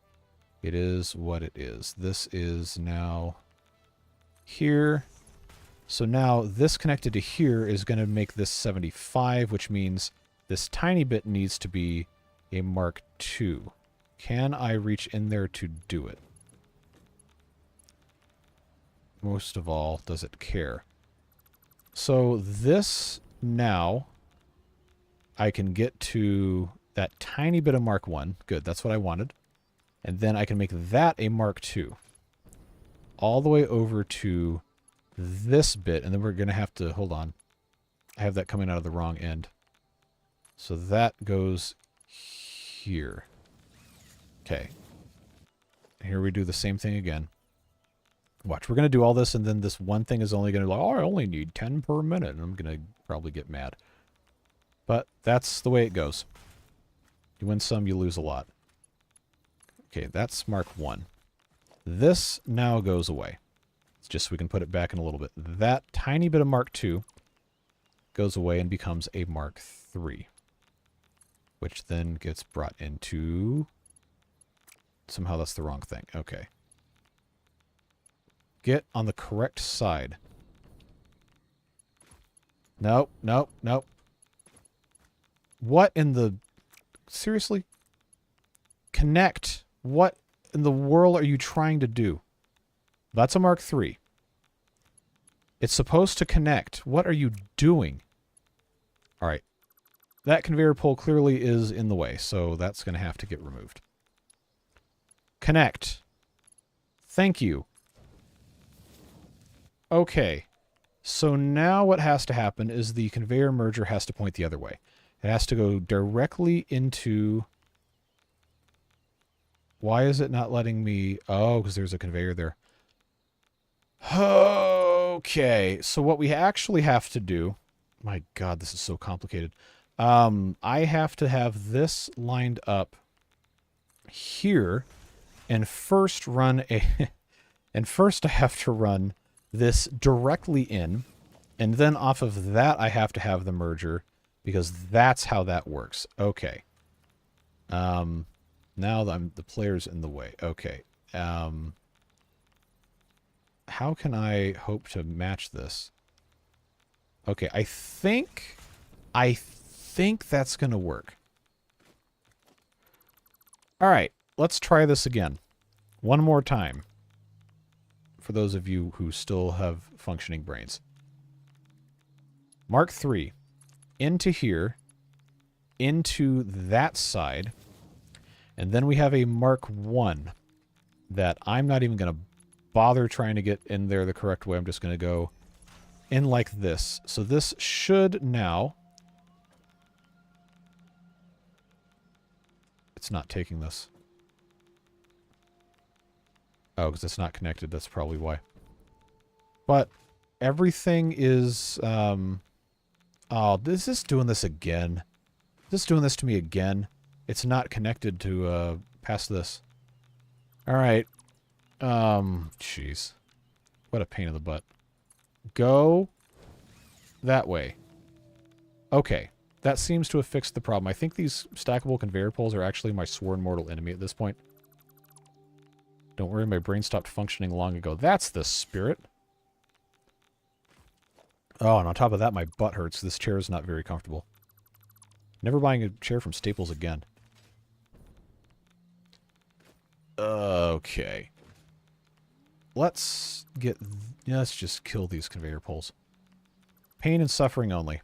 it is what it is. This is now here. So now this connected to here is going to make this 75, which means this tiny bit needs to be a Mark II. Can I reach in there to do it? Most of all, does it care? So this now, I can get to that tiny bit of Mark I. Good, that's what I wanted. And then I can make that a Mark II. All the way over to this bit, and then we're going to have to, hold on. I have that coming out of the wrong end. So that goes here. Okay. Here we do the same thing again. Watch, we're going to do all this, and then this one thing is only going to be like, oh, I only need 10 per minute, and I'm going to probably get mad. But that's the way it goes. You win some, you lose a lot. Okay, that's Mark 1. This now goes away. It's just so we can put it back in a little bit. That tiny bit of Mark 2 goes away and becomes a Mark 3. Which then gets brought into... Somehow that's the wrong thing. Okay. Get on the correct side. Nope, nope, nope. What in the... Seriously? Connect. What in the world are you trying to do? That's a Mark 3. It's supposed to connect. What are you doing? Alright. That conveyor pole clearly is in the way, so that's going to have to get removed. Connect. Thank you. Okay. So now what has to happen is the conveyor merger has to point the other way. It has to go directly into... Why is it not letting me... Oh, because there's a conveyor there. Okay. So what we actually have to do... My God, this is so complicated. I have to have this lined up here, and first run a... and first I have to run this directly in, and then off of that I have to have the merger, because that's how that works. Okay. Now the player's in the way. Okay. How can I hope to match this? Okay, I think that's going to work. All right, let's try this again. One more time. For those of you who still have functioning brains. Mark 3. Into here. Into that side. And then we have a Mark 1 that I'm not even going to bother trying to get in there the correct way. I'm just going to go in like this. So this should now... It's not taking this. Oh, because it's not connected. That's probably why. But everything is... Oh, is this doing this again? Is this doing this to me again? It's not connected to past this. Alright. Jeez. What a pain in the butt. Go that way. Okay. That seems to have fixed the problem. I think these stackable conveyor poles are actually my sworn mortal enemy at this point. Don't worry, my brain stopped functioning long ago. That's the spirit. Oh, and on top of that, my butt hurts. This chair is not very comfortable. Never buying a chair from Staples again. Okay. Let's just kill these conveyor poles. Pain and suffering only.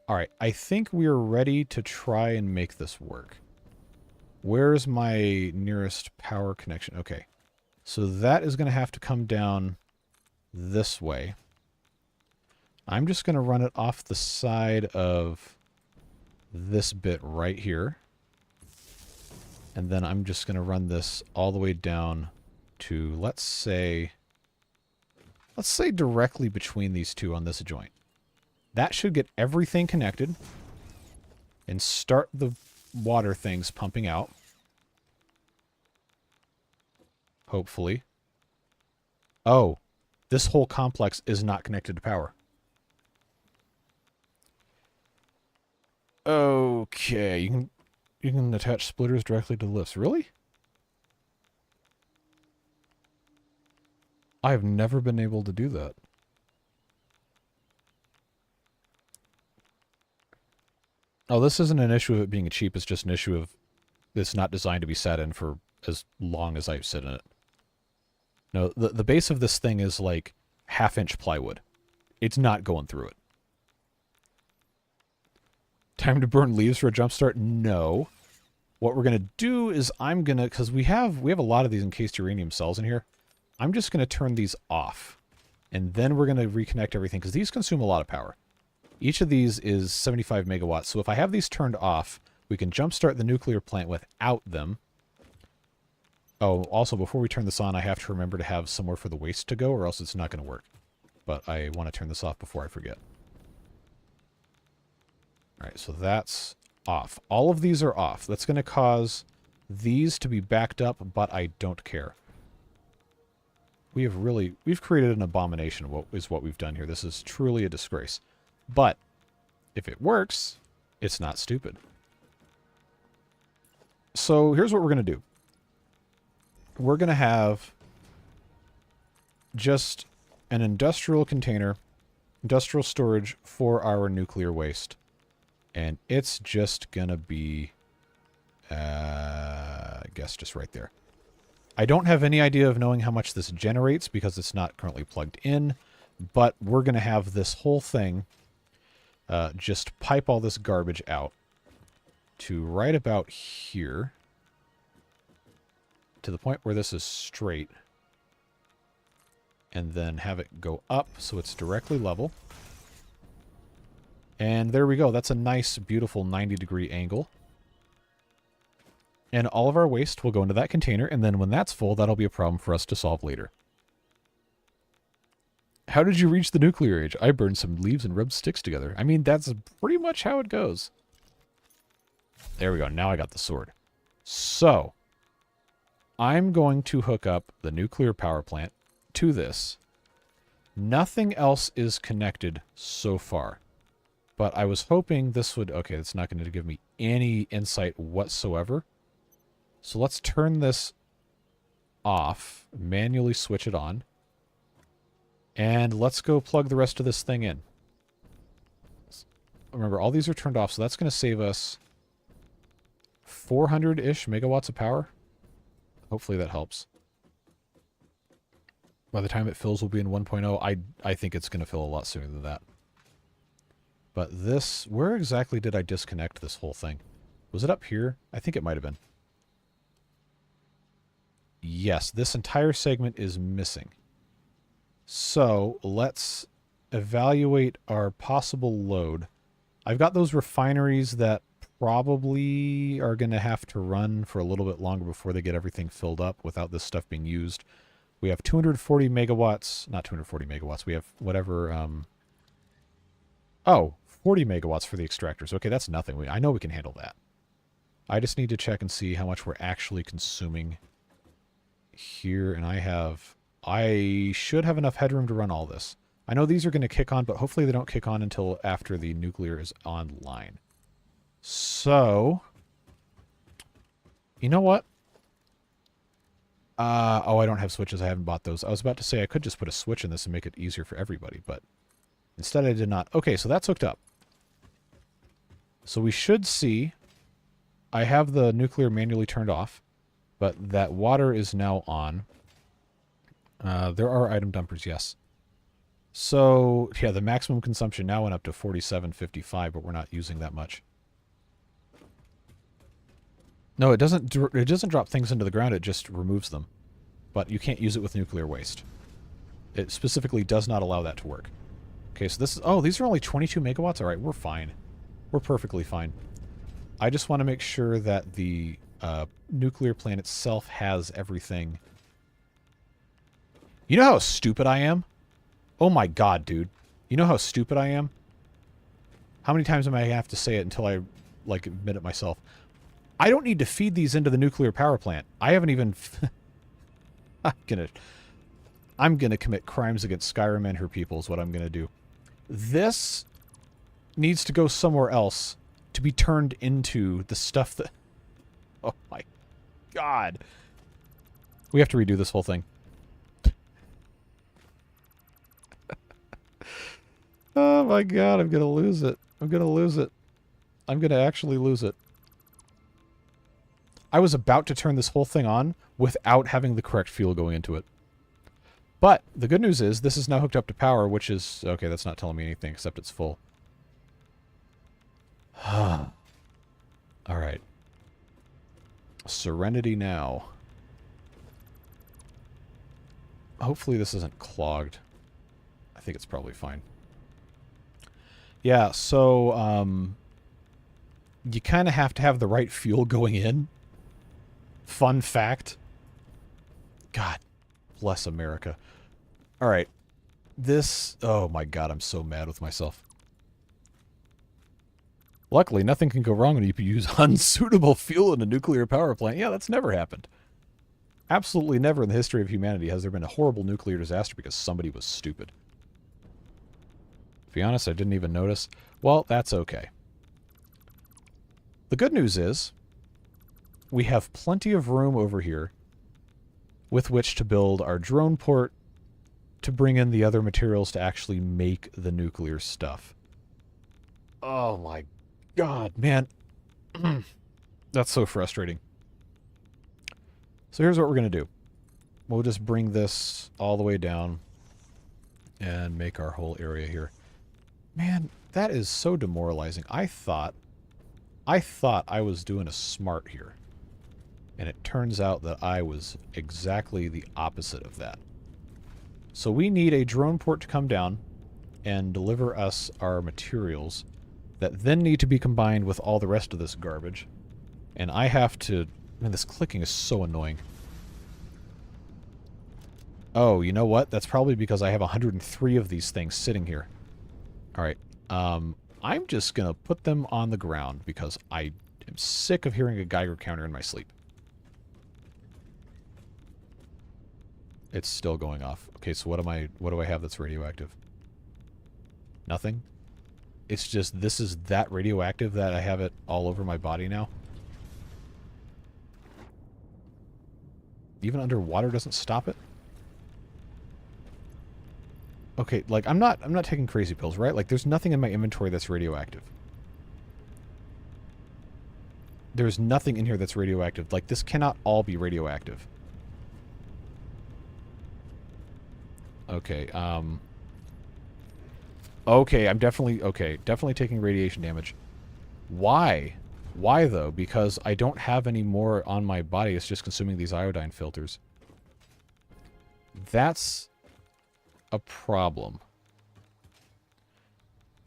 Alright, I think we are ready to try and make this work. Where's my nearest power connection? Okay. So that is going to have to come down this way. I'm just going to run it off the side of this bit right here. And then I'm just going to run this all the way down to, let's say directly between these two on this joint. That should get everything connected and start the water things pumping out. Hopefully. Oh, this whole complex is not connected to power. Okay, you can attach splitters directly to lifts. Really? I have never been able to do that. Oh, this isn't an issue of it being cheap. It's just an issue of it's not designed to be sat in for as long as I sit in it. No, the base of this thing is like half-inch plywood. It's not going through it. Time to burn leaves for a jump start? No. What we're going to do is I'm going to, because we have a lot of these encased uranium cells in here. I'm just going to turn these off. And then we're going to reconnect everything, because these consume a lot of power. Each of these is 75 megawatts. So if I have these turned off, We can jumpstart the nuclear plant without them. Oh, also, before we turn this on, I have to remember to have somewhere for the waste to go, or else it's not going to work. But I want to turn this off before I forget. Alright, so that's off. All of these are off. That's going to cause these to be backed up, but I don't care. We've created an abomination, is what we've done here. This is truly a disgrace. But, if it works, it's not stupid. So, here's what we're going to do. We're going to have just an industrial container, industrial storage for our nuclear waste. And it's just going to be, I guess, just right there. I don't have any idea of knowing how much this generates because it's not currently plugged in, but we're going to have this whole thing just pipe all this garbage out to right about here, to the point where this is straight, and then have it go up so it's directly level. And there we go. That's a nice, beautiful 90-degree angle. And all of our waste will go into that container, and then when that's full, that'll be a problem for us to solve later. How did you reach the nuclear age? I burned some leaves and rubbed sticks together. I mean, that's pretty much how it goes. There we go. Now I got the sword. So, I'm going to hook up the nuclear power plant to this. Nothing else is connected so far. But I was hoping this would... Okay, that's not going to give me any insight whatsoever. So let's turn this off, manually switch it on, and let's go plug the rest of this thing in. Remember, all these are turned off, so that's going to save us 400-ish megawatts of power. Hopefully that helps. By the time it fills, we'll be in 1.0. I think it's going to fill a lot sooner than that. But this... Where exactly did I disconnect this whole thing? Was it up here? I think it might have been. Yes, this entire segment is missing. So, let's evaluate our possible load. I've got those refineries that probably are going to have to run for a little bit longer before they get everything filled up without this stuff being used. We have 240 megawatts, not 240 megawatts, we have whatever, 40 megawatts for the extractors. Okay, that's nothing. I know we can handle that. I just need to check and see how much we're actually consuming here, and I should have enough headroom to run all this. I know these are going to kick on, but hopefully they don't kick on until after the nuclear is online. So, you know what? Oh, I don't have switches. I haven't bought those. I was about to say I could just put a switch in this and make it easier for everybody, but instead I did not. Okay, so that's hooked up. So we should see... I have the nuclear manually turned off, but that water is now on. There are item dumpers, yes. So, yeah, the maximum consumption now went up to 47.55, but we're not using that much. No, it doesn't drop things into the ground, it just removes them. But you can't use it with nuclear waste. It specifically does not allow that to work. Okay, so this is... Oh, these are only 22 megawatts? Alright, we're fine. We're perfectly fine. I just want to make sure that the nuclear plant itself has everything. You know how stupid I am? Oh my god, dude. You know how stupid I am? How many times am I going to have to say it until I, like, admit it myself? I don't need to feed these into the nuclear power plant. I haven't even... I'm gonna commit crimes against Skrymer and her people is what I'm gonna do. This needs to go somewhere else to be turned into the stuff that... Oh my god. We have to redo this whole thing. Oh my god, I'm gonna lose it. I'm gonna lose it. I'm gonna actually lose it. I was about to turn this whole thing on without having the correct fuel going into it. But the good news is this is now hooked up to power, which is... Okay, that's not telling me anything except it's full. Alright. Serenity now. Hopefully this isn't clogged. I think it's probably fine. Yeah, so, you kind of have to have the right fuel going in. Fun fact. God bless America. All right. This... Oh my god, I'm so mad with myself. Luckily, nothing can go wrong when you use unsuitable fuel in a nuclear power plant. Yeah, that's never happened. Absolutely never in the history of humanity has there been a horrible nuclear disaster because somebody was stupid. To be honest, I didn't even notice. Well, that's okay. The good news is, we have plenty of room over here with which to build our drone port to bring in the other materials to actually make the nuclear stuff. Oh my god, man. That's so frustrating. So here's what we're going to do. We'll just bring this all the way down and make our whole area here. Man, that is so demoralizing. I thought I was doing a smart here. And it turns out that I was exactly the opposite of that. So we need a drone port to come down and deliver us our materials that then need to be combined with all the rest of this garbage. And I have to... Man, this clicking is so annoying. Oh, you know what? That's probably because I have 103 of these things sitting here. Alright. I'm just going to put them on the ground because I am sick of hearing a Geiger counter in my sleep. It's still going off. Okay, so what do I have that's radioactive? Nothing? It's just this is that radioactive that I have it all over my body now. Even underwater doesn't stop it? Okay, like I'm not taking crazy pills, right? Like there's nothing in my inventory that's radioactive. There's nothing in here that's radioactive. Like this cannot all be radioactive. Okay, okay, I'm definitely taking radiation damage. Why? Why, though? Because I don't have any more on my body. It's just consuming these iodine filters. That's a problem.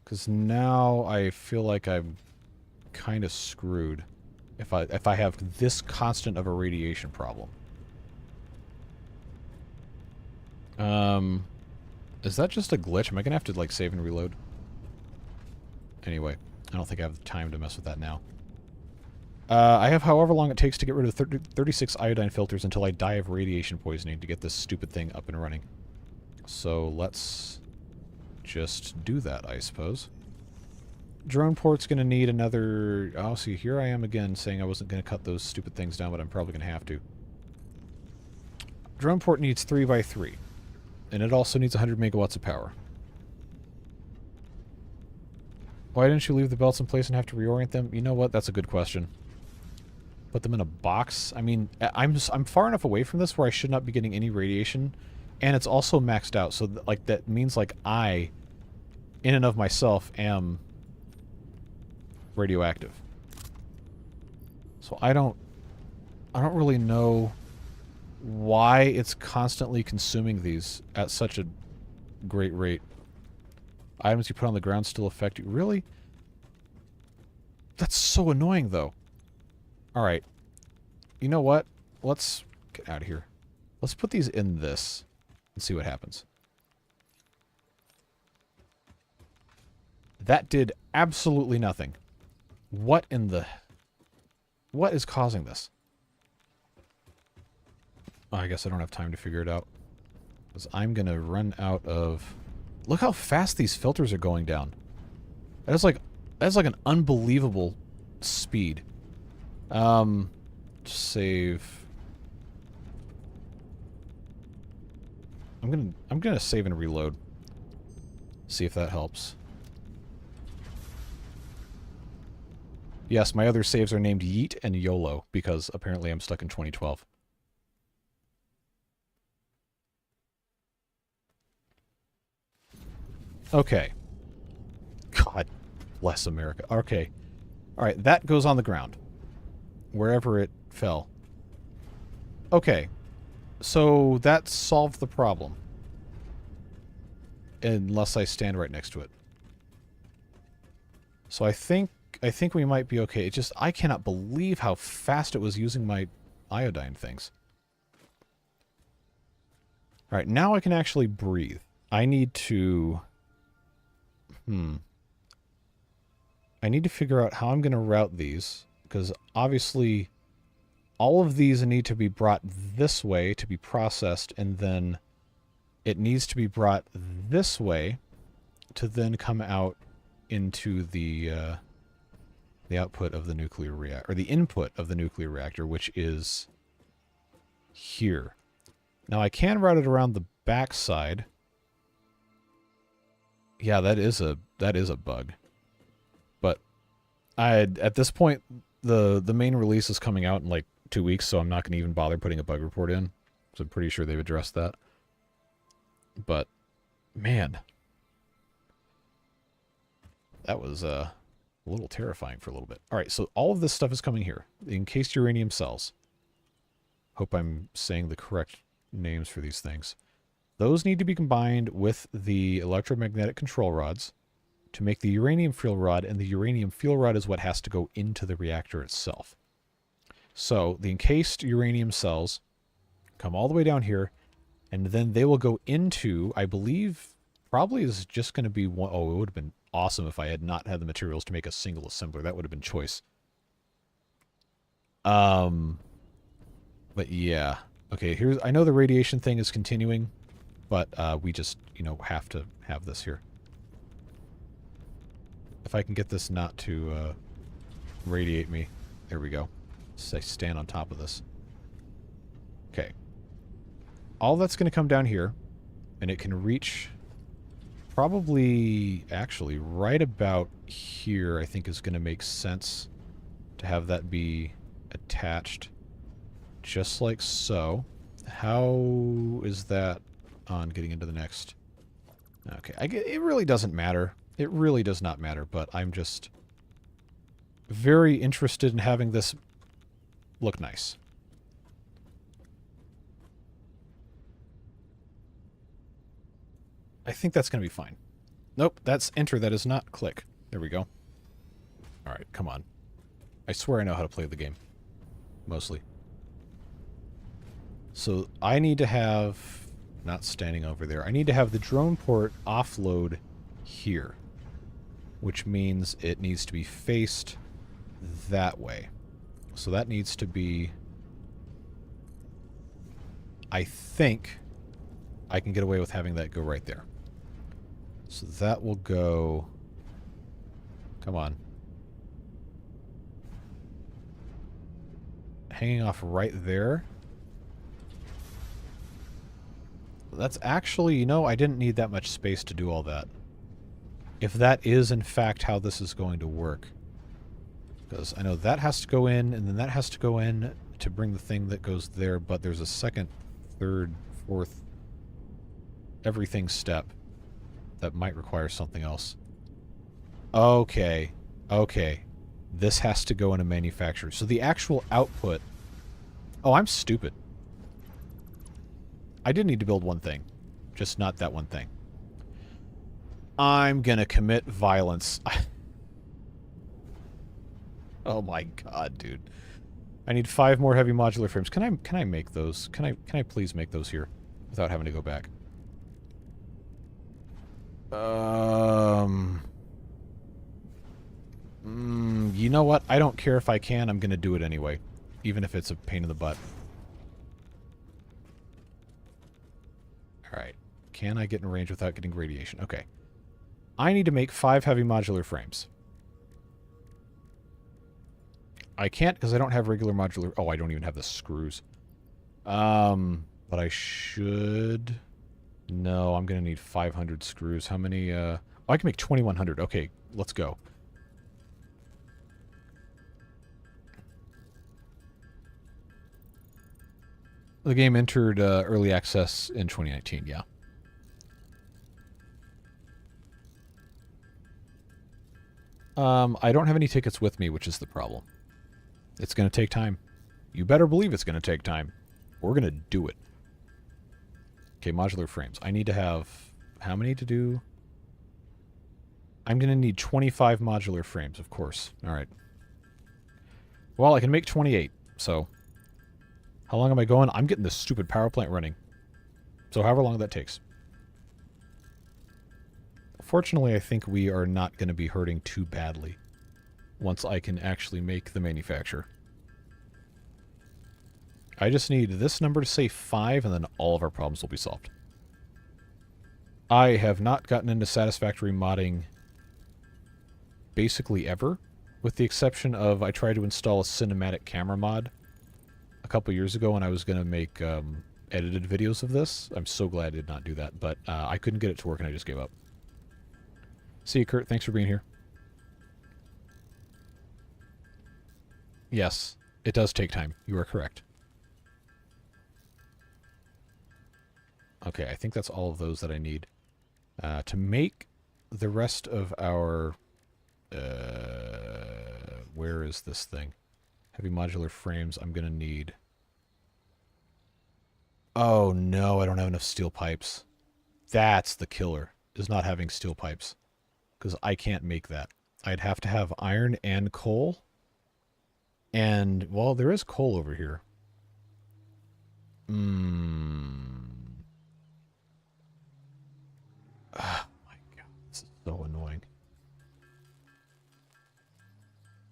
Because now I feel like I'm kind of screwed if I have this constant of a radiation problem. Is that just a glitch? Am I gonna have to, like, save and reload? Anyway, I don't think I have the time to mess with that now. I have however long it takes to get rid of 36 iodine filters until I die of radiation poisoning to get this stupid thing up and running. So let's just do that, I suppose. Drone port's gonna need another... Oh, see, here I am again saying I wasn't gonna cut those stupid things down, but I'm probably gonna have to. Drone port needs 3x3. And it also needs 100 megawatts of power. Why didn't you leave the belts in place and have to reorient them? You know what? That's a good question. Put them in a box? I mean, I'm far enough away from this where I should not be getting any radiation. And it's also maxed out. So, like, that means, like, I, in and of myself, am radioactive. So I don't really know why it's constantly consuming these at such a great rate. Items you put on the ground still affect you. Really? That's so annoying, though. Alright. You know what? Let's get out of here. Let's put these in this and see what happens. That did absolutely nothing. What in the... What is causing this? I guess I don't have time to figure it out. Because I'm going to run out of... Look how fast these filters are going down. That's like an unbelievable speed. Save. I'm gonna save and reload. See if that helps. Yes, my other saves are named Yeet and YOLO because apparently I'm stuck in 2012. Okay. God bless America. Okay. Alright, that goes on the ground. Wherever it fell. Okay. So that solved the problem. Unless I stand right next to it. So I think I think we might be okay. It's just, I cannot believe how fast it was using my iodine things. Alright, now I can actually breathe. I need to... I need to figure out how I'm going to route these, because obviously all of these need to be brought this way to be processed, and then it needs to be brought this way to then come out into the output of the nuclear reactor, or the input of the nuclear reactor, which is here. Now I can route it around the backside. Yeah, that is a bug. But at this point the main release is coming out in like 2 weeks, so I'm not going to even bother putting a bug report in. So I'm pretty sure they've addressed that. But man, that was a little terrifying for a little bit. All right, so all of this stuff is coming here. Encased uranium cells. Hope I'm saying the correct names for these things. Those need to be combined with the electromagnetic control rods to make the uranium fuel rod, and the uranium fuel rod is what has to go into the reactor itself. So the encased uranium cells come all the way down here, and then they will go into, I believe, probably is just going to be one. Oh, it would have been awesome if I had not had the materials to make a single assembler. That would have been choice. But yeah. Okay, here's, I know the radiation thing is continuing, but we just, have to have this here. If I can get this not to radiate me. There we go. So I stand on top of this. Okay. All that's going to come down here, and it can reach probably, actually, right about here, I think is going to make sense to have that be attached just like so. How is that on getting into the next? Okay, it really doesn't matter. It really does not matter, but I'm just very interested in having this look nice. I think that's going to be fine. Nope, that's enter. That is not click. There we go. Alright, come on. I swear I know how to play the game. Mostly. So I need to have, not standing over there, I need to have the drone port offload here. Which means it needs to be faced that way. So that needs to be, I think I can get away with having that go right there. So that will go, come on. Hanging off right there. That's actually, I didn't need that much space to do all that. If that is, in fact, how this is going to work. Because I know that has to go in, and then that has to go in to bring the thing that goes there, but there's a second, third, fourth, everything step that might require something else. Okay. Okay. This has to go in a manufacturer. So the actual output... Oh, I'm stupid. I did need to build one thing. Just not that one thing. I'm gonna commit violence. Oh my god, dude. I need 5 more heavy modular frames. Can I make those? Can I please make those here without having to go back? You know what? I don't care if I can. I'm gonna do it anyway, even if it's a pain in the butt. All right. Can I get in range without getting radiation? Okay. I need to make 5 heavy modular frames. I can't because I don't have regular modular... Oh, I don't even have the screws. But I should... No, I'm going to need 500 screws. How many... Oh, I can make 2,100. Okay, let's go. The game entered early access in 2019, yeah. I don't have any tickets with me, which is the problem. It's going to take time. You better believe it's going to take time. We're going to do it. Okay, modular frames. I need to have... How many to do? I'm going to need 25 modular frames, of course. All right. Well, I can make 28, so... How long am I going? I'm getting this stupid power plant running. So however long that takes. Fortunately, I think we are not going to be hurting too badly once I can actually make the manufacture. I just need this number to say 5, and then all of our problems will be solved. I have not gotten into Satisfactory modding basically ever, with the exception of I tried to install a cinematic camera mod a couple years ago when I was going to make edited videos of this. I'm so glad I did not do that, but I couldn't get it to work and I just gave up. See you, Kurt. Thanks for being here. Yes, it does take time. You are correct. Okay, I think that's all of those that I need. To make the rest of our... where is this thing? Heavy modular frames, I'm going to need... Oh no, I don't have enough steel pipes. That's the killer, is not having steel pipes. Because I can't make that. I'd have to have iron and coal. And, well, there is coal over here. Oh my god, this is so annoying.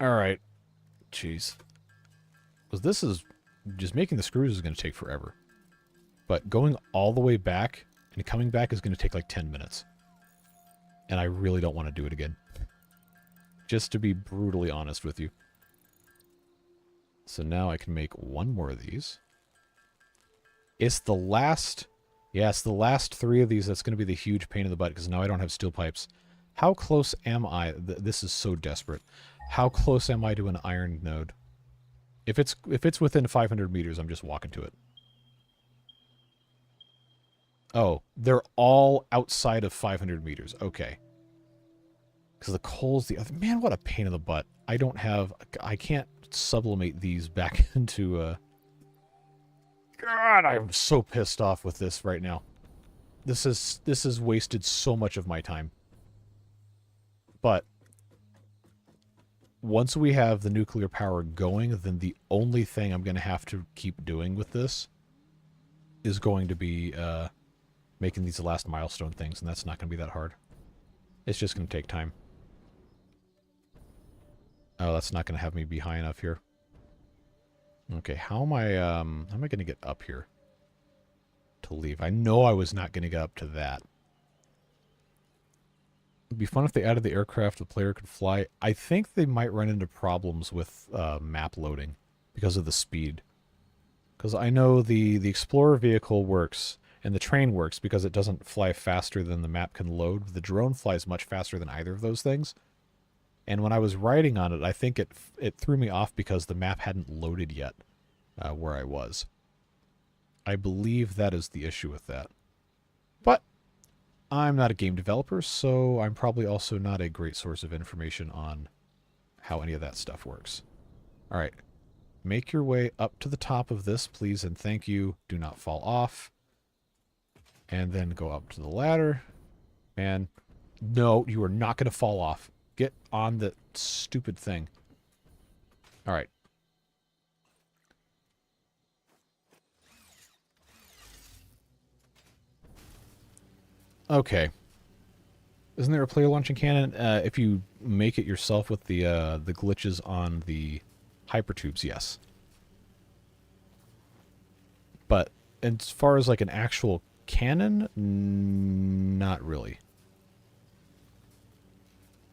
Alright. Jeez. Because this is... Just making the screws is going to take forever. But going all the way back and coming back is going to take like 10 minutes. And I really don't want to do it again. Just to be brutally honest with you. So now I can make one more of these. It's the last... Yeah, it's the last 3 of these that's going to be the huge pain in the butt, because now I don't have steel pipes. How close am I? This is so desperate. How close am I to an iron node? If it's within 500 meters, I'm just walking to it. Oh, they're all outside of 500 meters. Okay. Because the coal's the other... Man, what a pain in the butt. I don't have... I can't sublimate these back into... God, I'm so pissed off with this right now. This has wasted so much of my time. But once we have the nuclear power going, then the only thing I'm going to have to keep doing with this is going to be making these last milestone things, and that's not going to be that hard. It's just going to take time. Oh, that's not going to have me be high enough here. Okay, how am I going to get up here to leave? I know I was not going to get up to that. It'd be fun if they added the aircraft the player could fly. I think they might run into problems with map loading because of the speed. Because I know the Explorer vehicle works, and the train works because it doesn't fly faster than the map can load. The drone flies much faster than either of those things. And when I was riding on it, I think it threw me off because the map hadn't loaded yet where I was. I believe that is the issue with that. But I'm not a game developer, so I'm probably also not a great source of information on how any of that stuff works. All right. Make your way up to the top of this, please, and thank you. Do not fall off. And then go up to the ladder. And no, you are not going to fall off. Get on the stupid thing. All right. Okay. Isn't there a player launching cannon? If you make it yourself with the glitches on the hypertubes, yes. But as far as like an actual cannon, not really.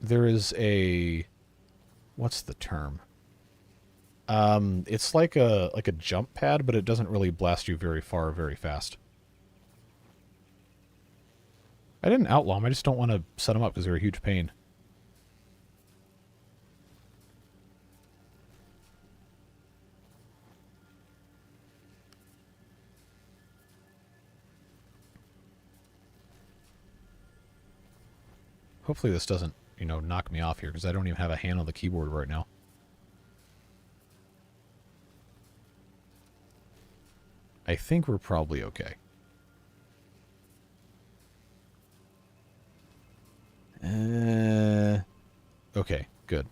There is a... What's the term? It's like a jump pad, but it doesn't really blast you very far very fast. I didn't outlaw them, I just don't want to set them up because they're a huge pain. Hopefully this doesn't, you know, knock me off here, because I don't even have a hand on the keyboard right now. I think we're probably okay. Okay, good.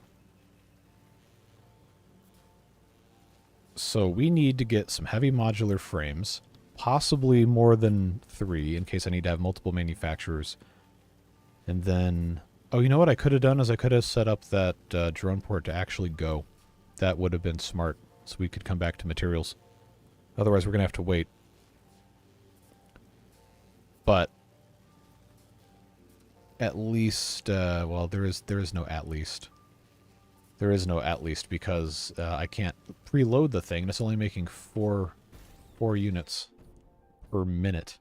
So we need to get some heavy modular frames, possibly more than 3 in case I need to have multiple manufacturers. And then, oh, you know what I could have done is I could have set up that drone port to actually go. That would have been smart, so we could come back to materials. Otherwise, we're going to have to wait. But at least, well, there is no at least. There is no at least because I can't preload the thing. It's only making 4 units per minute.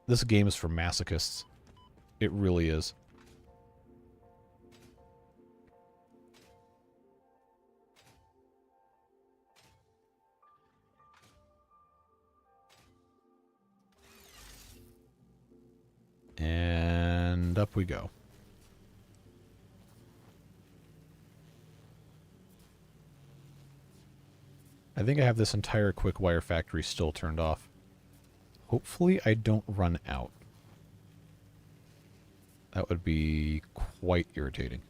This game is for masochists. It really is. And up we go. I think I have this entire quick wire factory still turned off. Hopefully I don't run out. That would be quite irritating.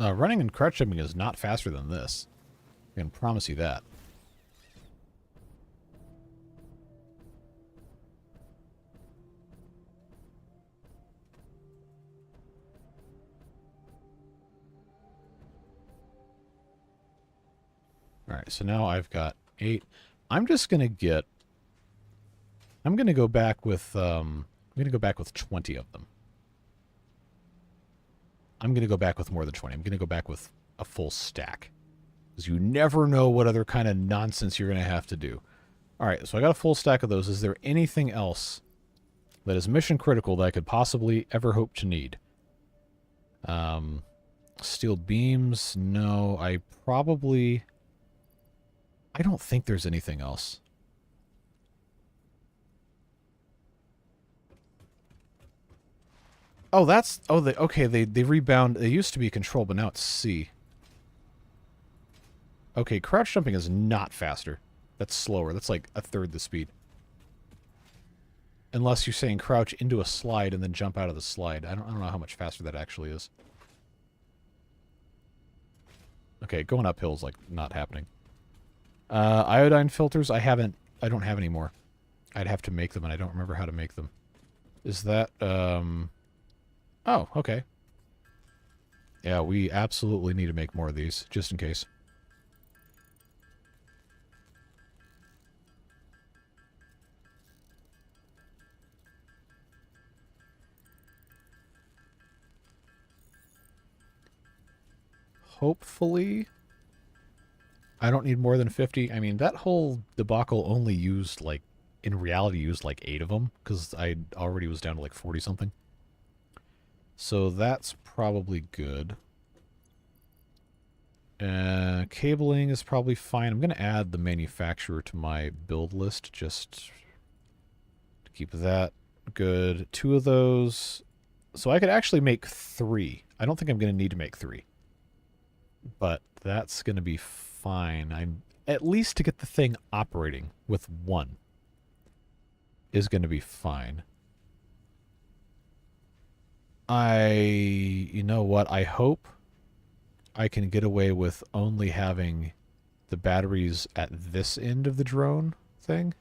Running and crouch jumping is not faster than this. I can promise you that. Alright, so now I've got 8. I'm just going to get... I'm going to go back with... I'm going to go back with 20 of them. I'm going to go back with more than 20. I'm going to go back with a full stack. Because you never know what other kind of nonsense you're going to have to do. Alright, so I got a full stack of those. Is there anything else that is mission critical that I could possibly ever hope to need? Steel beams? No, I probably... I don't think there's anything else. Oh, that's... Oh, okay, they rebound. They used to be control, but now it's C. Okay, crouch jumping is not faster. That's slower. That's like a third the speed. Unless you're saying crouch into a slide and then jump out of the slide. I don't know how much faster that actually is. Okay, going uphill is like not happening. Iodine filters, I don't have any more. I'd have to make them, and I don't remember how to make them. Is that, Oh, okay. Yeah, we absolutely need to make more of these, just in case. Hopefully... I don't need more than 50. I mean, that whole debacle only used, like, in reality used, like, 8 of them, because I already was down to, like, 40-something. So that's probably good. Cabling is probably fine. I'm going to add the manufacturer to my build list, just to keep that good. 2 of those. So I could actually make 3. I don't think I'm going to need to make 3. But that's going to be fine. I'm at least to get the thing operating with 1 is going to be fine. You know what? I hope I can get away with only having the batteries at this end of the drone thing.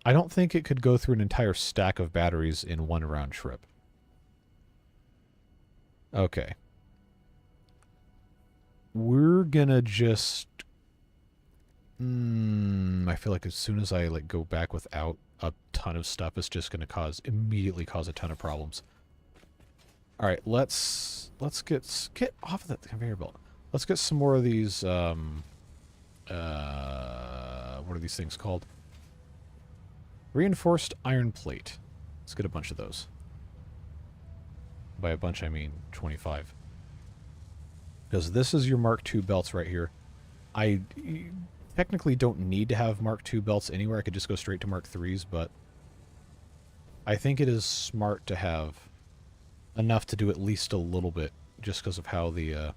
I don't think it could go through an entire stack of batteries in 1 round trip. Okay. We're gonna just... I feel like as soon as I like go back without a ton of stuff, it's just gonna immediately cause a ton of problems. All right, let's get off of that conveyor belt. Let's get some more of these. What are these things called? Reinforced iron plate. Let's get a bunch of those. By a bunch, I mean 25. Because this is your Mark II belts right here. I technically don't need to have Mark II belts anywhere. I could just go straight to Mark IIIs, but I think it is smart to have enough to do at least a little bit, just because of how the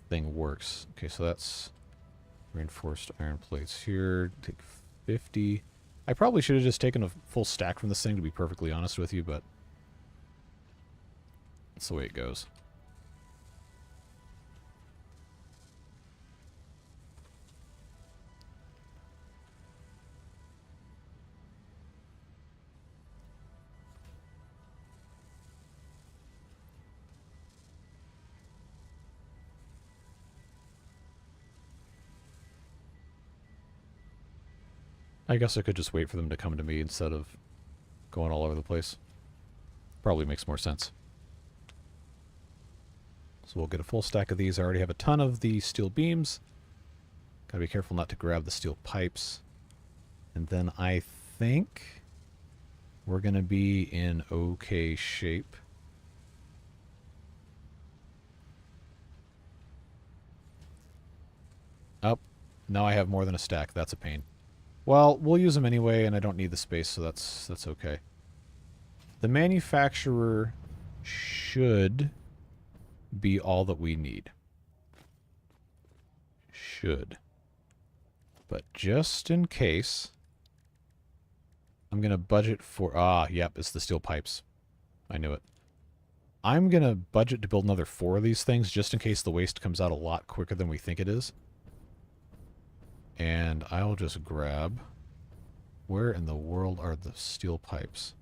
thing works. Okay, so that's reinforced iron plates here. Take 50. I probably should have just taken a full stack from this thing, to be perfectly honest with you, but that's the way it goes. I guess I could just wait for them to come to me instead of going all over the place. Probably makes more sense. So we'll get a full stack of these. I already have a ton of the steel beams. Gotta be careful not to grab the steel pipes. And then I think we're gonna be in okay shape. Oh, now I have more than a stack. That's a pain. Well, we'll use them anyway, and I don't need the space, so that's okay. The manufacturer should be all that we need. Should. But just in case, I'm going to budget for... yep, it's the steel pipes. I knew it. I'm going to budget to build another 4 of these things, just in case the waste comes out a lot quicker than we think it is. And I'll just grab... Where in the world are the steel pipes?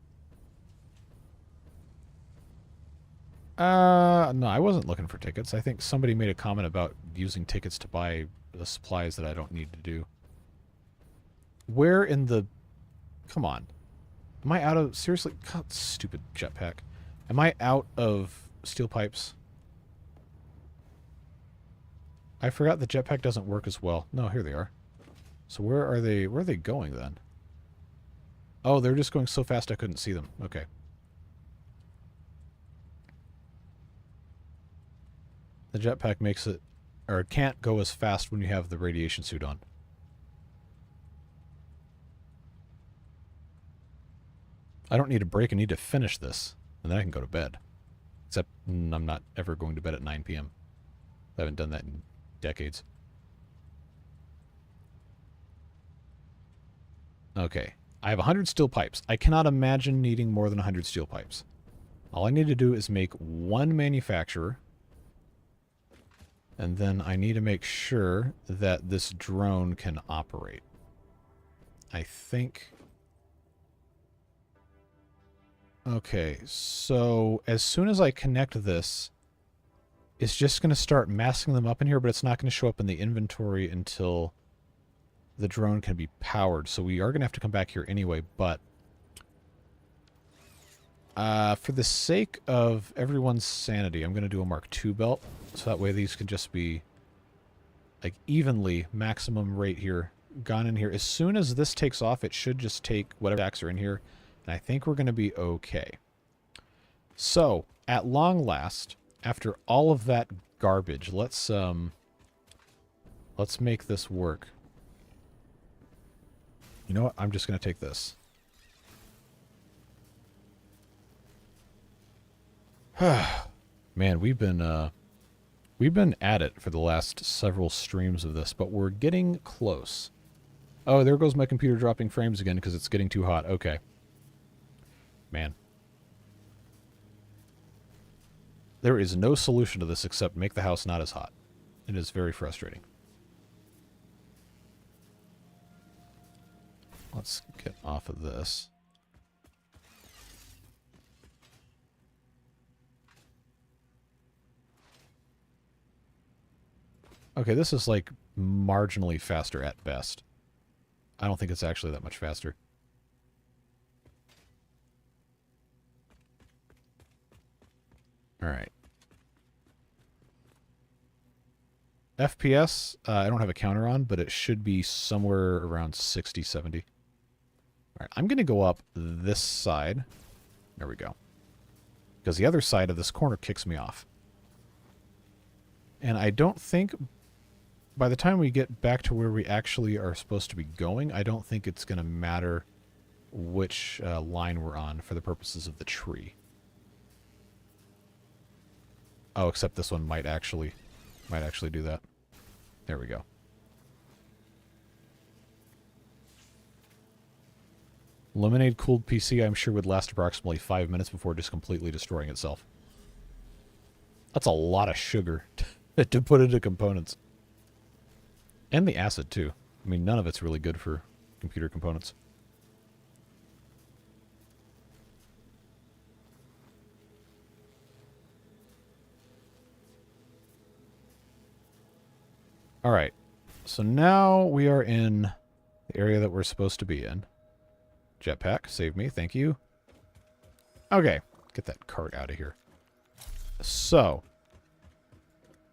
No, I wasn't looking for tickets. I think somebody made a comment about using tickets to buy the supplies that I don't need to do. Where in the... Come on. Am I out of... Seriously? God, stupid jetpack. Am I out of steel pipes? I forgot the jetpack doesn't work as well. No, here they are. So where are they going then? Oh, they're just going so fast I couldn't see them. Okay. The jetpack makes it, or it can't go as fast when you have the radiation suit on. I don't need a break. I need to finish this, and then I can go to bed. Except I'm not ever going to bed at 9 p.m. I haven't done that in decades. Okay. I have 100 steel pipes. I cannot imagine needing more than 100 steel pipes. All I need to do is make 1 manufacturer. And then I need to make sure that this drone can operate. I think... Okay, so as soon as I connect this, it's just going to start masking them up in here, but it's not going to show up in the inventory until the drone can be powered. So we are going to have to come back here anyway, but for the sake of everyone's sanity, I'm going to do a Mark II belt. So that way these can just be like evenly maximum rate here, gone in here. As soon as this takes off, it should just take whatever stacks are in here. And I think we're going to be okay. So, at long last, after all of that garbage, let's make this work. You know what? I'm just going to take this. Man, we've been at it for the last several streams of this, but we're getting close. Oh, there goes my computer dropping frames again because it's getting too hot. Okay. Man. There is no solution to this except make the house not as hot. It is very frustrating. Let's get off of this. Okay, this is like marginally faster at best. I don't think it's actually that much faster. Alright. FPS, I don't have a counter on, but it should be somewhere around 60, 70. Alright, I'm going to go up this side. There we go. because the other side of this corner kicks me off. And I don't think, by the time we get back to where we actually are supposed to be going, I don't think it's going to matter which line we're on for the purposes of the tree. Oh, except this one might actually do that. There we go. Lemonade cooled PC, I'm sure, would last approximately 5 minutes before just completely destroying itself. That's a lot of sugar to put into components. And the acid, too. I mean, none of it's really good for computer components. Alright. So now we are in the area that we're supposed to be in. Jetpack, save me, thank you. Okay, get that cart out of here. So,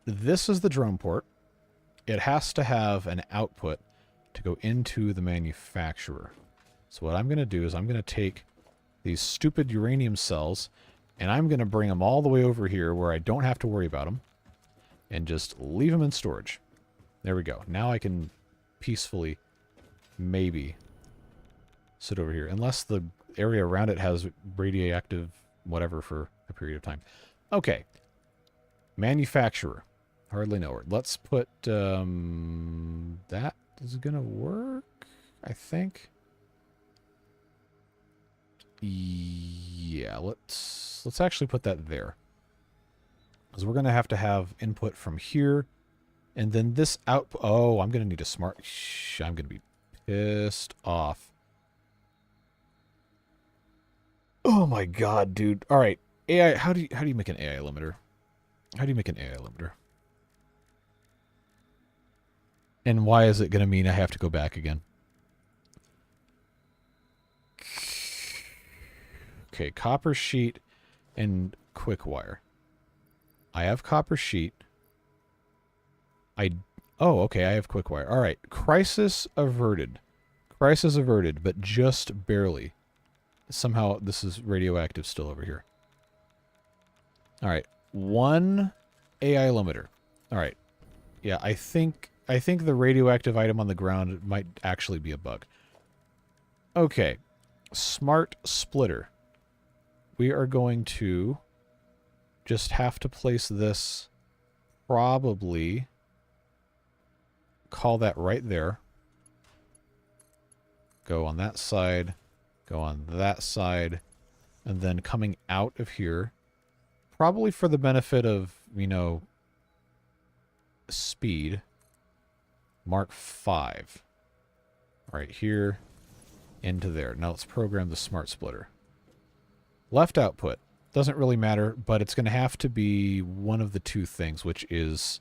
this is the drone port. It has to have an output to go into the manufacturer. So what I'm going to do is I'm going to take these stupid uranium cells and I'm going to bring them all the way over here where I don't have to worry about them and just leave them in storage. There we go. Now I can peacefully, maybe, sit over here. Unless the area around it has radioactive whatever for a period of time. Okay. Manufacturer. Hardly know her. Let's put, that is going to work, I think. Yeah, let's actually put that there. Because we're going to have input from here. And then this output... Oh, I'm going to need a smart... I'm going to be pissed off. Oh my god, dude. All right. AI, how do you make an AI limiter? How do you make an AI limiter? And why is it going to mean I have to go back again? Okay, copper sheet and quick wire. I have copper sheet. Oh, okay, I have quick wire. All right, crisis averted. Crisis averted, but just barely. Somehow this is radioactive still over here. All right, one AI limiter. All right, yeah, I think the radioactive item on the ground might actually be a bug. Okay, smart splitter. We are going to just have to place this, probably call that right there. Go on that side, go on that side, and then coming out of here, probably for the benefit of, you know, speed, mark 5. Right here, into there. Now let's program the smart splitter. Left output. Doesn't really matter, but it's going to have to be one of the two things, which is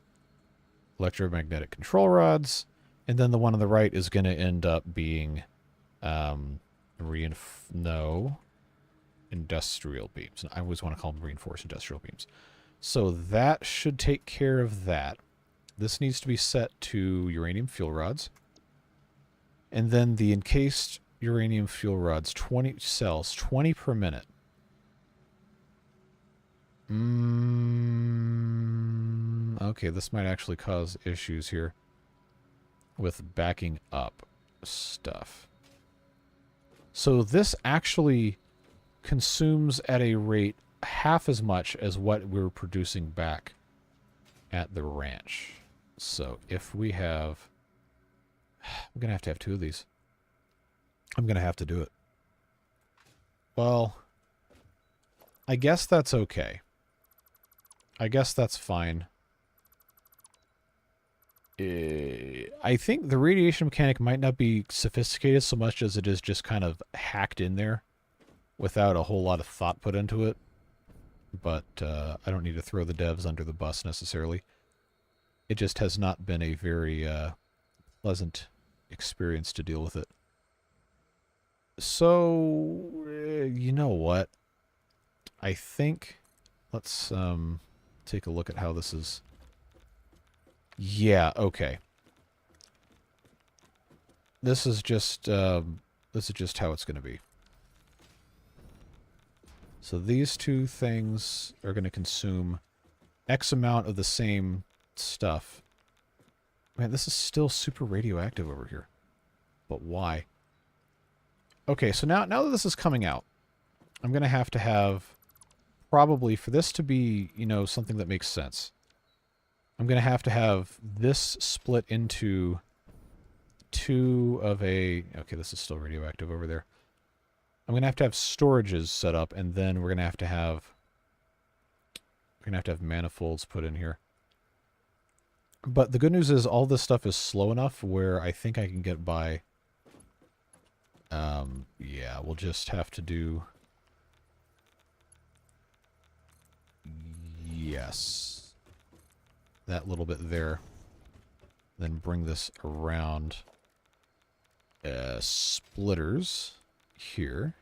electromagnetic control rods, and then the one on the right is going to end up being industrial beams. I always want to call them reinforced industrial beams. So that should take care of that. This needs to be set to uranium fuel rods. And then the encased uranium fuel rods, 20 cells, 20 per minute. Okay, this might actually cause issues here with backing up stuff. So this actually consumes at a rate half as much as what we're producing back at the ranch. So if we have... I'm going to have 2 of these. I'm going to have to do it. Well, I guess that's okay. I guess that's fine. I think the radiation mechanic might not be sophisticated so much as it is just kind of hacked in there without a whole lot of thought put into it. But I don't need to throw the devs under the bus necessarily. It just has not been a very pleasant experience to deal with it. So, you know what? I think let's take a look at how this is. Yeah, okay. This is just how it's going to be. So these two things are going to consume X amount of the same stuff. Man, this is still super radioactive over here. But why? Okay, so now that this is coming out, I'm going to have probably, for this to be, you know, something that makes sense, I'm going to have this split into two of a... Okay, this is still radioactive over there. I'm going to have storages set up, and then we're going to have manifolds put in here. But the good news is all this stuff is slow enough where I think I can get by. Yeah, we'll just have to do... Yes. That little bit there. Then bring this around. Splitters here.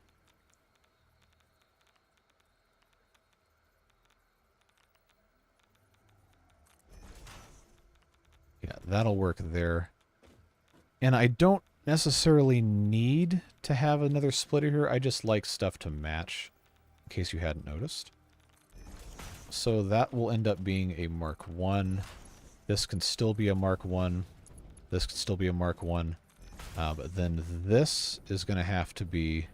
Yeah, that'll work there. And I don't necessarily need to have another splitter here. I just like stuff to match, in case you hadn't noticed. So that will end up being a Mark 1. This can still be a Mark 1. This can still be a Mark 1. But then this is going to have to be...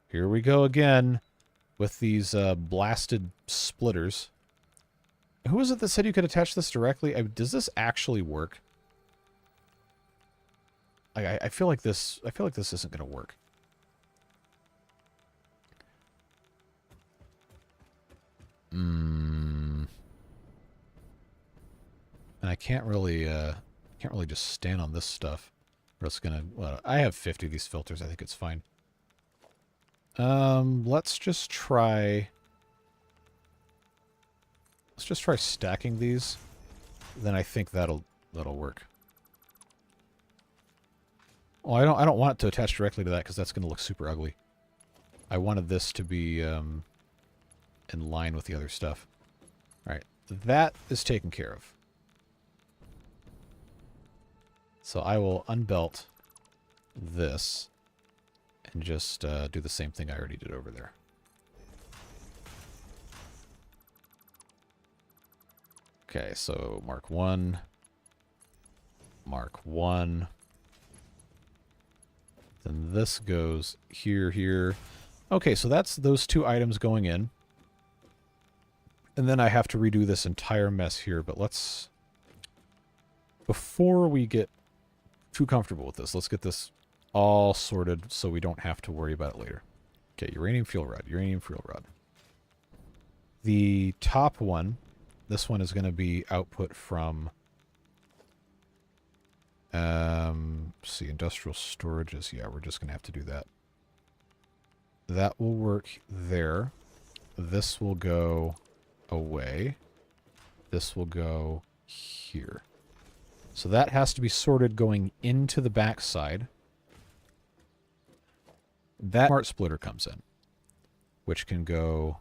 Here we go again with these blasted splitters. Who was it that said you could attach this directly? Does this actually work? I feel like this isn't going to work. And I can't really just stand on this stuff. Or it's gonna... Well, I have 50 of these filters. I think it's fine. Let's just try stacking these. Then I think that'll work. Well, I don't want it to attach directly to that because that's going to look super ugly. I wanted this to be in line with the other stuff. All right, that is taken care of. So I will unbelt this and just do the same thing I already did over there. Okay, so Mark 1, Mark 1. Then this goes here, here. Okay, so that's those two items going in. And then I have to redo this entire mess here, but let's... Before we get too comfortable with this, let's get this all sorted so we don't have to worry about it later. Okay, uranium fuel rod, uranium fuel rod. The top one, this one is going to be output from... see, industrial storages. Yeah, we're just going to have to do that. That will work there. This will go away. This will go here. So that has to be sorted going into the back side. That smart splitter comes in, which can go...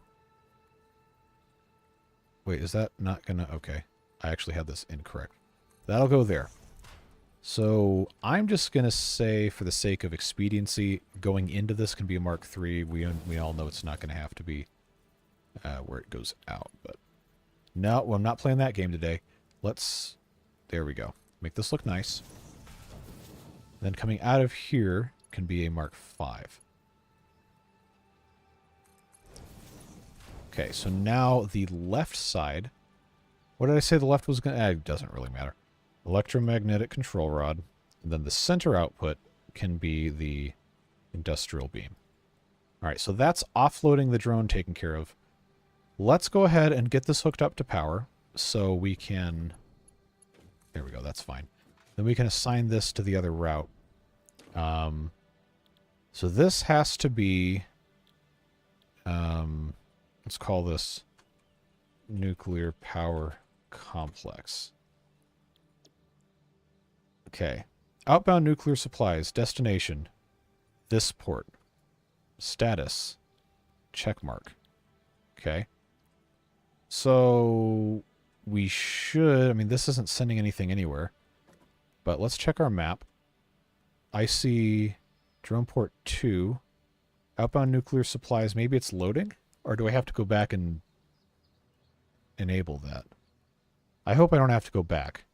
Wait, is that not going to... Okay, I actually had this incorrect. That'll go there. So I'm just going to say, for the sake of expediency, going into this can be a Mark III. We all know it's not going to have to be where it goes out. But no, well, I'm not playing that game today. Let's... There we go. Make this look nice. Then coming out of here can be a Mark V. Okay, so now the left side... What did I say the left was going to... It doesn't really matter. Electromagnetic control rod. And then the center output can be the industrial beam. Alright, so that's offloading the drone taken care of. Let's go ahead and get this hooked up to power so we can... There we go, that's fine. Then we can assign this to the other route. So this has to be... let's call this nuclear power complex. Okay. Outbound nuclear supplies. Destination. This port. Status. Check mark. Okay. So we should... I mean, this isn't sending anything anywhere. But let's check our map. I see drone port 2. Outbound nuclear supplies. Maybe it's loading? Or do I have to go back and enable that? I hope I don't have to go back.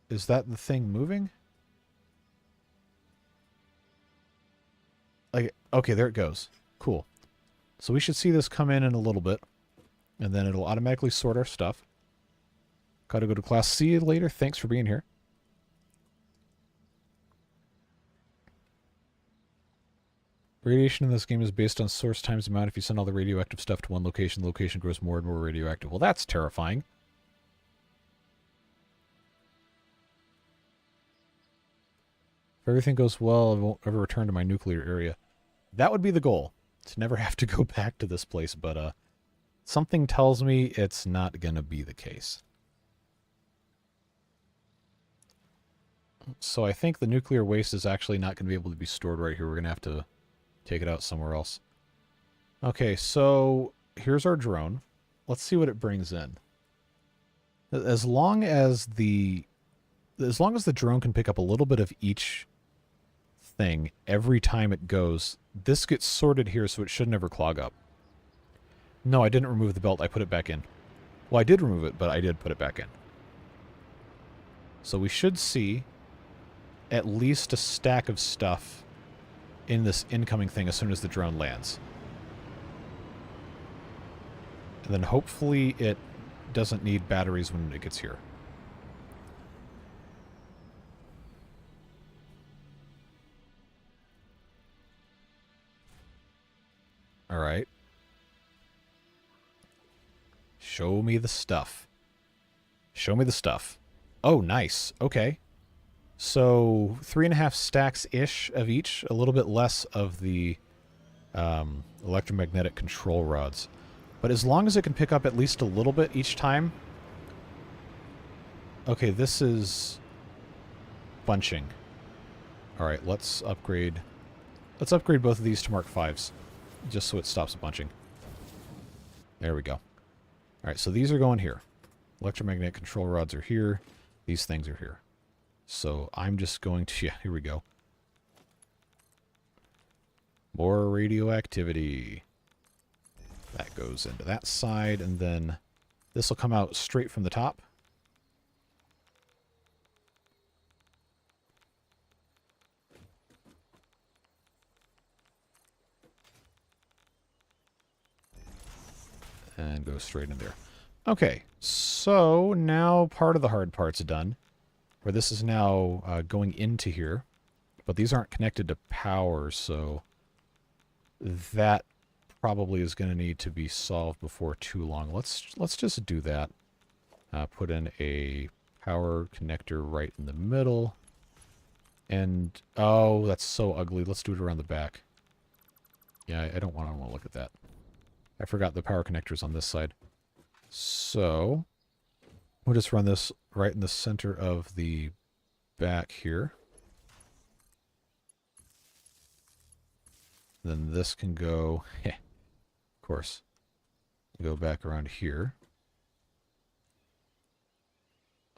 Is that the thing moving? Like, okay, there it goes. Cool. So we should see this come in a little bit. And then it'll automatically sort our stuff. Gotta go to class. See you later. Thanks for being here. Radiation in this game is based on source times amount. If you send all the radioactive stuff to one location, the location grows more and more radioactive. Well, that's terrifying. If everything goes well, I won't ever return to my nuclear area. That would be the goal. To never have to go back to this place, but something tells me it's not going to be the case. So I think the nuclear waste is actually not going to be able to be stored right here. We're going to have to take it out somewhere else. Okay, so here's our drone. Let's see what it brings in. As long as the drone can pick up a little bit of each thing every time it goes, this gets sorted here, so it should never clog up. No, I didn't remove the belt. I put it back in. Well, I did remove it, but I did put it back in. So we should see at least a stack of stuff in this incoming thing as soon as the drone lands. And then hopefully it doesn't need batteries when it gets here. All right. Show me the stuff. Show me the stuff. Oh, nice. Okay. So 3.5 stacks-ish of each, a little bit less of the electromagnetic control rods. But as long as it can pick up at least a little bit each time. Okay, this is bunching. All right, let's upgrade. Let's upgrade both of these to Mark 5s, just so it stops bunching. There we go. All right, so these are going here. Electromagnetic control rods are here. These things are here. So I'm just going to, yeah, here we go. More radioactivity. That goes into that side, and then this will come out straight from the top. And go straight in there. Okay, so now part of the hard part's done. Where this is now going into here. But these aren't connected to power, so that probably is going to need to be solved before too long. Let's just do that. Put in a power connector right in the middle. And, oh, that's so ugly. Let's do it around the back. Yeah, I don't want to look at that. I forgot the power connectors on this side. So we'll just run this right in the center of the back here. Then this can go, of course, go back around here.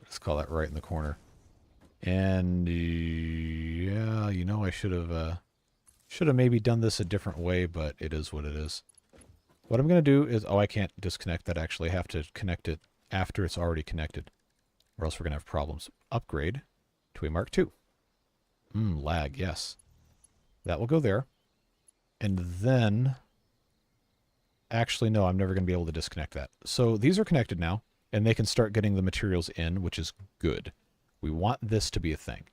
Let's call that right in the corner. And yeah, you know, I should have maybe done this a different way, but it is what it is. What I'm going to do is, oh, I can't disconnect that actually. I have to connect it after it's already connected, or else we're going to have problems. Upgrade to a Mark II. Lag, yes. That will go there. And then, actually, no, I'm never going to be able to disconnect that. So these are connected now, and they can start getting the materials in, which is good. We want this to be a thing.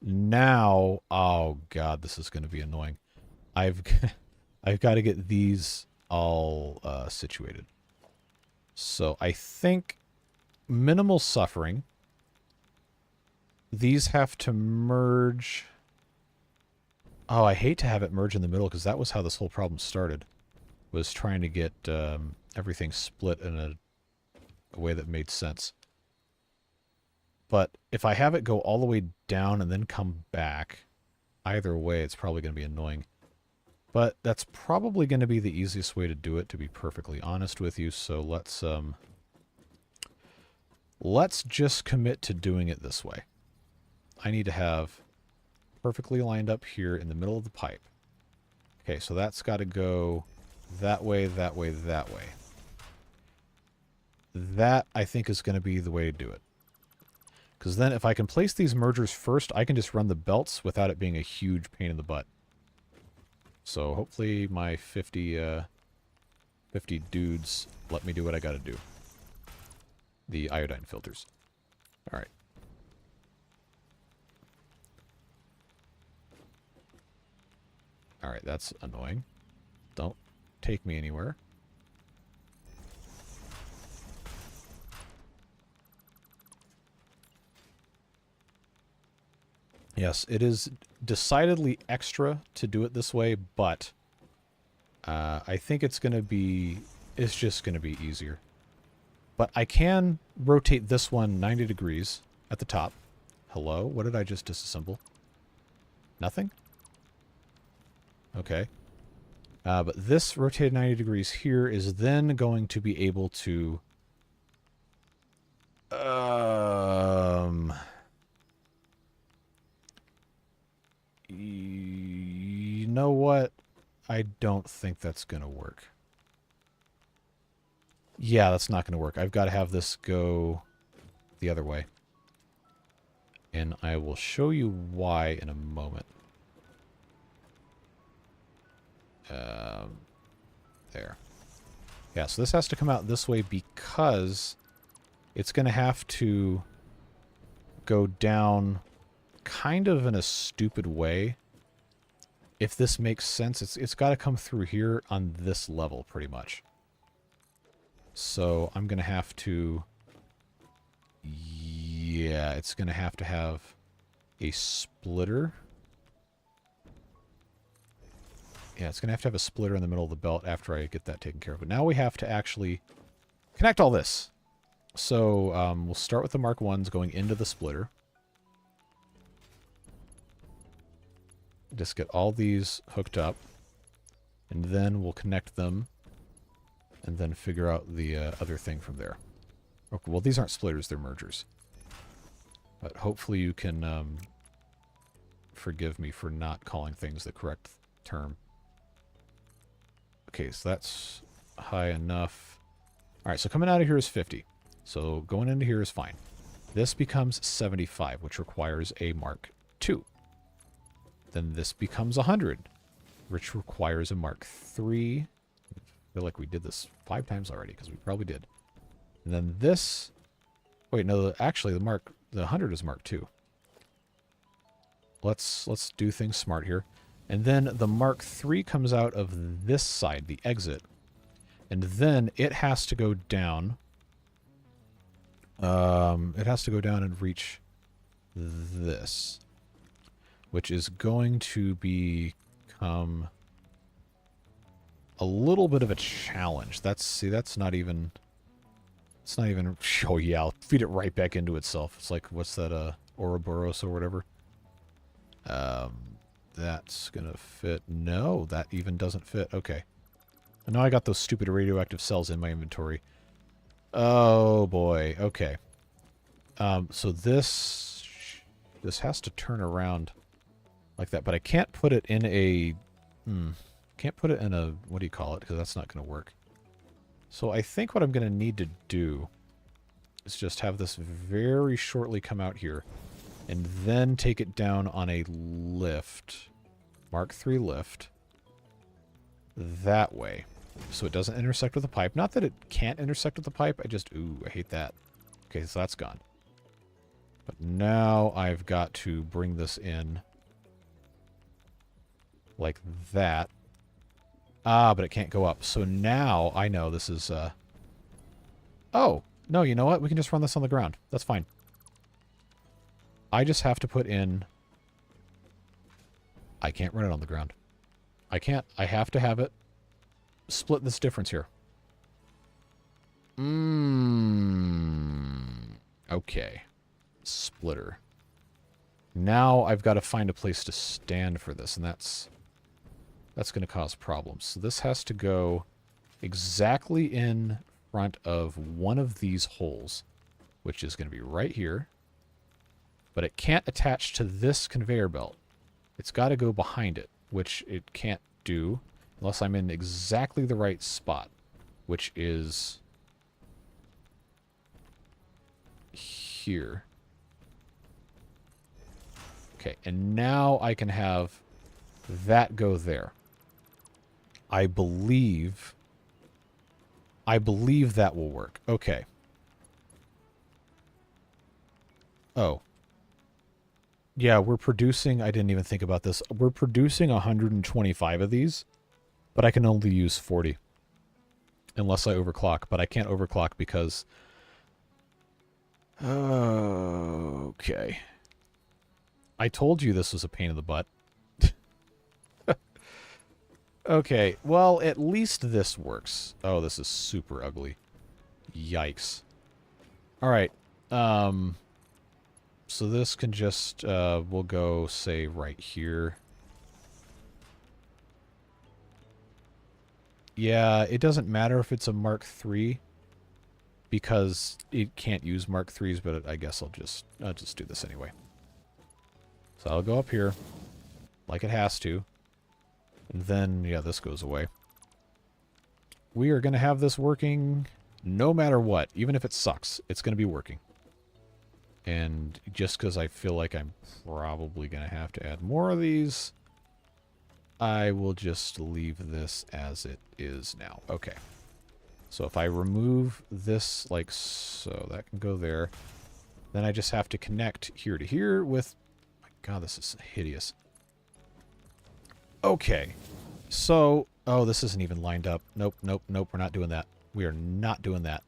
Now, oh god, this is going to be annoying. I've got to get these all situated. So I think minimal suffering. These have to merge. Oh, I hate to have it merge in the middle because that was how this whole problem started. Was trying to get everything split in a way that made sense. But if I have it go all the way down and then come back, either way, it's probably going to be annoying. But that's probably going to be the easiest way to do it, to be perfectly honest with you. So let's just commit to doing it this way. I need to have perfectly lined up here in the middle of the pipe. Okay, so that's got to go that way, that way, that way. That, I think, is going to be the way to do it. Because then if I can place these mergers first, I can just run the belts without it being a huge pain in the butt. So hopefully my 50 dudes let me do what I got to do. The iodine filters. All right. All right, that's annoying. Don't take me anywhere. Yes, it is decidedly extra to do it this way, but I think it's going to be... It's just going to be easier. But I can rotate this one 90 degrees at the top. Hello? What did I just disassemble? Nothing? Okay. But this rotated 90 degrees here is then going to be able to... You know what? I don't think that's going to work. Yeah, that's not going to work. I've got to have this go the other way. And I will show you why in a moment. There. Yeah, so this has to come out this way because it's going to have to go down kind of in a stupid way. If this makes sense, it's got to come through here on this level pretty much. So I'm going to have to... Yeah, it's going to have a splitter. Yeah, it's going to have a splitter in the middle of the belt after I get that taken care of. But now we have to actually connect all this. So we'll start with the Mark 1s going into the splitter. Just get all these hooked up. And then we'll connect them. And then figure out the other thing from there. Okay, well, these aren't splitters, they're mergers. But hopefully you can forgive me for not calling things the correct term. Okay, so that's high enough. All right, so coming out of here is 50. So going into here is fine. This becomes 75, which requires a Mark II. Then this becomes 100, which requires a Mark III. I feel like we did this 5 times already, because we probably did. And then this... Wait, no, actually, the 100 is Mark II. Let's do things smart here. And then the Mark III comes out of this side, the exit. And then it has to go down. It has to go down and reach this. Which is going to become a little bit of a challenge. That's not even... It's not even... Oh, yeah, I'll feed it right back into itself. It's like, what's that, Ouroboros or whatever? That's gonna fit. No, that even doesn't fit. Okay. And now I got those stupid radioactive cells in my inventory. Oh, boy. Okay. So this has to turn around like that. But I can't put it in a... Can't put it in a... What do you call it? Because that's not going to work. So I think what I'm going to need to do is just have this very shortly come out here. And then take it down on a lift. Mark III lift. That way. So it doesn't intersect with the pipe. Not that it can't intersect with the pipe. I just... Ooh, I hate that. Okay, so that's gone. But now I've got to bring this in. Like that. Ah, but it can't go up. So now I know this is... Oh! No, you know what? We can just run this on the ground. That's fine. I just have to put in... I can't run it on the ground. I can't. I have to have it split this difference here. Okay. Splitter. Now I've got to find a place to stand for this, and that's going to cause problems. So this has to go exactly in front of one of these holes, which is going to be right here. But it can't attach to this conveyor belt. It's got to go behind it, which it can't do unless I'm in exactly the right spot, which is here. Okay, and now I can have that go there. I believe that will work. Okay. Oh. Yeah, we're producing... I didn't even think about this. We're producing 125 of these, but I can only use 40. Unless I overclock, but I can't overclock because... Okay. I told you this was a pain in the butt. Okay, well, at least this works. Oh, this is super ugly. Yikes. Alright, so this can just, we'll go, say, right here. Yeah, it doesn't matter if it's a Mark III, because it can't use Mark IIIs, but I guess I'll just do this anyway. So I'll go up here, like it has to. And then, yeah, this goes away. We are going to have this working no matter what. Even if it sucks, it's going to be working. And just because I feel like I'm probably going to have to add more of these, I will just leave this as it is now. Okay. So if I remove this like so, that can go there. Then I just have to connect here to here with... My God, this is hideous. Okay, so... Oh, this isn't even lined up. Nope, nope, nope, we're not doing that. We are not doing that.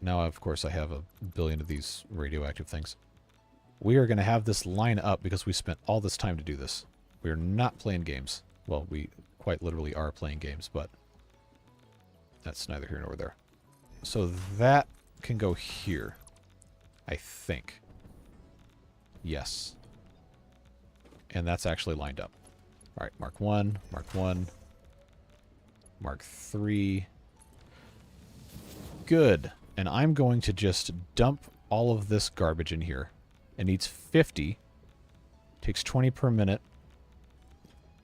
Now, of course, I have a billion of these radioactive things. We are going to have this line up because we spent all this time to do this. We are not playing games. Well, we quite literally are playing games, but... That's neither here nor there. So that can go here, I think. Yes. And that's actually lined up. All right, Mark 1, Mark 1, Mark 3. Good. And I'm going to just dump all of this garbage in here. It needs 50. Takes 20 per minute.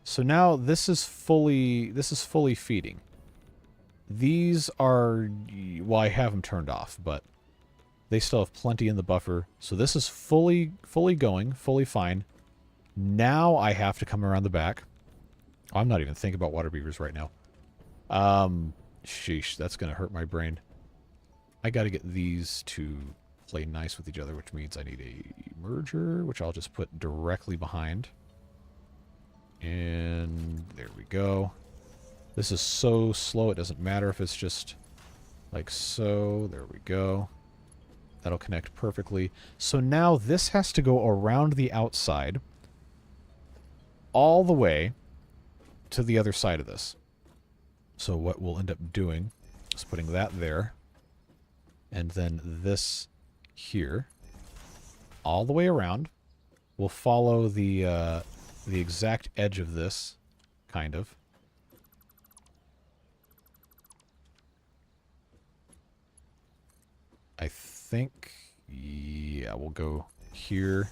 So now this is fully feeding. These are... Well, I have them turned off, but they still have plenty in the buffer. So this is fully going, fully fine. Now I have to come around the back. Oh, I'm not even thinking about water beavers right now. Sheesh, that's going to hurt my brain. I got to get these to play nice with each other, which means I need a merger, which I'll just put directly behind. And there we go. This is so slow, it doesn't matter if it's just like so. There we go. That'll connect perfectly. So now this has to go around the outside all the way to the other side of this. So what we'll end up doing is putting that there, and then this here, all the way around. We'll follow the exact edge of this, kind of. I think, yeah, we'll go here.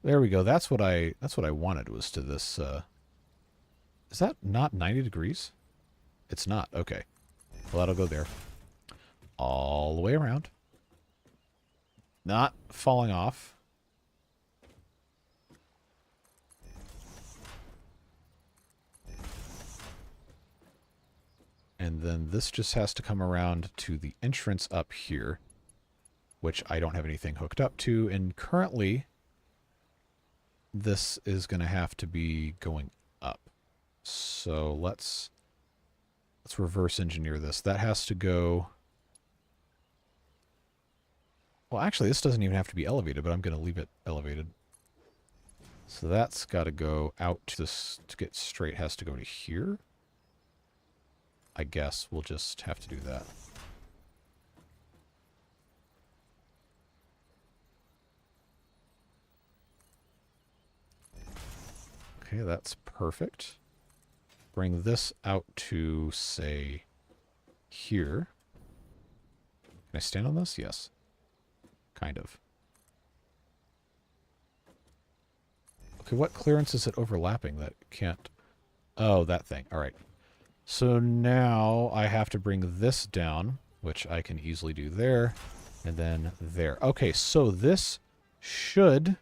There we go. That's what I wanted, was to this. Is that not 90 degrees? It's not. Okay. Well, that'll go there. All the way around. Not falling off. And then this just has to come around to the entrance up here, which I don't have anything hooked up to. And currently, this is going to have to be going up. So let's reverse engineer this. That has to go... Well, actually, this doesn't even have to be elevated, but I'm going to leave it elevated. So that's got to go out to this, to get straight, has to go to here. I guess we'll just have to do that. Okay, that's perfect. Bring this out to, say, here. Can I stand on this? Yes. Kind of. Okay, what clearance is it overlapping that can't... Oh, that thing. All right. So now I have to bring this down, which I can easily do there, and then there. Okay, so this should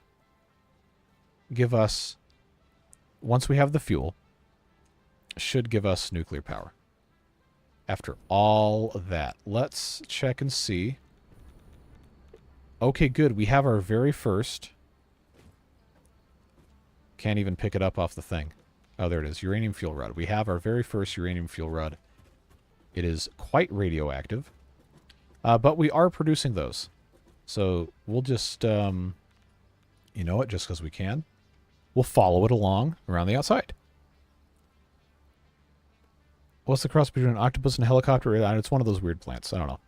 give us, once we have the fuel, should give us nuclear power. After all of that, let's check and see. Okay, good. We have our very first... Can't even pick it up off the thing. Oh, there it is. Uranium fuel rod. We have our very first uranium fuel rod. It is quite radioactive. But we are producing those. So we'll just, you know what, just because we can, we'll follow it along around the outside. What's the cross between an octopus and a helicopter? It's one of those weird plants. I don't know.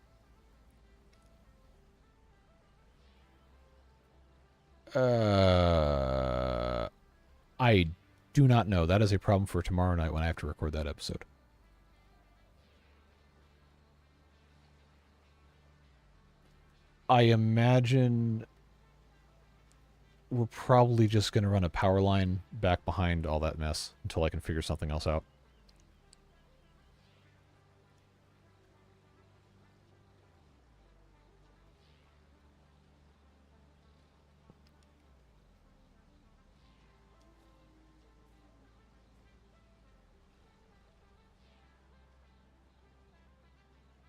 I do not know. That is a problem for tomorrow night when I have to record that episode. I imagine we're probably just going to run a power line back behind all that mess until I can figure something else out.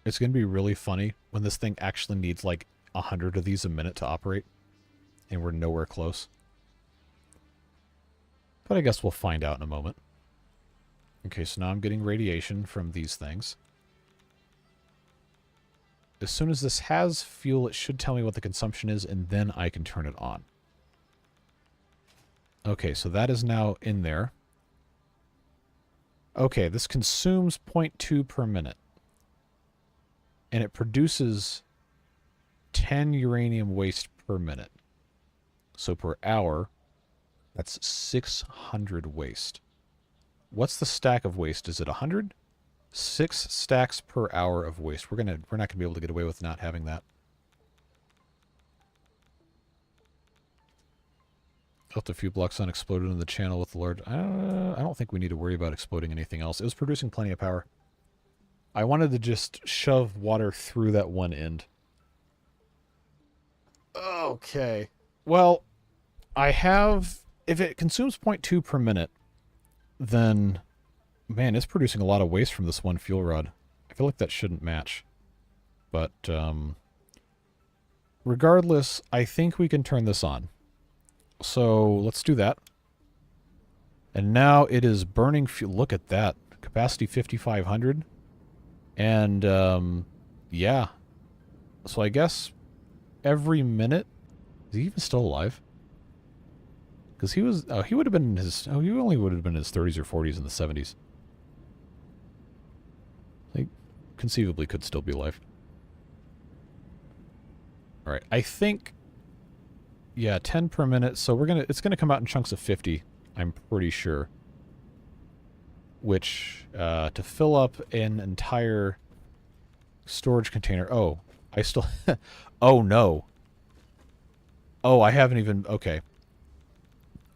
It's going to be really funny when this thing actually needs like 100 of these a minute to operate, and we're nowhere close. But I guess we'll find out in a moment. Okay, so now I'm getting radiation from these things. As soon as this has fuel, it should tell me what the consumption is, and then I can turn it on. Okay, so that is now in there. Okay, this consumes 0.2 per minute. And it produces 10 uranium waste per minute. So per hour, that's 600 waste. What's the stack of waste? Is it 100? 6 stacks per hour of waste. We're not gonna be able to get away with not having that. Left a few blocks unexploded in the channel with the large... I don't think we need to worry about exploding anything else. It was producing plenty of power. I wanted to just shove water through that one end. Okay. Well, I have... If it consumes 0.2 per minute, then... Man, it's producing a lot of waste from this one fuel rod. I feel like that shouldn't match. But, regardless, I think we can turn this on. So, let's do that. And now it is burning fuel. Look at that. Capacity 5,500. And, yeah. So I guess every minute... Is he even still alive? Because he was... Oh, he would have been in his... Oh, he only would have been in his 30s or 40s in the 70s. Like, conceivably could still be alive. Alright, I think... Yeah, 10 per minute. So we're gonna... It's gonna come out in chunks of 50. I'm pretty sure. Which, to fill up an entire storage container... Oh, I still... Oh, no. Oh, I haven't even... Okay.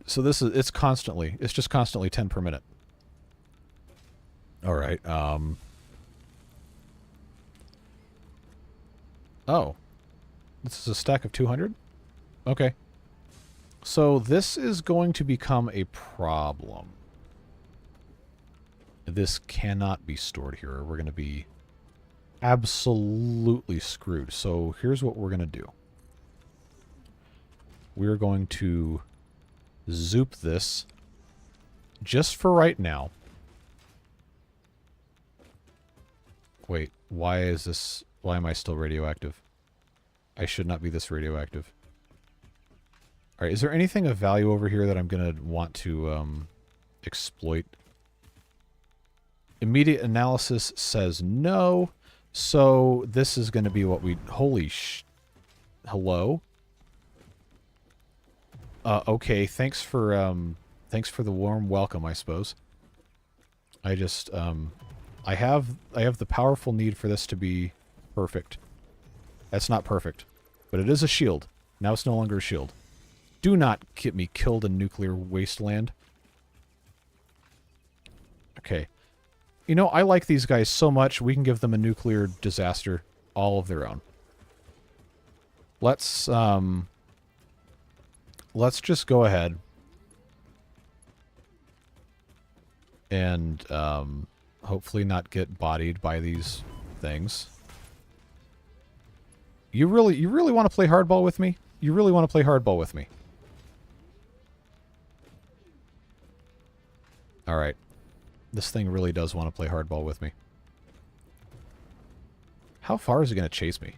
So this is... It's constantly... It's just constantly 10 per minute. Alright, Oh. This is a stack of 200? Okay. So this is going to become a problem. This cannot be stored here, or we're going to be absolutely screwed. So here's what we're going to do. We're going to zoop this just for right now. Wait, why is this... Why am I still radioactive? I should not be this radioactive. Alright, is there anything of value over here that I'm going to want to exploit? Immediate analysis says no, so this is going to be what we... Holy Hello? Okay, thanks for the warm welcome, I suppose. I just, I have the powerful need for this to be perfect. That's not perfect, but it is a shield. Now it's no longer a shield. Do not get me killed in nuclear wasteland. Okay. You know, I like these guys so much, we can give them a nuclear disaster all of their own. Let's just go ahead and hopefully not get bodied by these things. You really want to play hardball with me? You really want to play hardball with me? All right. This thing really does want to play hardball with me. How far is it going to chase me?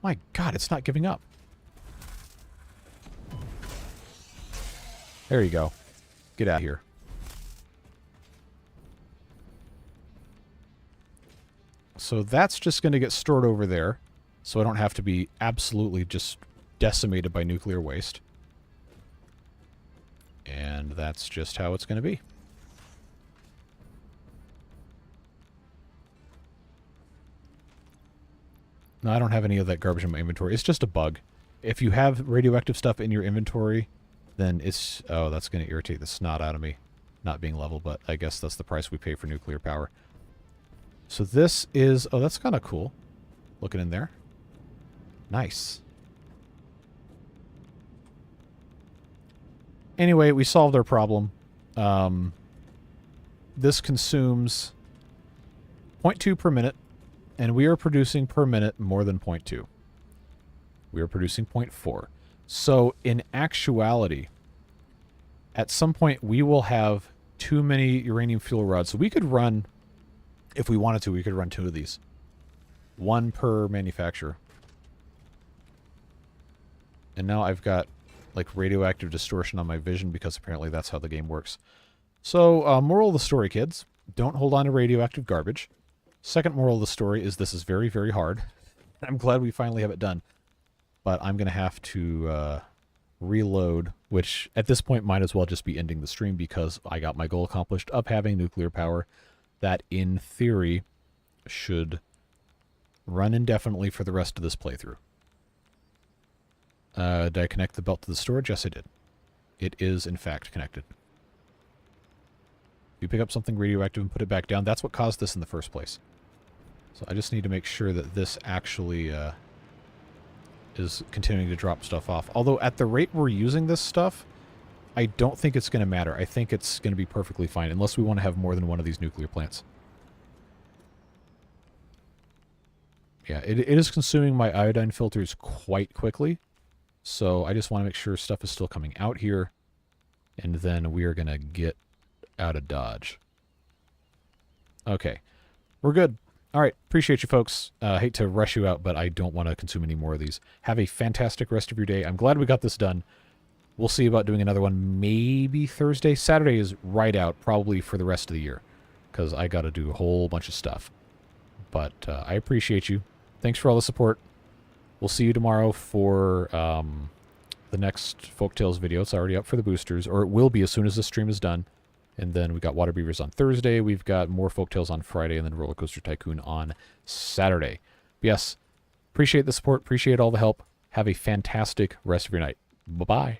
My God, it's not giving up. There you go. Get out of here. So that's just going to get stored over there, so I don't have to be absolutely just decimated by nuclear waste. And that's just how it's going to be. No, I don't have any of that garbage in my inventory. It's just a bug. If you have radioactive stuff in your inventory, then it's... Oh, that's going to irritate the snot out of me. Not being level, but I guess that's the price we pay for nuclear power. So this is... Oh, that's kind of cool. Looking in there. Nice. Anyway, we solved our problem. This consumes 0.2 per minute. And we are producing per minute more than 0.2. We are producing 0.4. So in actuality, at some point we will have too many uranium fuel rods. So we could run, if we wanted to, we could run 2 of these. 1 per manufacturer. And now I've got like radioactive distortion on my vision because apparently that's how the game works. So moral of the story, kids, don't hold on to radioactive garbage. Second moral of the story is this is very, very hard. I'm glad we finally have it done. But I'm going to have to reload, which at this point might as well just be ending the stream because I got my goal accomplished of having nuclear power that, in theory, should run indefinitely for the rest of this playthrough. Did I connect the belt to the storage? Yes, I did. It is, in fact, connected. You pick up something radioactive and put it back down. That's what caused this in the first place. So I just need to make sure that this actually is continuing to drop stuff off. Although at the rate we're using this stuff, I don't think it's going to matter. I think it's going to be perfectly fine, unless we want to have more than one of these nuclear plants. Yeah, it is consuming my iodine filters quite quickly. So I just want to make sure stuff is still coming out here. And then we are going to get out of Dodge. Okay. We're good. All right. Appreciate you, folks. Hate to rush you out, but I don't want to consume any more of these. Have a fantastic rest of your day. I'm glad we got this done. We'll see about doing another one maybe Thursday. Saturday is right out, probably for the rest of the year, because I got to do a whole bunch of stuff. But I appreciate you. Thanks for all the support. We'll see you tomorrow for the next Folktales video. It's already up for the boosters, or it will be as soon as the stream is done. And then we've got Water Beavers on Thursday. We've got more Folktales on Friday, and then Roller Coaster Tycoon on Saturday. But yes, appreciate the support. Appreciate all the help. Have a fantastic rest of your night. Bye-bye.